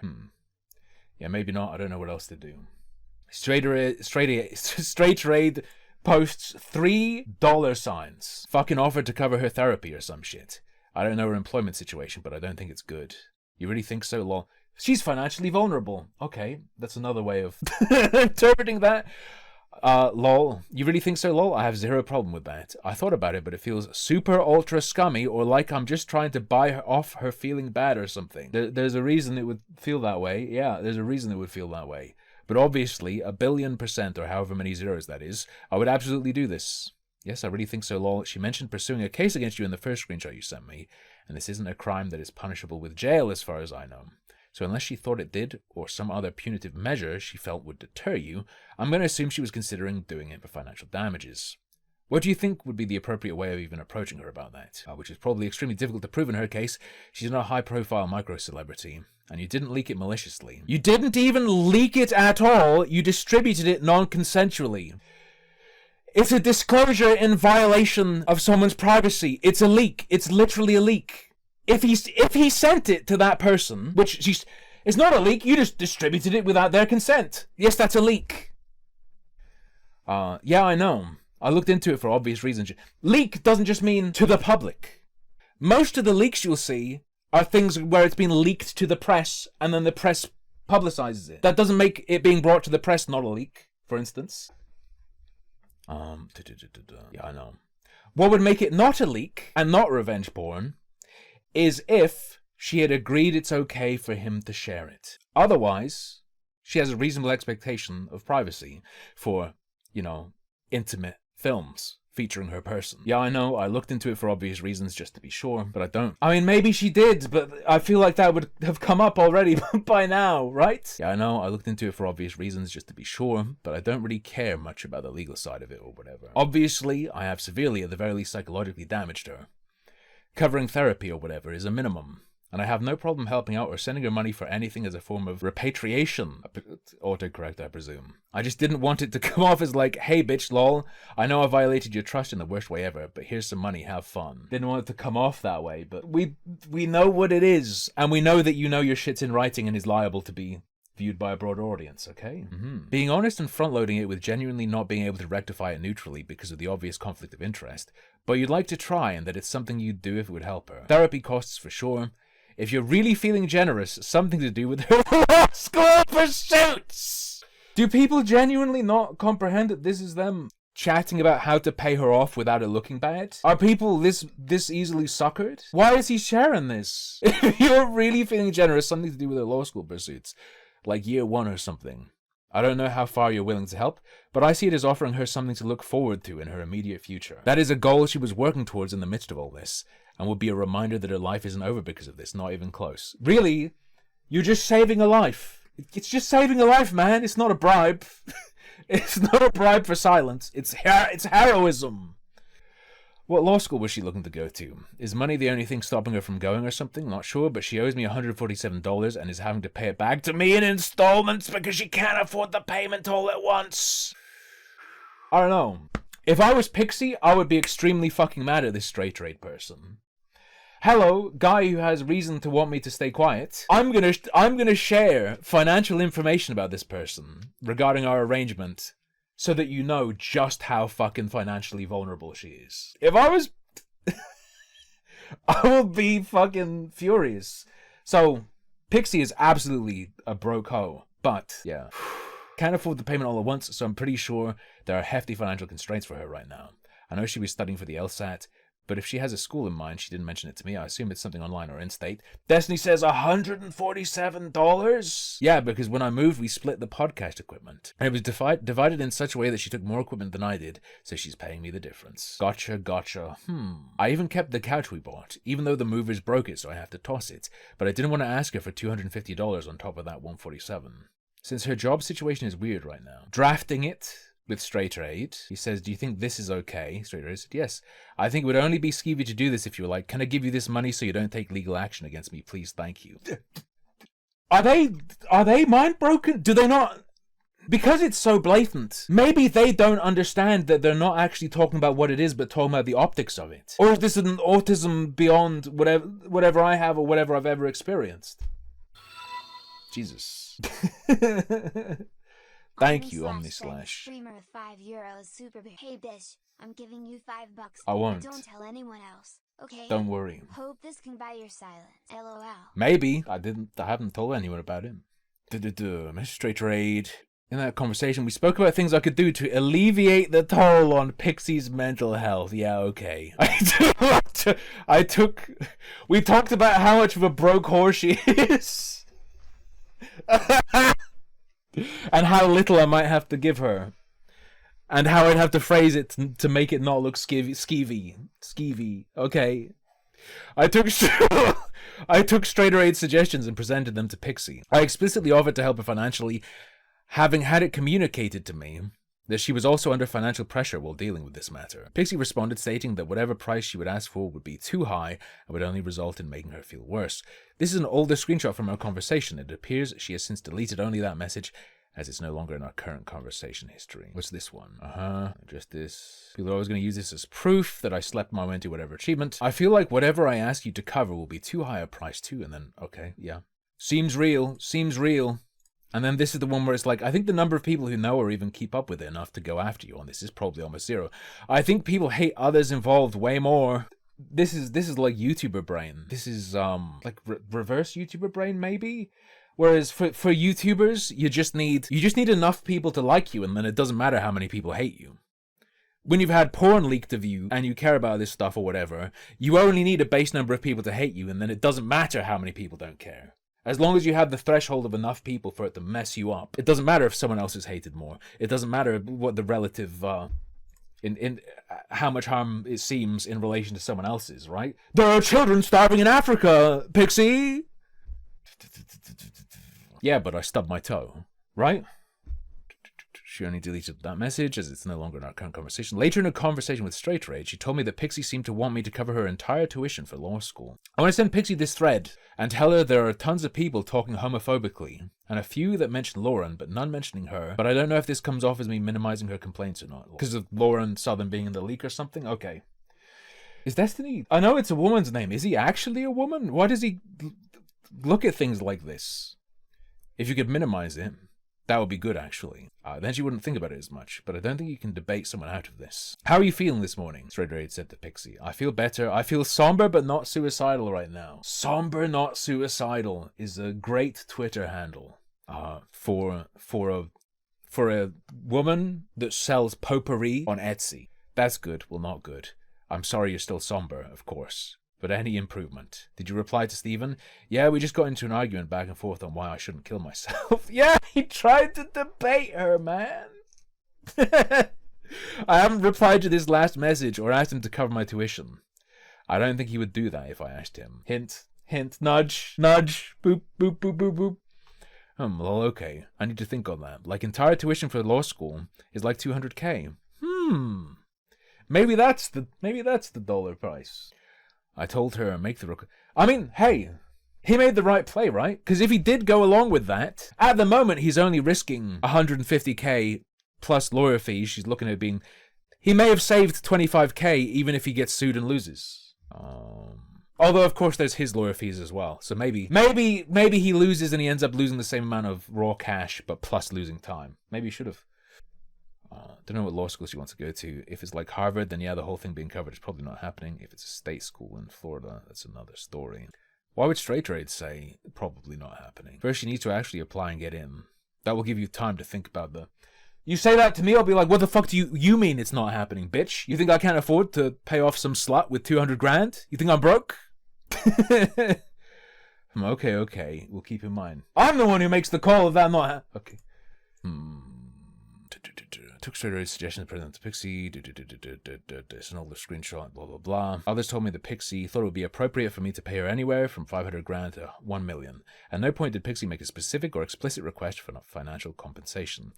Yeah, maybe not. I don't know what else to do. Straight Raid posts $3. Fucking offered to cover her therapy or some shit. I don't know her employment situation, but I don't think it's good. You really think so, lol? She's financially vulnerable. Okay, that's another way of interpreting that. Lol. You really think so, lol? I have zero problem with that. I thought about it, but it feels super ultra scummy or like I'm just trying to buy her off her feeling bad or something. There's a reason it would feel that way. Yeah, there's a reason it would feel that way. But obviously, 1,000,000,000% or however many zeros that is, I would absolutely do this. Yes, I really think so, lol. She mentioned pursuing a case against you in the first screenshot you sent me, and this isn't a crime that is punishable with jail as far as I know. So unless she thought it did, or some other punitive measure she felt would deter you, I'm going to assume she was considering doing it for financial damages. What do you think would be the appropriate way of even approaching her about that? Which is probably extremely difficult to prove in her case. She's not a high-profile micro-celebrity, and you didn't leak it maliciously. You didn't even leak it at all! You distributed it non-consensually. It's a disclosure in violation of someone's privacy. It's a leak. It's literally a leak. If he sent it to that person, it's not a leak, you just distributed it without their consent. Yes, that's a leak. Yeah, I know. I looked into it for obvious reasons. Leak doesn't just mean to the public. Most of the leaks you'll see are things where it's been leaked to the press and then the press publicizes it. That doesn't make it being brought to the press not a leak, for instance. Yeah, I know. What would make it not a leak and not revenge porn is if she had agreed it's okay for him to share it. Otherwise, she has a reasonable expectation of privacy for, intimate films featuring her person. Yeah, I know, I looked into it for obvious reasons just to be sure, but I don't. I mean, maybe she did, but I feel like that would have come up already by now, right? Yeah, I know, I looked into it for obvious reasons just to be sure, but I don't really care much about the legal side of it or whatever. Obviously, I have severely, at the very least, psychologically damaged her. Covering therapy or whatever is a minimum. And I have no problem helping out or sending her money for anything as a form of repatriation. Autocorrect, I presume. I just didn't want it to come off as like, hey bitch, lol, I know I violated your trust in the worst way ever, but here's some money, have fun. Didn't want it to come off that way, but we know what it is. And we know that you know your shit's in writing and is liable to be viewed by a broader audience, okay? Being honest and front-loading it with genuinely not being able to rectify it neutrally because of the obvious conflict of interest, but you'd like to try and that it's something you'd do if it would help her. Therapy costs for sure. If you're really feeling generous, something to do with her law school pursuits. Do people genuinely not comprehend that this is them chatting about how to pay her off without it looking bad? Are people this easily suckered? Why is he sharing this? If you're really feeling generous, something to do with her law school pursuits, like year 1 or something. I don't know how far you're willing to help, but I see it as offering her something to look forward to in her immediate future. That is a goal she was working towards in the midst of all this, and would be a reminder that her life isn't over because of this, not even close. Really? You're just saving a life. It's just saving a life, man. It's not a bribe. It's not a bribe for silence. It's heroism. What law school was she looking to go to? Is money the only thing stopping her from going or something? Not sure, but she owes me $147 and is having to pay it back to me in installments because she can't afford the payment all at once. I don't know. If I was Pixie, I would be extremely fucking mad at this straight rate person. Hello, guy who has reason to want me to stay quiet. I'm gonna share financial information about this person regarding our arrangement so that you know just how fucking financially vulnerable she is. If I was... I would be fucking furious. So, Pixie is absolutely a broke hoe, but, yeah. Can't afford the payment all at once, so I'm pretty sure there are hefty financial constraints for her right now. I know she was studying for the LSAT, but if she has a school in mind, she didn't mention it to me. I assume it's something online or in-state. Destiny says $147? Yeah, because when I moved, we split the podcast equipment. And it was divided in such a way that she took more equipment than I did, so she's paying me the difference. Gotcha. I even kept the couch we bought, even though the movers broke it, so I have to toss it. But I didn't want to ask her for $250 on top of that $147. Since her job situation is weird right now. Drafting it with Straight Aid. He says, do you think this is okay? Straight Aid said, yes. I think it would only be skeevy to do this if you were like, can I give you this money so you don't take legal action against me? Please, thank you. Are they mind broken? Do they not? Because it's so blatant, maybe they don't understand that they're not actually talking about what it is, but talking about the optics of it. Or is this an autism beyond whatever I have or whatever I've ever experienced? Jesus. Thank you, OmniSlash. Streamer with €5 super big. Hey bitch, I'm giving you $5. I won't. But don't tell anyone else. Okay? Don't worry. Hope this can buy your silence. LOL. Maybe. I haven't told anyone about him. Mr. Straight Raid. In that conversation, we spoke about things I could do to alleviate the toll on Pixie's mental health. Yeah, okay. We talked about how much of a broke whore she is. And how little I might have to give her. And how I'd have to phrase it to make it not look skeevy. Okay. I took Straight Raid's suggestions and presented them to Pixie. I explicitly offered to help her financially, having had it communicated to me that she was also under financial pressure while dealing with this matter. Pixie responded stating that whatever price she would ask for would be too high and would only result in making her feel worse. This is an older screenshot from our conversation. It appears she has since deleted only that message, as it's no longer in our current conversation history. What's this one? Just this. People are always going to use this as proof that I slept my way into whatever achievement. I feel like whatever I ask you to cover will be too high a price too, and then, okay, yeah. Seems real. And then this is the one where it's like, I think the number of people who know or even keep up with it enough to go after you on this is probably almost zero. I think people hate others involved way more. This is like YouTuber brain. This is like reverse YouTuber brain maybe. Whereas for YouTubers, you just need enough people to like you, and then it doesn't matter how many people hate you. When you've had porn leaked of you and you care about this stuff or whatever, you only need a base number of people to hate you, and then it doesn't matter how many people don't care. As long as you have the threshold of enough people for it to mess you up, it doesn't matter if someone else is hated more. It doesn't matter what the relative, in how much harm it seems in relation to someone else's, right? There are children starving in Africa, Pixie! Yeah, but I stubbed my toe, right? She only deleted that message as it's no longer in our current conversation. Later in a conversation with Straight Rage, she told me that Pixie seemed to want me to cover her entire tuition for law school. I want to send Pixie this thread and tell her there are tons of people talking homophobically, and a few that mention Lauren, but none mentioning her. But I don't know if this comes off as me minimizing her complaints or not. Because of Lauren Southern being in the leak or something? Okay. Is Destiny... I know it's a woman's name. Is he actually a woman? Why does he look at things like this? If you could minimize it. That would be good, actually. Then she wouldn't think about it as much, but I don't think you can debate someone out of this. How are you feeling this morning? Straight Raid said to Pixie. I feel better. I feel somber but not suicidal right now. Somber, not suicidal is a great Twitter handle for a woman that sells potpourri on Etsy. That's good. Well, not good. I'm sorry you're still somber, of course. But any improvement? Did you reply to Stephen? Yeah, we just got into an argument back and forth on why I shouldn't kill myself. Yeah, he tried to debate her, man. I haven't replied to this last message or asked him to cover my tuition. I don't think he would do that if I asked him. Hint, hint, nudge, nudge, boop, boop, boop, boop, boop. Well, okay. I need to think on that. Like, entire tuition for law school is like 200k. Maybe that's the dollar price. I told her, make the I mean, hey, he made the right play, right? Because if he did go along with that, at the moment, he's only risking 150k plus lawyer fees. She's looking at being... He may have saved 25k even if he gets sued and loses. Although, of course, there's his lawyer fees as well. So maybe he loses and he ends up losing the same amount of raw cash, but plus losing time. Maybe he should have. Don't know what law school she wants to go to. If it's like Harvard, then yeah, the whole thing being covered is probably not happening. If it's a state school in Florida, that's another story. Why would Straight Trade say probably not happening? First, you need to actually apply and get in. That will give you time to think about the... You say that to me, I'll be like, what the fuck do you mean it's not happening, bitch? You think I can't afford to pay off some slut with 200 grand? You think I'm broke? Okay, we'll keep in mind. I'm the one who makes the call of that not okay. Took Straight Raid's suggestion to present to Pixie. It's an older screenshot, blah, blah, blah. Others told me that Pixie thought it would be appropriate for me to pay her anywhere from 500 grand to 1 million. At no point did Pixie make a specific or explicit request for financial compensation.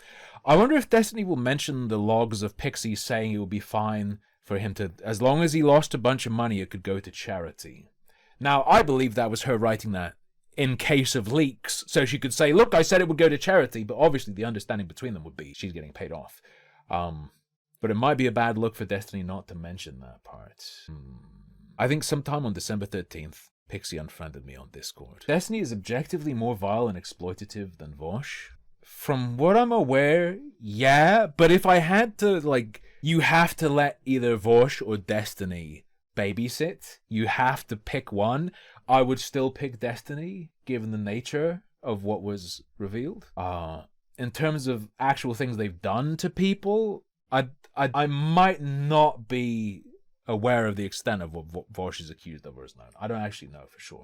I wonder if Destiny will mention the logs of Pixie saying it would be fine for him to, as long as he lost a bunch of money, it could go to charity. Now, I believe that was her writing that in case of leaks, so she could say, look, I said it would go to charity, but obviously the understanding between them would be she's getting paid off. But it might be a bad look for Destiny not to mention that part. I think sometime on December 13th, Pixie unfriended me on Discord. Destiny is objectively more vile and exploitative than Vosh. From what I'm aware, yeah, but if I had to, like, you have to let either Vosh or Destiny babysit. You have to pick one. I would still pick Destiny, given the nature of what was revealed. In terms of actual things they've done to people, I might not be aware of the extent of what Vosh is accused of or is known. I don't actually know for sure.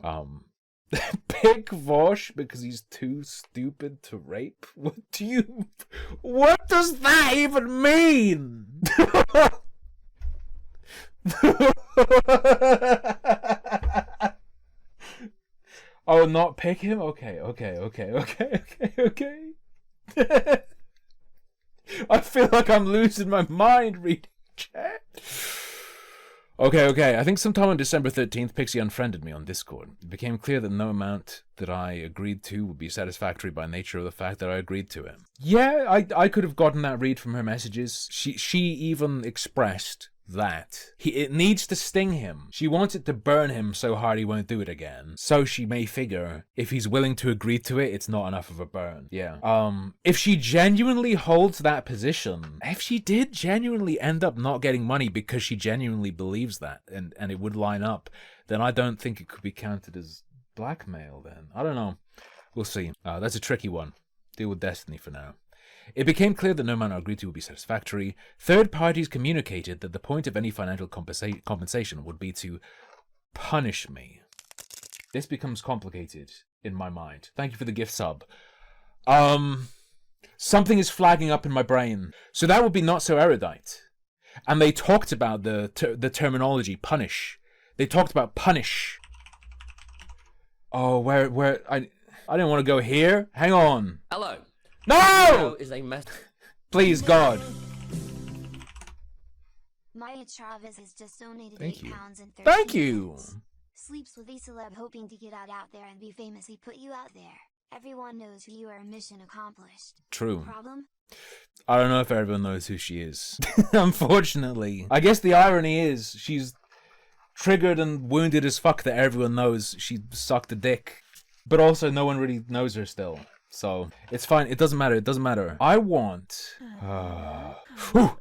Pick Vosh because he's too stupid to rape? What does that even mean? Oh, not pick him? Okay. I feel like I'm losing my mind reading chat. Okay. I think sometime on December 13th, Pixie unfriended me on Discord. It became clear that no amount that I agreed to would be satisfactory by nature of the fact that I agreed to it. Yeah, I could have gotten that read from her messages. She even expressed that it needs to sting him. She wants it to burn him so hard he won't do it again. So she may figure if he's willing to agree to it, it's not enough of a burn. Yeah. If she genuinely holds that position, if she did genuinely end up not getting money because she genuinely believes that and it would line up, then I don't think it could be counted as blackmail then. I don't know. We'll see. That's a tricky one. Deal with Destiny for now. It became clear that no amount I agreed to would be satisfactory. Third parties communicated that the point of any financial compensation would be to punish me. This becomes complicated in my mind. Thank you for the gift sub. Something is flagging up in my brain. So that would be not so erudite. And they talked about the terminology punish. They talked about punish. Oh, where I didn't want to go here. Hang on. Hello. No! Is a mess. Please, God. Maya Chavez has just donated Thank you. £8 and 13 Thank you. cents. Sleeps with a celeb hoping to get out there and be famous. He put you out there. Everyone knows who you are. Mission accomplished. True. Problem? I don't know if everyone knows who she is. Unfortunately. I guess the irony is she's triggered and wounded as fuck that everyone knows she sucked a dick. But also no one really knows her still. So it's fine. It doesn't matter. It doesn't matter. I want. Whew.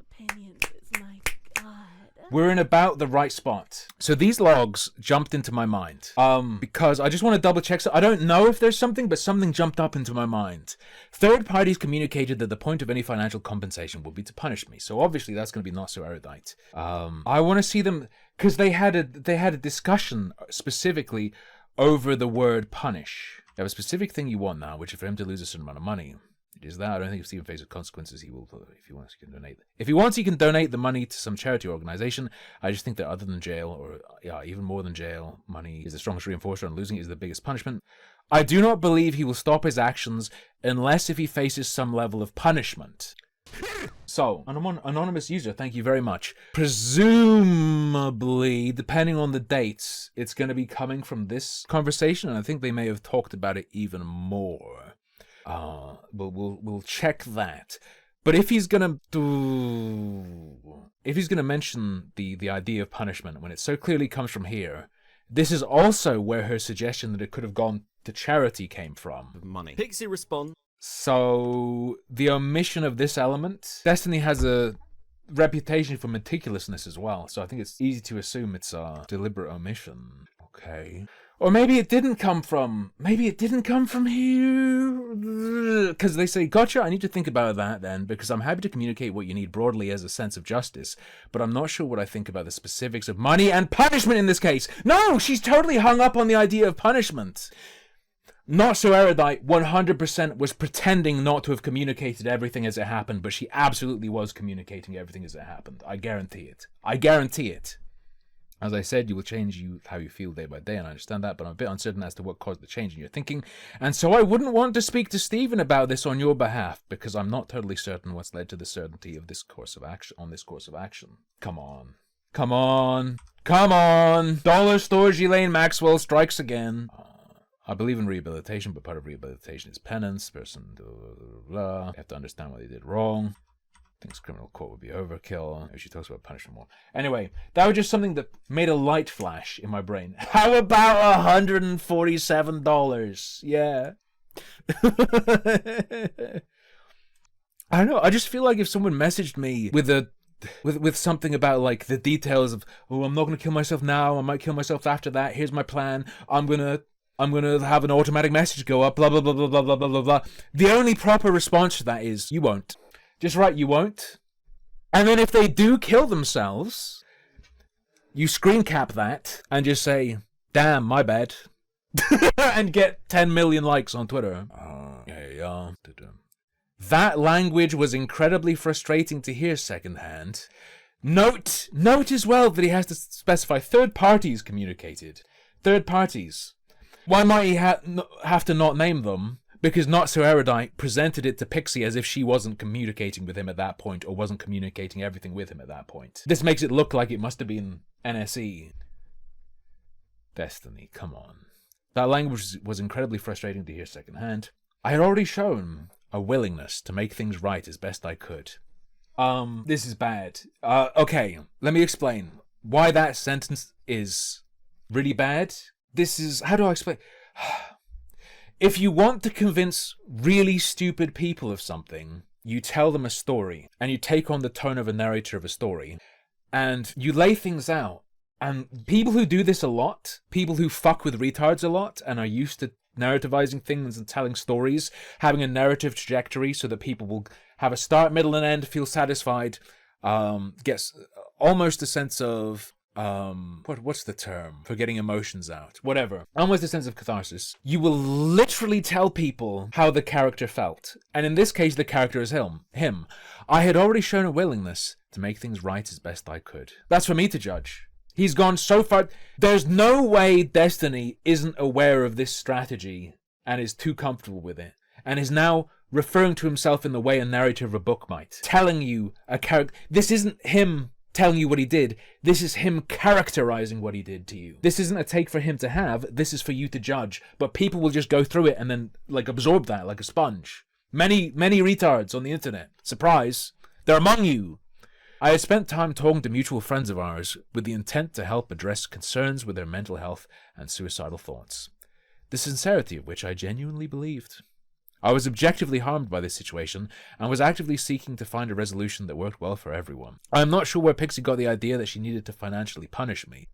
We're in about the right spot. So these logs jumped into my mind. Because I just want to double check. So I don't know if there's something, but something jumped up into my mind. Third parties communicated that the point of any financial compensation would be to punish me. So obviously that's going to be not so erudite. I want to see them because they had a discussion specifically over the word punish. You have a specific thing you want now, which is for him to lose a certain amount of money. It is that. I don't think if Stephen faces consequences, he will. If he wants, he can donate. If he wants, he can donate the money to some charity or organization. I just think that other than jail, or even more than jail, money is the strongest reinforcer, and losing it is the biggest punishment. I do not believe he will stop his actions unless if he faces some level of punishment. So, anonymous user, thank you very much. Presumably, depending on the dates, it's going to be coming from this conversation, and I think they may have talked about it even more. We'll check that. But if he's gonna mention the idea of punishment when it so clearly comes from here, this is also where her suggestion that it could have gone to charity came from. Money. Pixie responds. So the omission of this element, Destiny has a reputation for meticulousness as well. So I think it's easy to assume it's a deliberate omission. Okay. Or maybe it didn't come from here. Because they say, gotcha, I need to think about that then, because I'm happy to communicate what you need broadly as a sense of justice, but I'm not sure what I think about the specifics of money and punishment in this case. No, she's totally hung up on the idea of punishment. Not so erudite 100% was pretending not to have communicated everything as it happened, but she absolutely was communicating everything as it happened. I guarantee it. I guarantee it. As I said, you will change how you feel day by day, and I understand that, but I'm a bit uncertain as to what caused the change in your thinking, and so I wouldn't want to speak to Stephen about this on your behalf, because I'm not totally certain what's led to the certainty of this course of action. Come on. Come on. Come on. Dollar store Ghislaine Maxwell strikes again. I believe in rehabilitation, but part of rehabilitation is penance. Person, blah, blah, blah. You have to understand what they did wrong. Thinks criminal court would be overkill. She talks about punishment more. Anyway, that was just something that made a light flash in my brain. How about $147? Yeah. I don't know. I just feel like if someone messaged me with something about like the details of, oh, I'm not gonna kill myself now. I might kill myself after that. Here's my plan. I'm gonna have an automatic message go up. Blah blah blah blah blah blah blah blah. The only proper response to that is you won't. Just write, you won't. And then if they do kill themselves, you screen cap that and just say, damn, my bad. And get 10 million likes on Twitter. That language was incredibly frustrating to hear secondhand. Note as well that he has to specify third parties communicated. Third parties. Why might he have to not name them? Because Not So Erudite presented it to Pixie as if she wasn't communicating with him at that point, or wasn't communicating everything with him at that point. This makes it look like it must have been NSE. Destiny, come on. That language was incredibly frustrating to hear secondhand. I had already shown a willingness to make things right as best I could. This is bad. Okay, let me explain why that sentence is really bad. This is, how do I explain? If you want to convince really stupid people of something, you tell them a story, and you take on the tone of a narrator of a story, and you lay things out. And people who do this a lot, people who fuck with retards a lot, and are used to narrativizing things and telling stories, having a narrative trajectory so that people will have a start, middle, and end, feel satisfied, gets almost a sense of what's the term for getting emotions out? Whatever. Almost a sense of catharsis. You will literally tell people how the character felt. And in this case, the character is him. I had already shown a willingness to make things right as best I could. That's for me to judge. He's gone so far. There's no way Destiny isn't aware of this strategy and is too comfortable with it. And is now referring to himself in the way a narrator of a book might. Telling you a character. This isn't him telling you what he did. This is him characterizing what he did to you. This isn't a take for him to have. This is for you to judge. But people will just go through it and then like absorb that like a sponge. Many retards on the internet. Surprise. They're among you. I had spent time talking to mutual friends of ours with the intent to help address concerns with their mental health and suicidal thoughts. The sincerity of which I genuinely believed. I was objectively harmed by this situation and was actively seeking to find a resolution that worked well for everyone. I'm not sure where Pixie got the idea that she needed to financially punish me.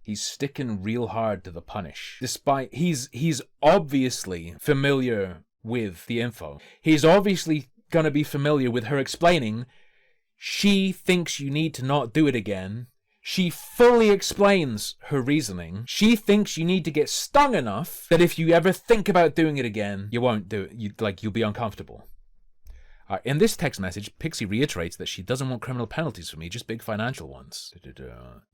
He's sticking real hard to the punish. Despite he's obviously familiar with the info. He's obviously gonna be familiar with her explaining she thinks you need to not do it again. She fully explains her reasoning. She thinks you need to get stung enough that if you ever think about doing it again, you won't do it. You'll be uncomfortable. In this text message, Pixie reiterates that she doesn't want criminal penalties for me, just big financial ones.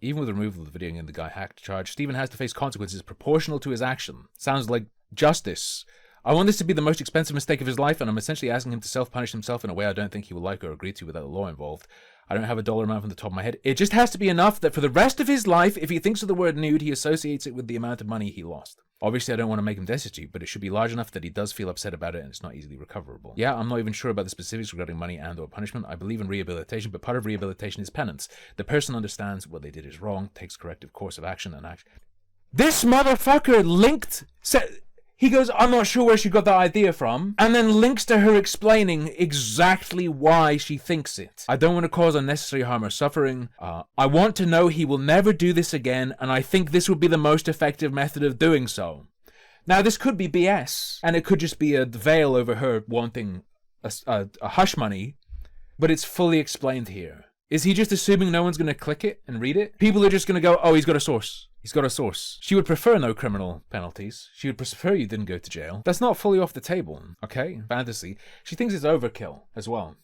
Even with the removal of the video and the guy hacked charge, Stephen has to face consequences proportional to his action. Sounds like justice. I want this to be the most expensive mistake of his life, and I'm essentially asking him to self-punish himself in a way I don't think he will like or agree to without the law involved. I don't have a dollar amount from the top of my head. It just has to be enough that for the rest of his life, if he thinks of the word nude, he associates it with the amount of money he lost. Obviously, I don't want to make him destitute, but it should be large enough that he does feel upset about it and it's not easily recoverable. Yeah, I'm not even sure about the specifics regarding money and or punishment. I believe in rehabilitation, but part of rehabilitation is penance. The person understands what they did is wrong, takes corrective course of action, and act. This motherfucker he goes, I'm not sure where she got that idea from, and then links to her explaining exactly why she thinks it. I don't want to cause unnecessary harm or suffering. I want to know he will never do this again, and I think this would be the most effective method of doing so. Now, this could be BS, and it could just be a veil over her wanting a hush money, but it's fully explained here. Is he just assuming no one's going to click it and read it? People are just going to go, oh, he's got a source. He's got a source. She would prefer no criminal penalties. She would prefer you didn't go to jail. That's not fully off the table, okay? Fantasy. She thinks it's overkill as well.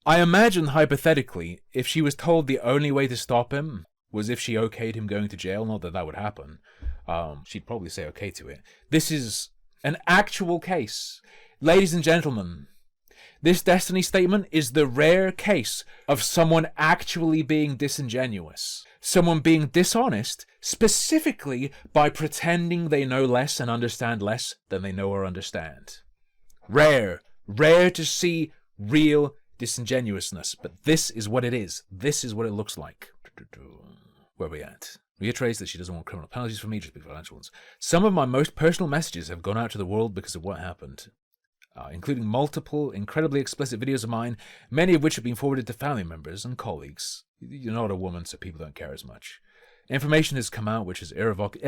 I imagine, hypothetically, if she was told the only way to stop him was if she okayed him going to jail, not that that would happen, she'd probably say okay to it. This is an actual case. Ladies and gentlemen, this destiny statement is the rare case of someone actually being disingenuous. Someone being dishonest, specifically by pretending they know less and understand less than they know or understand. Rare. Rare to see real disingenuousness. But this is what it is. This is what it looks like. Where are we at? Reiterates that she doesn't want criminal penalties for me, just big financial ones. Some of my most personal messages have gone out to the world because of what happened. Including multiple, incredibly explicit videos of mine, many of which have been forwarded to family members and colleagues. You're not a woman, so people don't care as much. Information has come out which has irrevocably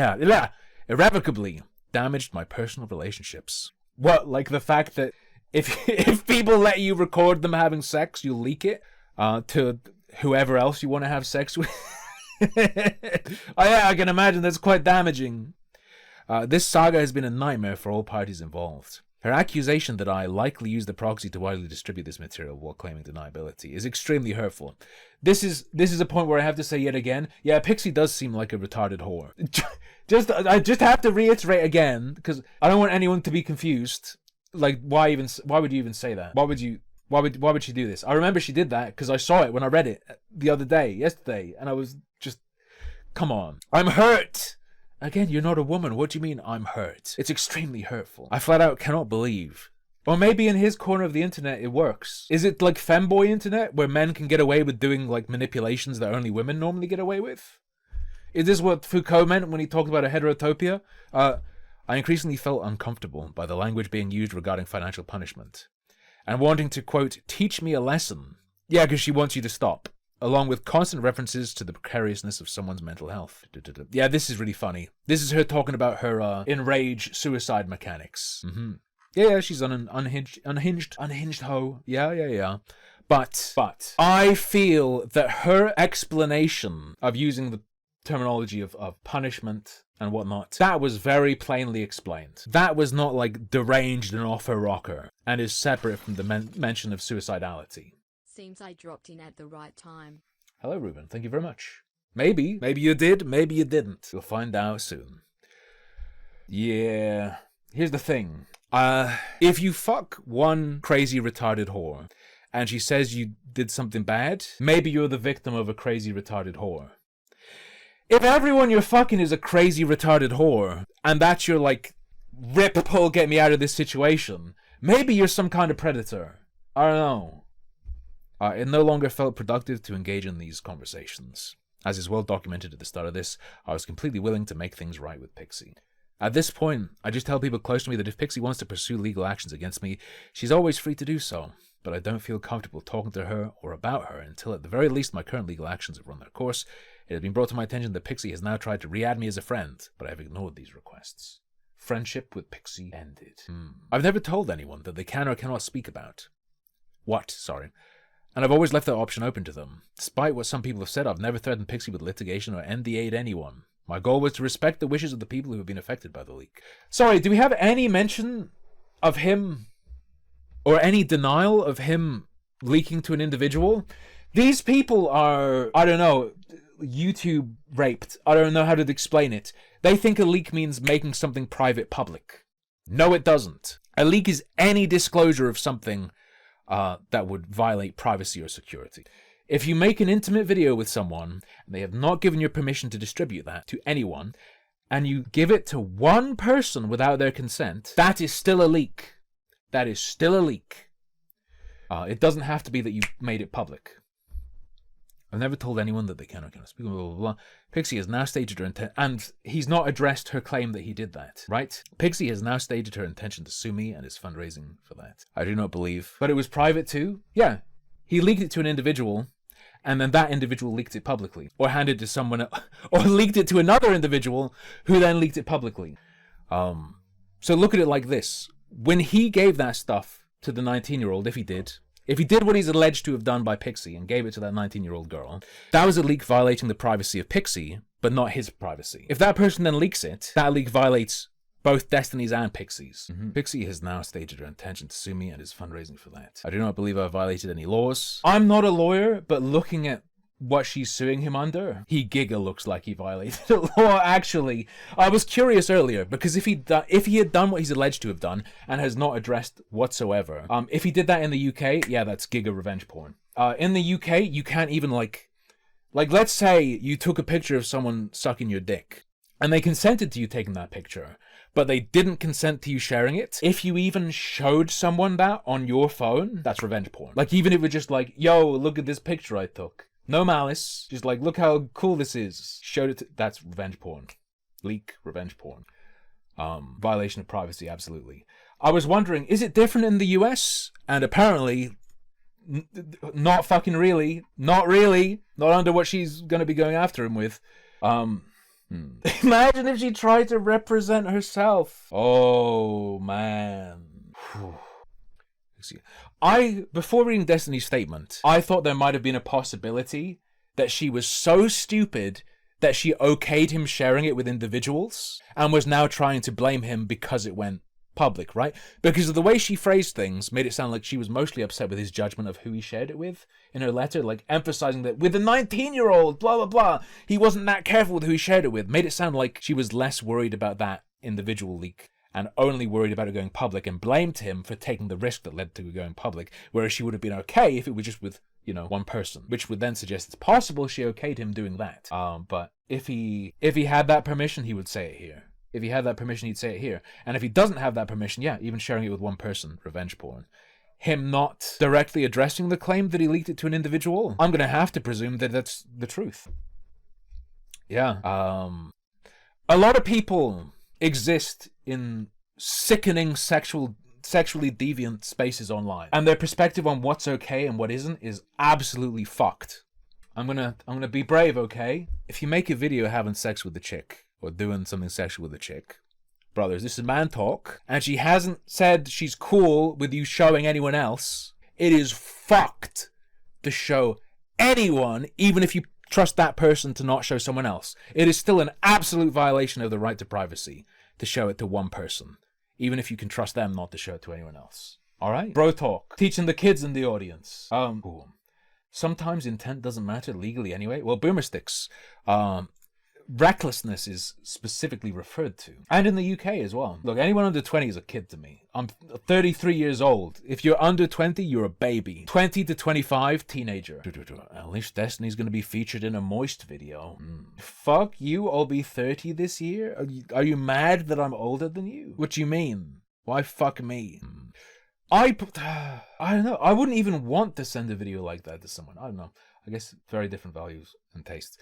damaged my personal relationships. What, like the fact that if people let you record them having sex, you'll leak it to whoever else you want to have sex with? I can imagine that's quite damaging. This saga has been a nightmare for all parties involved. Her accusation that I likely used the proxy to widely distribute this material while claiming deniability is extremely hurtful. This is a point where I have to say yet again, yeah, Pixie does seem like a retarded whore. I just have to reiterate again, because I don't want anyone to be confused. Like, why would you even say that? Why would she do this? I remember she did that because I saw it when I read it yesterday, and I was just, come on. I'm hurt! Again, you're not a woman. What do you mean I'm hurt? It's extremely hurtful. I flat out cannot believe. Or maybe in his corner of the internet it works. Is it like femboy internet where men can get away with doing like manipulations that only women normally get away with? Is this what Foucault meant when he talked about a heterotopia? I increasingly felt uncomfortable by the language being used regarding financial punishment. And wanting to, quote, teach me a lesson. Yeah, because she wants you to stop. Along with constant references to the precariousness of someone's mental health. Yeah, this is really funny. This is her talking about her enraged suicide mechanics. Mm-hmm. Yeah, she's an unhinged hoe. Yeah. But I feel that her explanation of using the terminology of punishment and whatnot, that was very plainly explained. That was not like deranged and off her rocker, and is separate from the mention of suicidality. Seems I dropped in at the right time. Hello, Ruben. Thank you very much. Maybe you did, maybe you didn't. You'll find out soon. Yeah. Here's the thing. If you fuck one crazy retarded whore, and she says you did something bad, maybe you're the victim of a crazy retarded whore. If everyone you're fucking is a crazy retarded whore, and that's your, like, rip, pull, get me out of this situation, maybe you're some kind of predator. I don't know. It no longer felt productive to engage in these conversations. As is well documented at the start of this, I was completely willing to make things right with Pixie. At this point, I just tell people close to me that if Pixie wants to pursue legal actions against me, she's always free to do so. But I don't feel comfortable talking to her or about her until at the very least my current legal actions have run their course. It has been brought to my attention that Pixie has now tried to re-add me as a friend, but I have ignored these requests. Friendship with Pixie ended. I've never told anyone that they can or cannot speak about. And I've always left that option open to them. Despite what some people have said, I've never threatened Pixie with litigation or NDA'd anyone. My goal was to respect the wishes of the people who have been affected by the leak. Sorry, do we have any mention of him or any denial of him leaking to an individual? These people are, I don't know, YouTube raped. I don't know how to explain it. They think a leak means making something private public. No, it doesn't. A leak is any disclosure of something that would violate privacy or security. If you make an intimate video with someone, and they have not given you permission to distribute that to anyone, and you give it to one person without their consent, that is still a leak. That is still a leak. It doesn't have to be that you made it public. I've never told anyone that they can or cannot speak, blah, blah, blah. Pixie has now stated her intent, and he's not addressed her claim that he did that, right? Pixie has now stated her intention to sue me and is fundraising for that. I do not believe. But it was private too? Yeah. He leaked it to an individual, and then that individual leaked it publicly, or handed it to someone else, or leaked it to another individual who then leaked it publicly. So look at it like this. When he gave that stuff to the 19-year-old, if he did what he's alleged to have done by Pixie and gave it to that 19-year-old girl, that was a leak violating the privacy of Pixie, but not his privacy. If that person then leaks it, that leak violates both Destiny's and Pixie's. Pixie has now stated her intention to sue me and is fundraising for that. I do not believe I've violated any laws. I'm not a lawyer, but looking at what she's suing him under, he giga looks like he violated a law, actually. I was curious earlier, because if he had done what he's alleged to have done, and has not addressed whatsoever, if he did that in the UK, yeah, that's giga revenge porn. In the UK, you can't even, like, let's say you took a picture of someone sucking your dick, and they consented to you taking that picture, but they didn't consent to you sharing it. If you even showed someone that on your phone, that's revenge porn. Like, even if it's just like, yo, look at this picture I took. No malice, just like, look how cool this is. Showed it to, that's revenge porn. Leak, revenge porn. Violation of privacy, absolutely. I was wondering, is it different in the US? And apparently, not fucking really. Not really. Not under what she's going to be going after him with. Imagine if she tried to represent herself. Oh, man. Before reading Destiny's statement, I thought there might have been a possibility that she was so stupid that she okayed him sharing it with individuals and was now trying to blame him because it went public, right? Because of the way she phrased things made it sound like she was mostly upset with his judgment of who he shared it with in her letter, like emphasizing that with a 19-year-old, blah, blah, blah, he wasn't that careful with who he shared it with. Made it sound like she was less worried about that individual leak and only worried about it going public, and blamed him for taking the risk that led to it going public, whereas she would have been okay if it was just with, one person, which would then suggest it's possible she okayed him doing that. But if he had that permission, he would say it here. If he had that permission, he'd say it here. And if he doesn't have that permission, yeah, even sharing it with one person, revenge porn. Him not directly addressing the claim that he leaked it to an individual, I'm going to have to presume that that's the truth. Yeah. A lot of people exist in sickening sexually deviant spaces online, and their perspective on what's okay and what isn't is absolutely fucked. I'm gonna be brave, okay? If you make a video having sex with a chick or doing something sexual with a chick, brothers, this is man talk, and she hasn't said she's cool with you showing anyone else, it is fucked to show anyone, even if you trust that person to not show someone else. It is still an absolute violation of the right to privacy to show it to one person, even if you can trust them not to show it to anyone else. Alright? Bro talk. Teaching the kids in the audience. Sometimes intent doesn't matter legally anyway. Well, boomer sticks. Recklessness is specifically referred to. And in the UK as well. Look, anyone under 20 is a kid to me. I'm 33 years old. If you're under 20, you're a baby. 20 to 25, teenager. At least Destiny's gonna be featured in a Moist video. Fuck you, I'll be 30 this year? Are you mad that I'm older than you? What do you mean? Why fuck me? I don't know. I wouldn't even want to send a video like that to someone. I don't know. I guess very different values and tastes.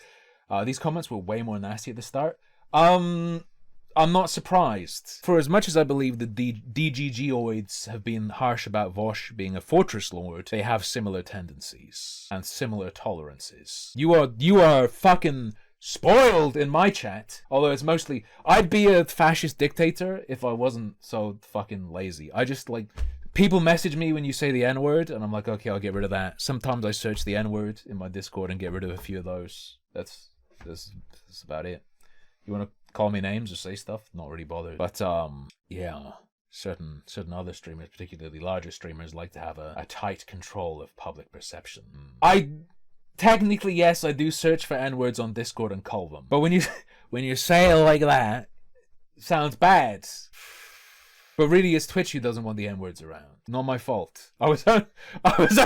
These comments were way more nasty at the start. I'm not surprised. For as much as I believe the DGGoids have been harsh about Vosh being a fortress lord, they have similar tendencies and similar tolerances. You are fucking spoiled in my chat. Although it's mostly, I'd be a fascist dictator if I wasn't so fucking lazy. I just like, people message me when you say the N-word, and I'm like, okay, I'll get rid of that. Sometimes I search the N-word in my Discord and get rid of a few of those. That's about it. You want to call me names or say stuff? Not really bothered. But yeah, certain other streamers, particularly larger streamers, like to have a tight control of public perception. Technically, yes, I do search for N-words on Discord and call them. But when you say it like that, it sounds bad. But really, it's Twitch who doesn't want the N-words around. Not my fault. I was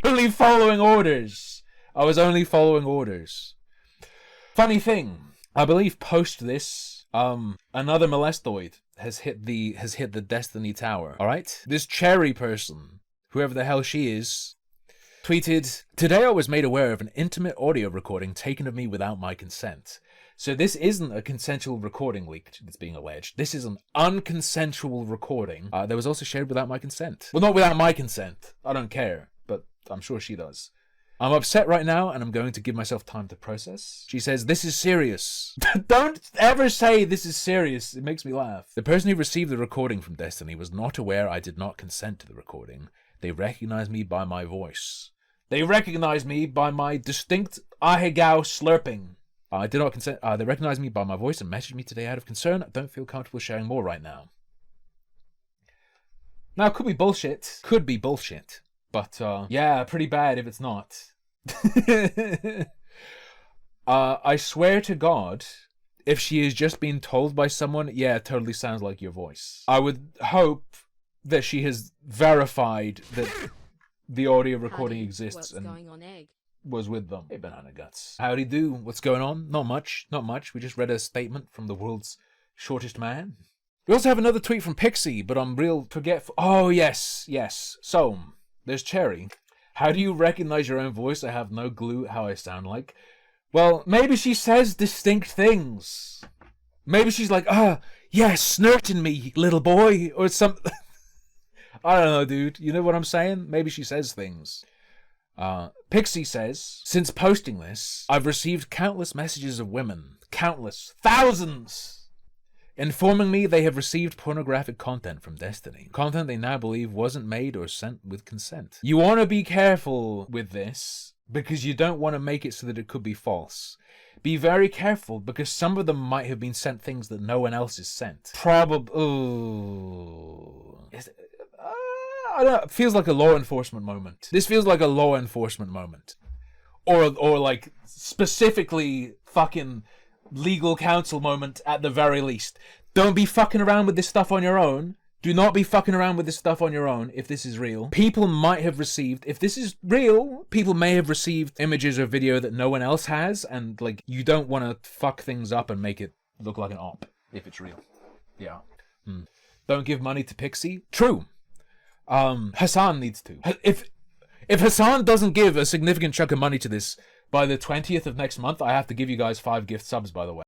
only following orders. Funny thing, I believe post this, another molestoid has hit the Destiny Tower. All right, this Cherry person, whoever the hell she is, tweeted, "Today I was made aware of an intimate audio recording taken of me without my consent." So this isn't a consensual recording leak that's being alleged. This is an unconsensual recording that was also shared without my consent. Well, not without my consent. I don't care, but I'm sure she does. I'm upset right now, and I'm going to give myself time to process. She says, "This is serious." Don't ever say this is serious. It makes me laugh. "The person who received the recording from Destiny was not aware I did not consent to the recording. They recognized me by my voice. They recognized me by my distinct ahegao slurping. I did not consent. They recognized me by my voice and messaged me today out of concern. I don't feel comfortable sharing more right now." Now, it could be bullshit. But, yeah, pretty bad if it's not. I swear to God, if she has just been told by someone, yeah, it totally sounds like your voice. I would hope that she has verified that the audio recording exists and was with them. Hey, Banana Guts. Howdy do. What's going on? Not much. We just read a statement from the world's shortest man. We also have another tweet from Pixie, but I'm real forgetful. Oh, yes. So, there's Cherry. "How do you recognize your own voice? I have no clue how I sound like." Well, maybe she says distinct things. Maybe she's like, yes, snurting me, little boy, or something. I don't know, dude. You know what I'm saying? Maybe she says things. Pixie says, "Since posting this, I've received countless messages of women, countless, thousands, informing me they have received pornographic content from Destiny. Content they now believe wasn't made or sent with consent. You want to be careful with this, because you don't want to make it so that it could be false. Be very careful, because some of them might have been sent things that no one else has sent. Probably... I don't know, it feels like a law enforcement moment. This feels like a law enforcement moment. Or like, specifically fucking legal counsel moment at the very least. Don't be fucking around with this stuff on your own. Do not be fucking around with this stuff on your own if this is real. People might have received, if this is real, people may have received images or video that no one else has, and like, you don't want to fuck things up and make it look like an op if it's real. Yeah. Don't give money to Pixie. True. Hassan needs to. If Hassan doesn't give a significant chunk of money to this by the 20th of next month, I have to give you guys 5 gift subs, by the way.